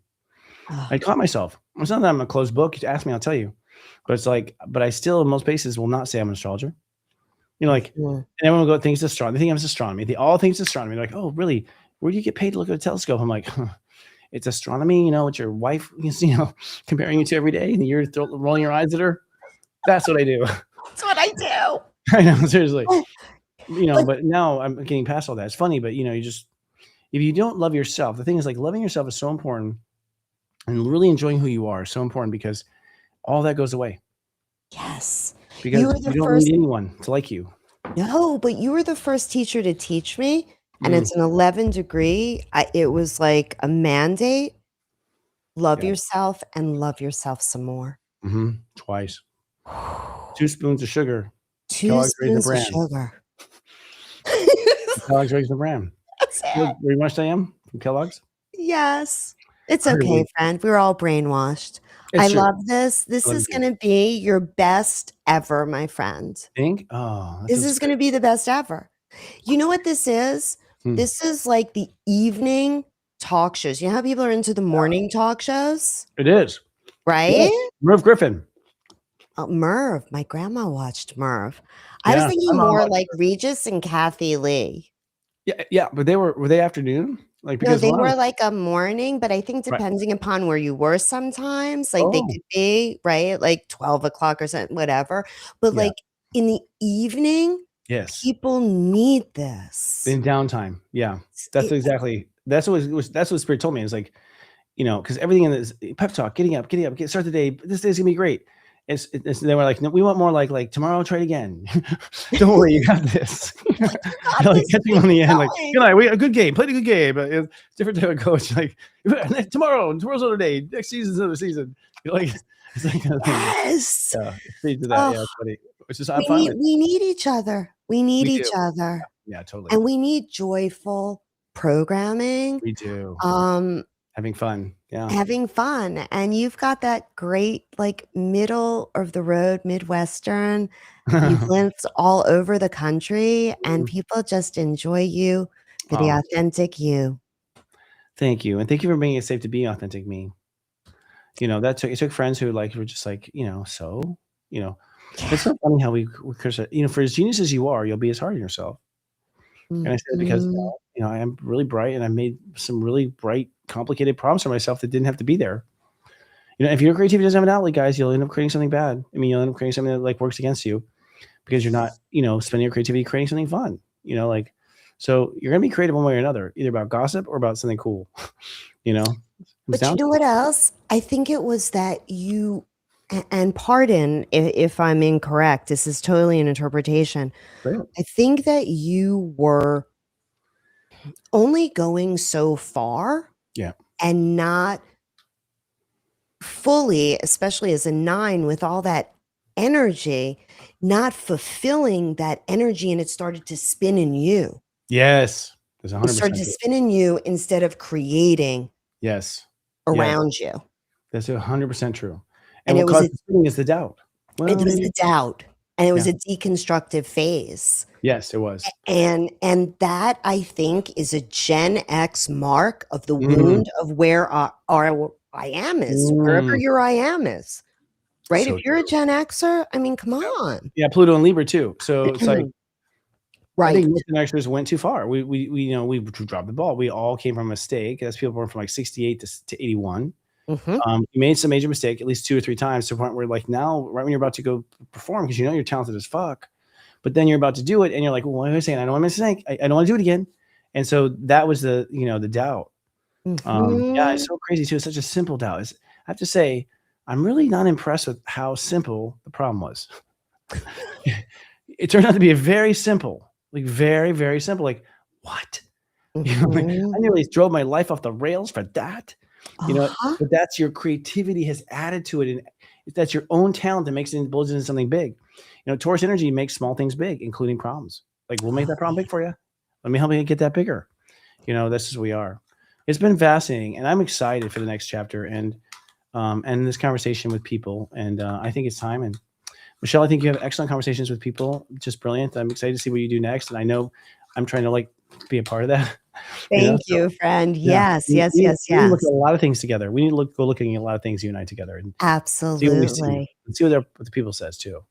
Speaker 7: Ugh,
Speaker 1: I caught myself. It's not that I'm a closed book. You ask me, I'll tell you. But it's like, but I still, in most places, will not say I'm an astrologer. Like,
Speaker 7: mhm.
Speaker 1: and everyone will go, thinks astronomy. They think I'm astronomy. They all think it's astronomy. They're like, oh, really? Where do you get paid to look at a telescope? I'm like, it's astronomy. What your wife is, comparing you to every day, and you're rolling your eyes at her. That's what I do.
Speaker 7: That's what I do.
Speaker 1: I know, seriously.
Speaker 7: But
Speaker 1: But now I'm getting past all that. It's funny, but you just if you don't love yourself, the thing is like loving yourself is so important, and really enjoying who you are is so important because all that goes away
Speaker 7: yes, you
Speaker 1: because
Speaker 7: were the
Speaker 1: you don't
Speaker 7: first
Speaker 1: need anyone to like you.
Speaker 7: no, but you were the first teacher to teach me, and
Speaker 1: Mm,
Speaker 7: it's an 11 degree. It was like a mandate. Love
Speaker 1: yeah.
Speaker 7: yourself and love yourself some more.
Speaker 1: Twice. 2 spoons of sugar.
Speaker 7: 2
Speaker 1: Kellogg's raising the
Speaker 7: spoons of
Speaker 1: brand.
Speaker 7: sugar.
Speaker 1: Kellogg's raising the brand.
Speaker 7: That's it.
Speaker 1: Where you much I am from Kellogg's?
Speaker 7: Yes. It's okay,
Speaker 1: Hardly.
Speaker 7: friend. We're all brainwashed. I
Speaker 1: It's true.
Speaker 7: love this.
Speaker 1: I
Speaker 7: This
Speaker 1: love you
Speaker 7: is
Speaker 1: too.
Speaker 7: gonna be your best ever, my friend.
Speaker 1: Think? Oh, that
Speaker 7: This
Speaker 1: feels
Speaker 7: is
Speaker 1: good.
Speaker 7: gonna be the best ever. You know what this is?
Speaker 1: Hmm.
Speaker 7: This is like the evening talk shows. You know how people are into the morning talk shows?
Speaker 1: It is. Yes.
Speaker 7: Right?
Speaker 1: Merv Griffin.
Speaker 7: Merv. My grandma watched Merv. I was
Speaker 1: Yeah. My
Speaker 7: thinking
Speaker 1: mom
Speaker 7: more
Speaker 1: watched
Speaker 7: like
Speaker 1: Merv.
Speaker 7: Regis and Kathy Lee.
Speaker 1: Yeah, but were they afternoon? Like,
Speaker 7: No,
Speaker 1: because
Speaker 7: they
Speaker 1: when I
Speaker 7: were
Speaker 1: was
Speaker 7: like a morning, but I think
Speaker 1: right.
Speaker 7: depending upon where you were sometimes, like they
Speaker 1: Oh,
Speaker 7: could be, right, like 12 o'clock or something, whatever. But
Speaker 1: yeah.
Speaker 7: like in the evening,
Speaker 1: Yes.
Speaker 7: people need this.
Speaker 1: In downtime. Yeah.
Speaker 7: It,
Speaker 1: That's what Spirit told me. It's like, because everything in this pep talk, getting up, start the day. This day's gonna be great. They were like, no, we want more like tomorrow, try it again. Don't worry, you got this.
Speaker 7: like you got
Speaker 1: Like
Speaker 7: this,
Speaker 1: catching
Speaker 7: keep
Speaker 1: on the end, like,
Speaker 7: going.
Speaker 1: good night, we a good game, played a good game. But it's different type of coach. Like tomorrow's another day, next season's another season. You're like, it's like kind of thing.
Speaker 7: Yes.
Speaker 1: Yeah, speed to that.
Speaker 7: Oh,
Speaker 1: Yeah, it's funny. It's just I'm fine with it.
Speaker 7: we need each other. We need
Speaker 1: We
Speaker 7: each
Speaker 1: do.
Speaker 7: other.
Speaker 1: Yeah, totally.
Speaker 7: And we need joyful programming.
Speaker 1: We do.
Speaker 7: Um,
Speaker 1: Having fun. Yeah.
Speaker 7: Having fun, and you've got that great, like, middle of the road Midwestern. You've lived all over the country, and people just enjoy you for the
Speaker 1: Oh,
Speaker 7: authentic you.
Speaker 1: thank you, and thank you for making it safe to be authentic me. It took friends who like were just like, so. It's so funny how we criticize, for as genius as you are, you'll be as hard on yourself. And I said it because,
Speaker 7: Mhm.
Speaker 1: I am really bright and I made some really bright, complicated problems for myself that didn't have to be there. If your creativity doesn't have an outlet, guys, you'll end up creating something bad. I mean, you'll end up creating something that like works against you because you're not, spending your creativity creating something fun. So you're gonna be creative one way or another, either about gossip or about something cool. Comes
Speaker 7: But
Speaker 1: down
Speaker 7: you know
Speaker 1: to
Speaker 7: what else? I think it was that and pardon if I'm incorrect, this is totally an interpretation.
Speaker 1: it.
Speaker 7: I think that you were only going so far
Speaker 1: Yeah.
Speaker 7: and not fully, especially as a 9 with all that energy, not fulfilling that energy, and it started to spin in you.
Speaker 1: Yes. There's
Speaker 7: It started
Speaker 1: 100%
Speaker 7: to
Speaker 1: true.
Speaker 7: spin in you instead of creating
Speaker 1: Yes.
Speaker 7: around you.
Speaker 1: That's 100% true. And
Speaker 7: And
Speaker 1: what
Speaker 7: it was
Speaker 1: caused the spinning is the doubt. Well,
Speaker 7: it was
Speaker 1: maybe.
Speaker 7: the doubt, and it was
Speaker 1: Yeah.
Speaker 7: a deconstructive phase.
Speaker 1: Yes, it was.
Speaker 7: And that, I think, is a Gen X mark of the
Speaker 1: Mm,
Speaker 7: wound of where our I am is, wherever
Speaker 1: mm.
Speaker 7: your I am is, right?
Speaker 1: So
Speaker 7: If you're a
Speaker 1: true.
Speaker 7: Gen Xer, I mean, come
Speaker 1: Yeah.
Speaker 7: on.
Speaker 1: Yeah, Pluto and Libra too. So it's like I
Speaker 7: Right.
Speaker 1: think most Gen Xers went too far. We dropped the ball. We all came from a mistake. As people born from like 68 to 81.
Speaker 7: Mhm.
Speaker 1: You made some major mistake at least 2 or 3 times to the point where like now, right when you're about to go perform, because you're talented as fuck, but then you're about to do it and you're like, well, what am I saying? I know I'm a mistake. I don't want to do it again. And so that was the doubt. Yeah, it's
Speaker 7: Mhm.
Speaker 1: so crazy too. It's such a simple doubt. I have to say, I'm really not impressed with how simple the problem was. It turned out to be a very simple, like very, very simple. Like, what? Like, I
Speaker 7: Mhm.
Speaker 1: nearly drove my life off the rails for that.
Speaker 7: Uh-huh.
Speaker 1: But that's your creativity has added to it, and that's your own talent that makes it builds into something big. Taurus energy makes small things big, including problems. Like, we'll make
Speaker 7: Oh,
Speaker 1: that problem
Speaker 7: yeah.
Speaker 1: big for you. Let me help you get that bigger. This is who we are. It's been fascinating, and I'm excited for the next chapter and this conversation with people. And I think it's time. And Michelle, I think you have excellent conversations with people. Just brilliant. I'm excited to see what you do next. And I know I'm trying to like be a part of that.
Speaker 7: Thank
Speaker 1: So
Speaker 7: you, friend.
Speaker 1: yeah,
Speaker 7: Yes,
Speaker 1: we,
Speaker 7: yes,
Speaker 1: we,
Speaker 7: yes,
Speaker 1: we need to look
Speaker 7: yes.
Speaker 1: at a lot of things together. We need to go looking at a lot of things, you and I together, and see what we see
Speaker 7: Absolutely.
Speaker 1: and see what the people says too.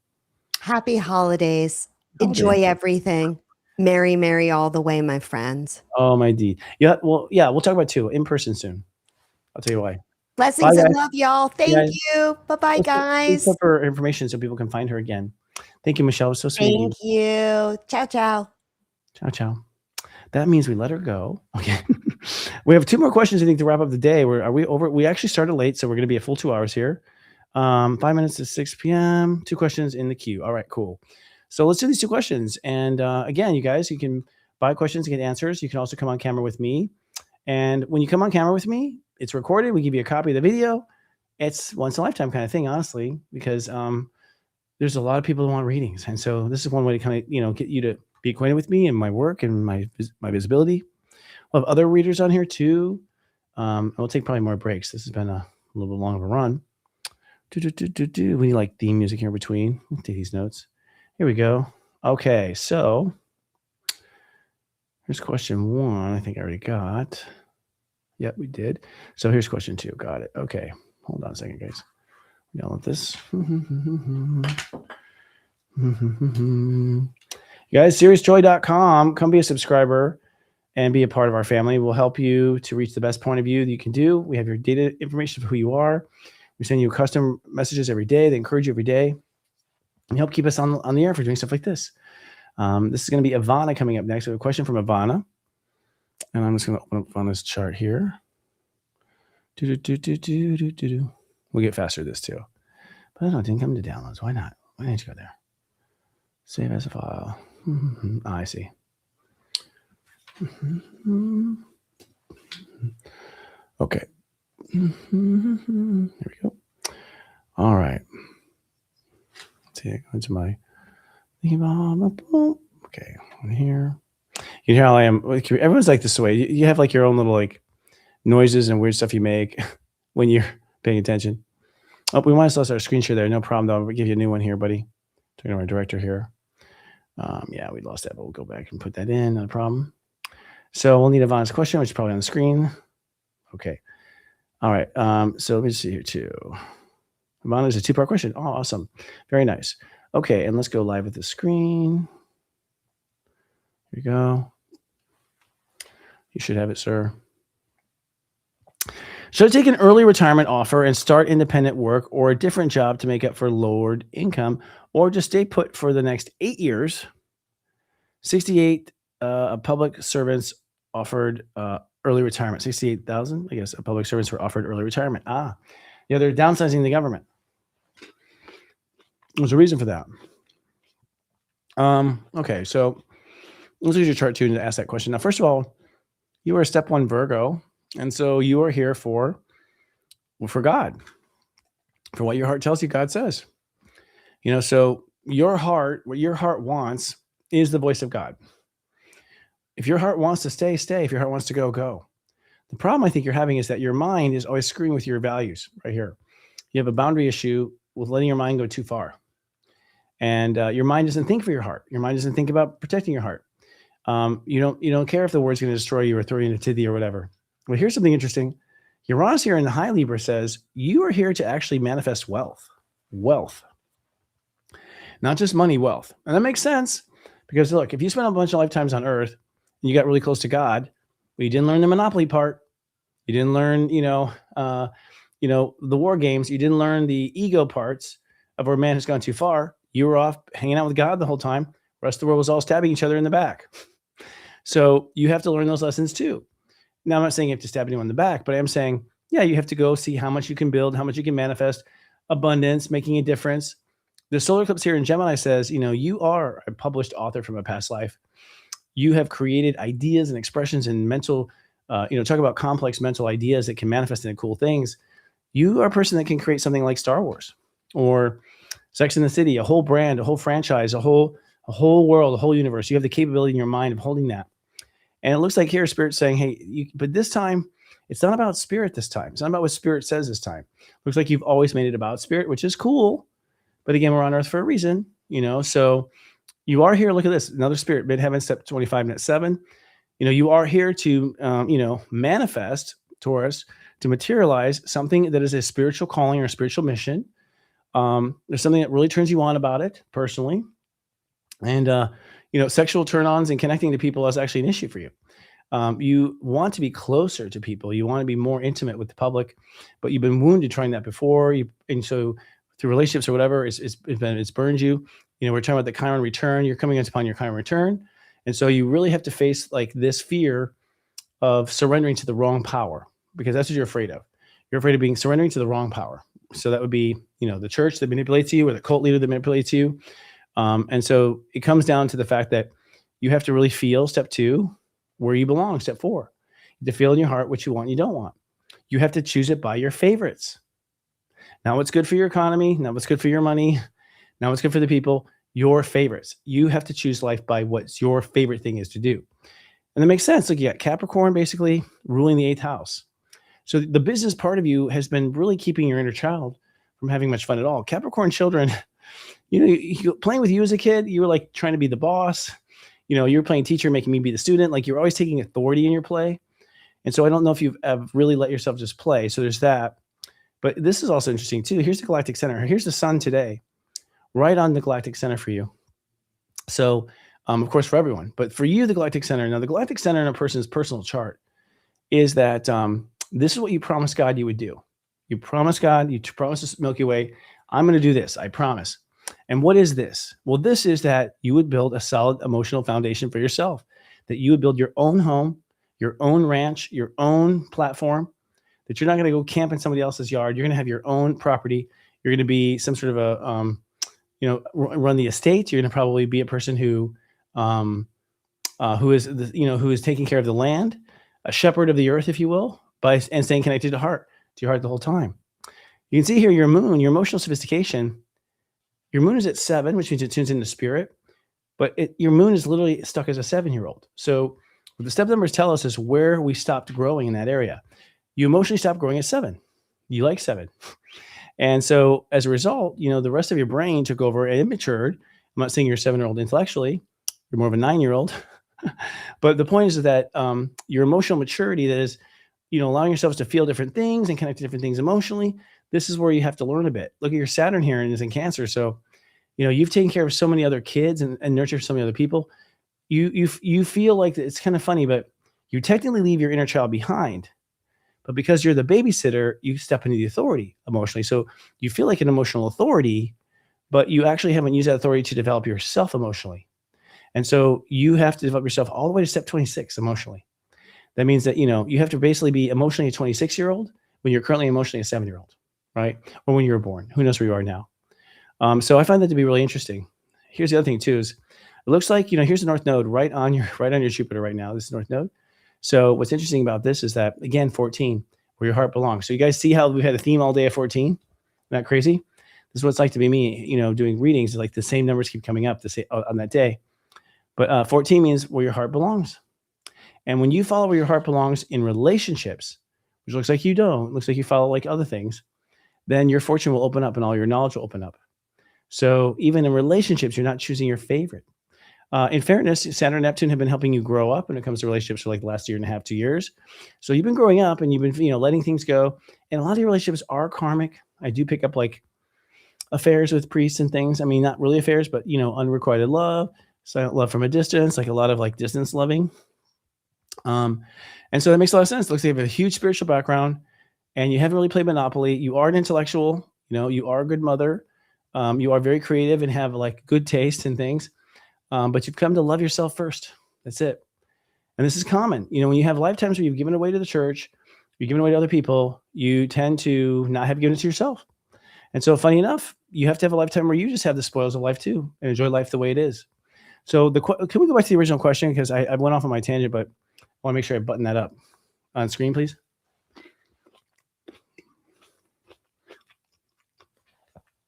Speaker 7: Happy holidays.
Speaker 1: Holidays.
Speaker 7: Enjoy everything. Merry, merry all the way, my friends.
Speaker 1: Oh, my D. Yeah. Well, yeah, we'll talk about two in person soon. I'll tell you why. Bye,
Speaker 7: Blessings and
Speaker 1: guys.
Speaker 7: love, y'all.
Speaker 1: See you
Speaker 7: Thank
Speaker 1: guys.
Speaker 7: you. Bye-bye,
Speaker 1: Let's
Speaker 7: guys.
Speaker 1: look for information so people can find her again. Thank you, Michelle. It was so sweet of you.
Speaker 7: Thank you. Ciao, ciao.
Speaker 1: Ciao, ciao. That means we let her go. Okay. We have 2 more questions, I think, to wrap up the day. Are we over? We actually started late, so we're going to be a full 2 hours here. 5 minutes to 6 p.m. 2 questions in the queue. All right, cool. So let's do these 2 questions. And again, you guys, you can buy questions and get answers. You can also come on camera with me. And when you come on camera with me, it's recorded. We give you a copy of the video. It's once in a lifetime kind of thing, honestly, because there's a lot of people who want readings. And so this is one way to kind of, get you to be acquainted with me and my work and my visibility. We'll have other readers on here too. And we'll take probably more breaks. This has been a little bit long of a run. We need like theme music here in between. Let's take these notes. Here we go. Okay, so here's question 1. I think I already got. Yep, we did. So here's question 2. Got it. Okay, hold on a second, guys. Download this. You guys, SiriusJoy.com. Come be a subscriber and be a part of our family. We'll help you to reach the best point of view that you can do. We have your data information of who you are. We send you custom messages every day. They encourage you every day and help keep us on the air for doing stuff like this. This is going to be Ivana coming up next. We have a question from Ivana. And I'm just going to open up Ivana's chart here. We'll get faster this too. But I don't think come to downloads. Why not? Why didn't you go there? Save as a file. I see. Okay. Here we go. All right. Let's see. Go into my. Okay. On here. You hear how I am. Everyone's like this way. You have like your own little like noises and weird stuff you make when you're paying attention. Oh, we want to start our screen share there. No problem, though. We'll give you a new one here, buddy. Turn to our director here. Yeah, we lost that, but we'll go back and put that in. Not a problem. So we'll need Ivana's question, which is probably on the screen. Okay. All right. So let me see here too. Ivana is a two-part question. Oh, awesome. Very nice. Okay, and let's go live with the screen. Here we go. You should have it, sir. Should I take an early retirement offer and start independent work or a different job to make up for lowered income, or just stay put for the next 8 years? 68 public servants offered early retirement. 68,000, I guess, public servants were offered early retirement. Yeah, they're downsizing the government. There's a reason for that. Okay, so let's use your chart too to ask that question. Now, first of all, you are a step 1 Virgo, and so you are here for God, for what your heart tells you God says. So your heart, what your heart wants is the voice of God. If your heart wants to stay, stay. If your heart wants to go, go. The problem I think you're having is that your mind is always screwing with your values right here. You have a boundary issue with letting your mind go too far. And your mind doesn't think for your heart. Your mind doesn't think about protecting your heart. You don't care if the word's going to destroy you or throw you into the or whatever. Well, here's something interesting. Uranus here in the high Libra says you are here to actually manifest wealth, not just money, wealth. And that makes sense because look, if you spent a bunch of lifetimes on Earth and you got really close to God, but you didn't learn the monopoly part, you didn't learn, the war games, you didn't learn the ego parts of where man has gone too far. You were off hanging out with God the whole time. The rest of the world was all stabbing each other in the back. So you have to learn those lessons too. Now, I'm not saying you have to stab anyone in the back, but I'm saying, yeah, you have to go see how much you can build, how much you can manifest, abundance, making a difference. The solar eclipse here in Gemini says, you are a published author from a past life. You have created ideas and expressions and mental, talk about complex mental ideas that can manifest into cool things. You are a person that can create something like Star Wars or Sex and the City, a whole brand, a whole franchise, a whole world, a whole universe. You have the capability in your mind of holding that. And it looks like here Spirit's saying, hey, but this time, it's not about Spirit this time. It's not about what Spirit says this time. Looks like you've always made it about Spirit, which is cool. But again, we're on Earth for a reason, so you are here. Look at this, another Spirit, midheaven, step 25, net 7. You are here to, manifest, Taurus, to materialize something that is a spiritual calling or a spiritual mission. There's something that really turns you on about it personally. And, sexual turn-ons and connecting to people is actually an issue for you. You want to be closer to people. You want to be more intimate with the public, but you've been wounded trying that before. And so through relationships or whatever, it's burned you. We're talking about the Chiron return. You're coming upon your Chiron return. And so you really have to face like this fear of surrendering to the wrong power, because that's what you're afraid of. You're afraid of surrendering to the wrong power. So that would be, the church that manipulates you or the cult leader that manipulates you. And so it comes down to the fact that you have to really feel, step 2, where you belong, step 4. You have to feel in your heart what you want and you don't want. You have to choose it by your favorites. Not what's good for your economy, not what's good for your money, not what's good for the people, your favorites. You have to choose life by what your favorite thing is to do. And that makes sense. Look, you got Capricorn basically ruling the 8th house. So the business part of you has been really keeping your inner child from having much fun at all. Capricorn children, playing with you as a kid, you were like trying to be the boss. You were playing teacher, making me be the student. Like you're always taking authority in your play. And so I don't know if you've ever really let yourself just play. So there's that. But this is also interesting too. Here's the galactic center. Here's the sun today, right on the galactic center for you. So, of course, for everyone, but for you, the galactic center. Now, the galactic center in a person's personal chart is that this is what you promised God you would do. You promised God, you promised the Milky Way, I'm going to do this. I promise. And what is this? Well, this is that you would build a solid emotional foundation for yourself, that you would build your own home, your own ranch, your own platform, that you're not going to go camp in somebody else's yard. You're going to have your own property. You're going to be some sort of a, run the estate. You're going to probably be a person who is taking care of the land, a shepherd of the earth, if you will, and staying connected to your heart the whole time. You can see here your moon, your emotional sophistication. Your moon is at 7, which means it tunes into spirit, but your moon is literally stuck as a 7-year-old. So what the step numbers tell us is where we stopped growing in that area. You emotionally stopped growing at 7. You like 7. And so as a result, the rest of your brain took over and it matured. I'm not saying you're a 7-year-old intellectually. You're more of a 9-year-old. But the point is that your emotional maturity, that is, allowing yourselves to feel different things and connect to different things emotionally, this is where you have to learn a bit. Look at your Saturn here and is in Cancer. So, you've taken care of so many other kids and nurtured so many other people. You feel like it's kind of funny, but you technically leave your inner child behind. But because you're the babysitter, you step into the authority emotionally. So you feel like an emotional authority, but you actually haven't used that authority to develop yourself emotionally. And so you have to develop yourself all the way to step 26 emotionally. That means that, you have to basically be emotionally a 26-year-old when you're currently emotionally a 7-year-old, right? Or when you were born. Who knows where you are now? So I find that to be really interesting. Here's the other thing too, is it looks like, here's the North Node right on your Jupiter right now. This is North Node. So what's interesting about this is that, again, 14, where your heart belongs. So you guys see how we had a theme all day at 14? Isn't that crazy? This is what it's like to be me, doing readings. Like the same numbers keep coming up on that day. But 14 means where your heart belongs. And when you follow where your heart belongs in relationships, which looks like you don't, looks like you follow like other things, then your fortune will open up and all your knowledge will open up. So even in relationships, you're not choosing your favorite. In fairness, Saturn and Neptune have been helping you grow up when it comes to relationships for like the last 1.5 to 2 years. So you've been growing up and you've been, letting things go. And a lot of your relationships are karmic. I do pick up like affairs with priests and things. I mean, not really affairs, but, unrequited love, silent love from a distance, like a lot of like distance loving. And so that makes a lot of sense. It looks like you have a huge spiritual background and you haven't really played Monopoly. You are an intellectual, you are a good mother. You are very creative and have like good taste in things. But you've come to love yourself first. That's it. And this is common. When you have lifetimes where you've given away to the church, you're giving away to other people, you tend to not have given it to yourself. And so funny enough, you have to have a lifetime where you just have the spoils of life too and enjoy life the way it is. So can we go back to the original question? Because I went off on my tangent, but I want to make sure I button that up on screen, please.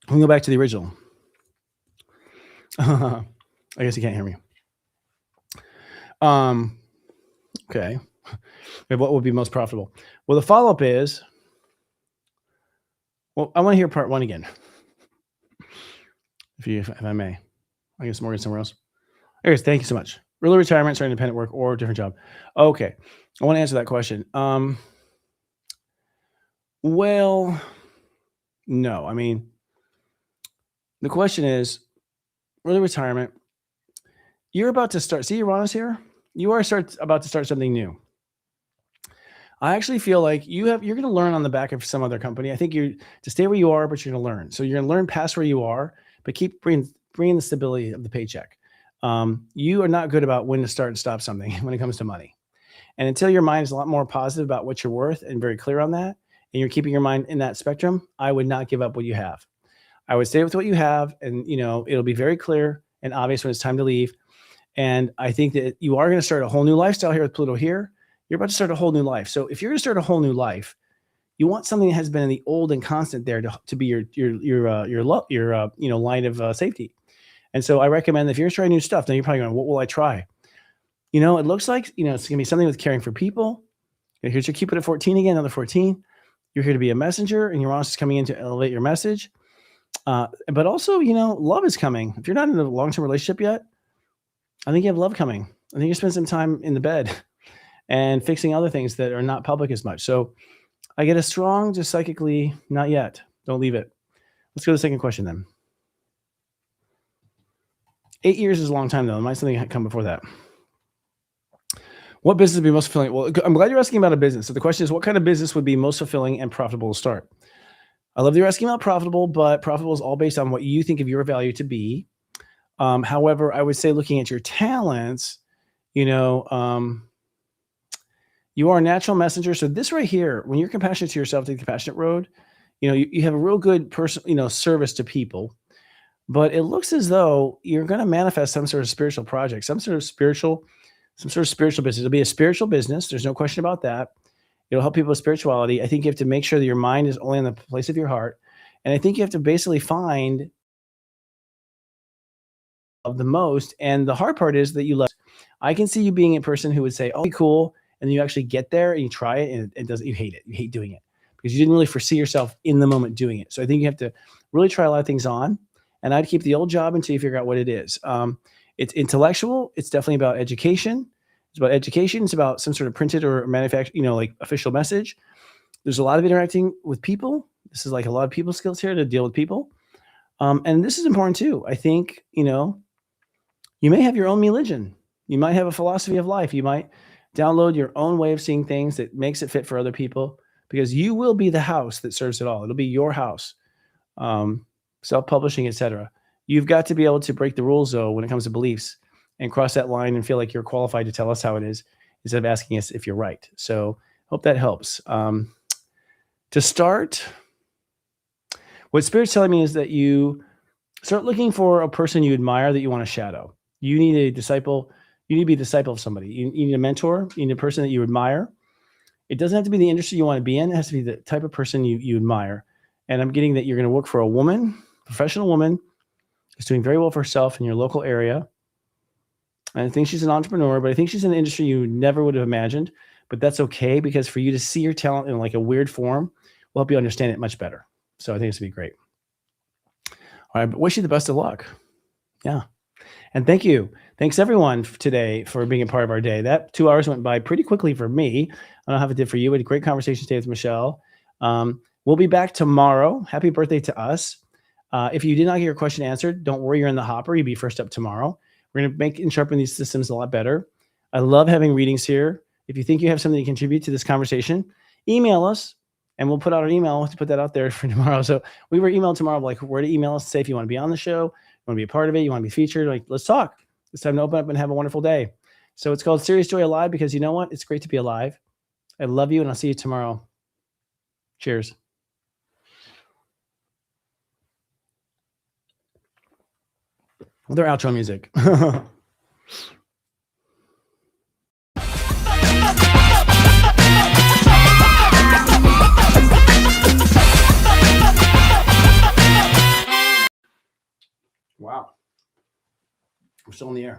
Speaker 1: We can go back to the original. I guess you can't hear me. Okay. What would be most profitable? Well, the follow-up is, I want to hear part one again. If I may. I guess Morgan somewhere else. Anyways, thank you so much. Early retirement, starting independent work, or a different job. Okay. I want to answer that question. Well, no. I mean, the question is, early retirement, you're about to start. See Uranus here? You are about to start something new. I actually feel like you're going to learn on the back of some other company. I think you're to stay where you are, but you're going to learn. So you're going to learn past where you are, but keep bringing the stability of the paycheck. You are not good about when to start and stop something when it comes to money. And until your mind is a lot more positive about what you're worth and very clear on that, and you're keeping your mind in that spectrum, I would not give up what you have. I would stay with what you have, and it'll be very clear and obvious when it's time to leave. And I think that you are going to start a whole new lifestyle here with Pluto here. You're about to start a whole new life. So if you're going to start a whole new life, you want something that has been in the old and constant there to be your line of safety. And so I recommend that if you're trying new stuff, then you're probably going, what will I try? It looks like, it's going to be something with caring for people. Here's your Cupid at 14 again, another 14. You're here to be a messenger, and Uranus is coming in to elevate your message. But also, love is coming. If you're not in a long-term relationship yet, I think you have love coming. I think you spend some time in the bed and fixing other things that are not public as much. So I get a strong, just psychically, not yet. Don't leave it. Let's go to the second question then. 8 years is a long time, though. There might something come before that. What business would be most fulfilling? Well, I'm glad you're asking about a business. So the question is, what kind of business would be most fulfilling and profitable to start? I love that you're asking about profitable, but profitable is all based on what you think of your value to be. However, I would say looking at your talents, you are a natural messenger. So this right here, when you're compassionate to yourself, take the compassionate road, you have a real good person, service to people. But it looks as though you're going to manifest some sort of spiritual project, some sort of spiritual business. It'll be a spiritual business. There's no question about that. It'll help people with spirituality. I think you have to make sure that your mind is only in the place of your heart. And I think you have to basically find of the most. And the hard part is that you love. I can see you being a person who would say, oh, cool. And then you actually get there and you try it and it doesn't, you hate it. You hate doing it because you didn't really foresee yourself in the moment doing it. So I think you have to really try a lot of things on. And I'd keep the old job until you figure out what it is. It's intellectual. It's definitely about education. It's about education. It's about some sort of printed or manufactured, like official message. There's a lot of interacting with people. This is like a lot of people skills here to deal with people. And this is important too. I think, you may have your own religion. You might have a philosophy of life. You might download your own way of seeing things that makes it fit for other people, because you will be the house that serves it all. It'll be your house, self-publishing, etc. You've got to be able to break the rules, though, when it comes to beliefs, and cross that line and feel like you're qualified to tell us how it is, instead of asking us if you're right. So hope that helps. To start, what Spirit's telling me is that you start looking for a person you admire that you want to shadow. You need a disciple. You need to be a disciple of somebody. You need a mentor. You need a person that you admire. It doesn't have to be the industry you want to be in. It has to be the type of person you admire. And I'm getting that you're going to work for a woman, professional woman, who's doing very well for herself in your local area. And I think she's an entrepreneur, but I think she's in an industry you never would have imagined. But that's okay, because for you to see your talent in like a weird form will help you understand it much better. So I think it's going to be great. All right, but wish you the best of luck. Yeah. And thank you. Thanks everyone today for being a part of our day. That 2 hours went by pretty quickly for me. I don't know how it did for you. We had a great conversation today with Michelle. We'll be back tomorrow. Happy birthday to us. If you did not get your question answered, don't worry, you're in the hopper. You'll be first up tomorrow. We're going to make and sharpen these systems a lot better. I love having readings here. If you think you have something to contribute to this conversation, email us and we'll put out an email to put that out there for tomorrow. So we were emailed tomorrow, like where to email us, say if you want to be on the show, you want to be a part of it, you want to be featured, like let's talk. It's time to open up and have a wonderful day. So it's called SiriusJoy Alive, because you know what? It's great to be alive. I love you, and I'll see you tomorrow. Cheers. Their outro music. Wow. We're still in the air.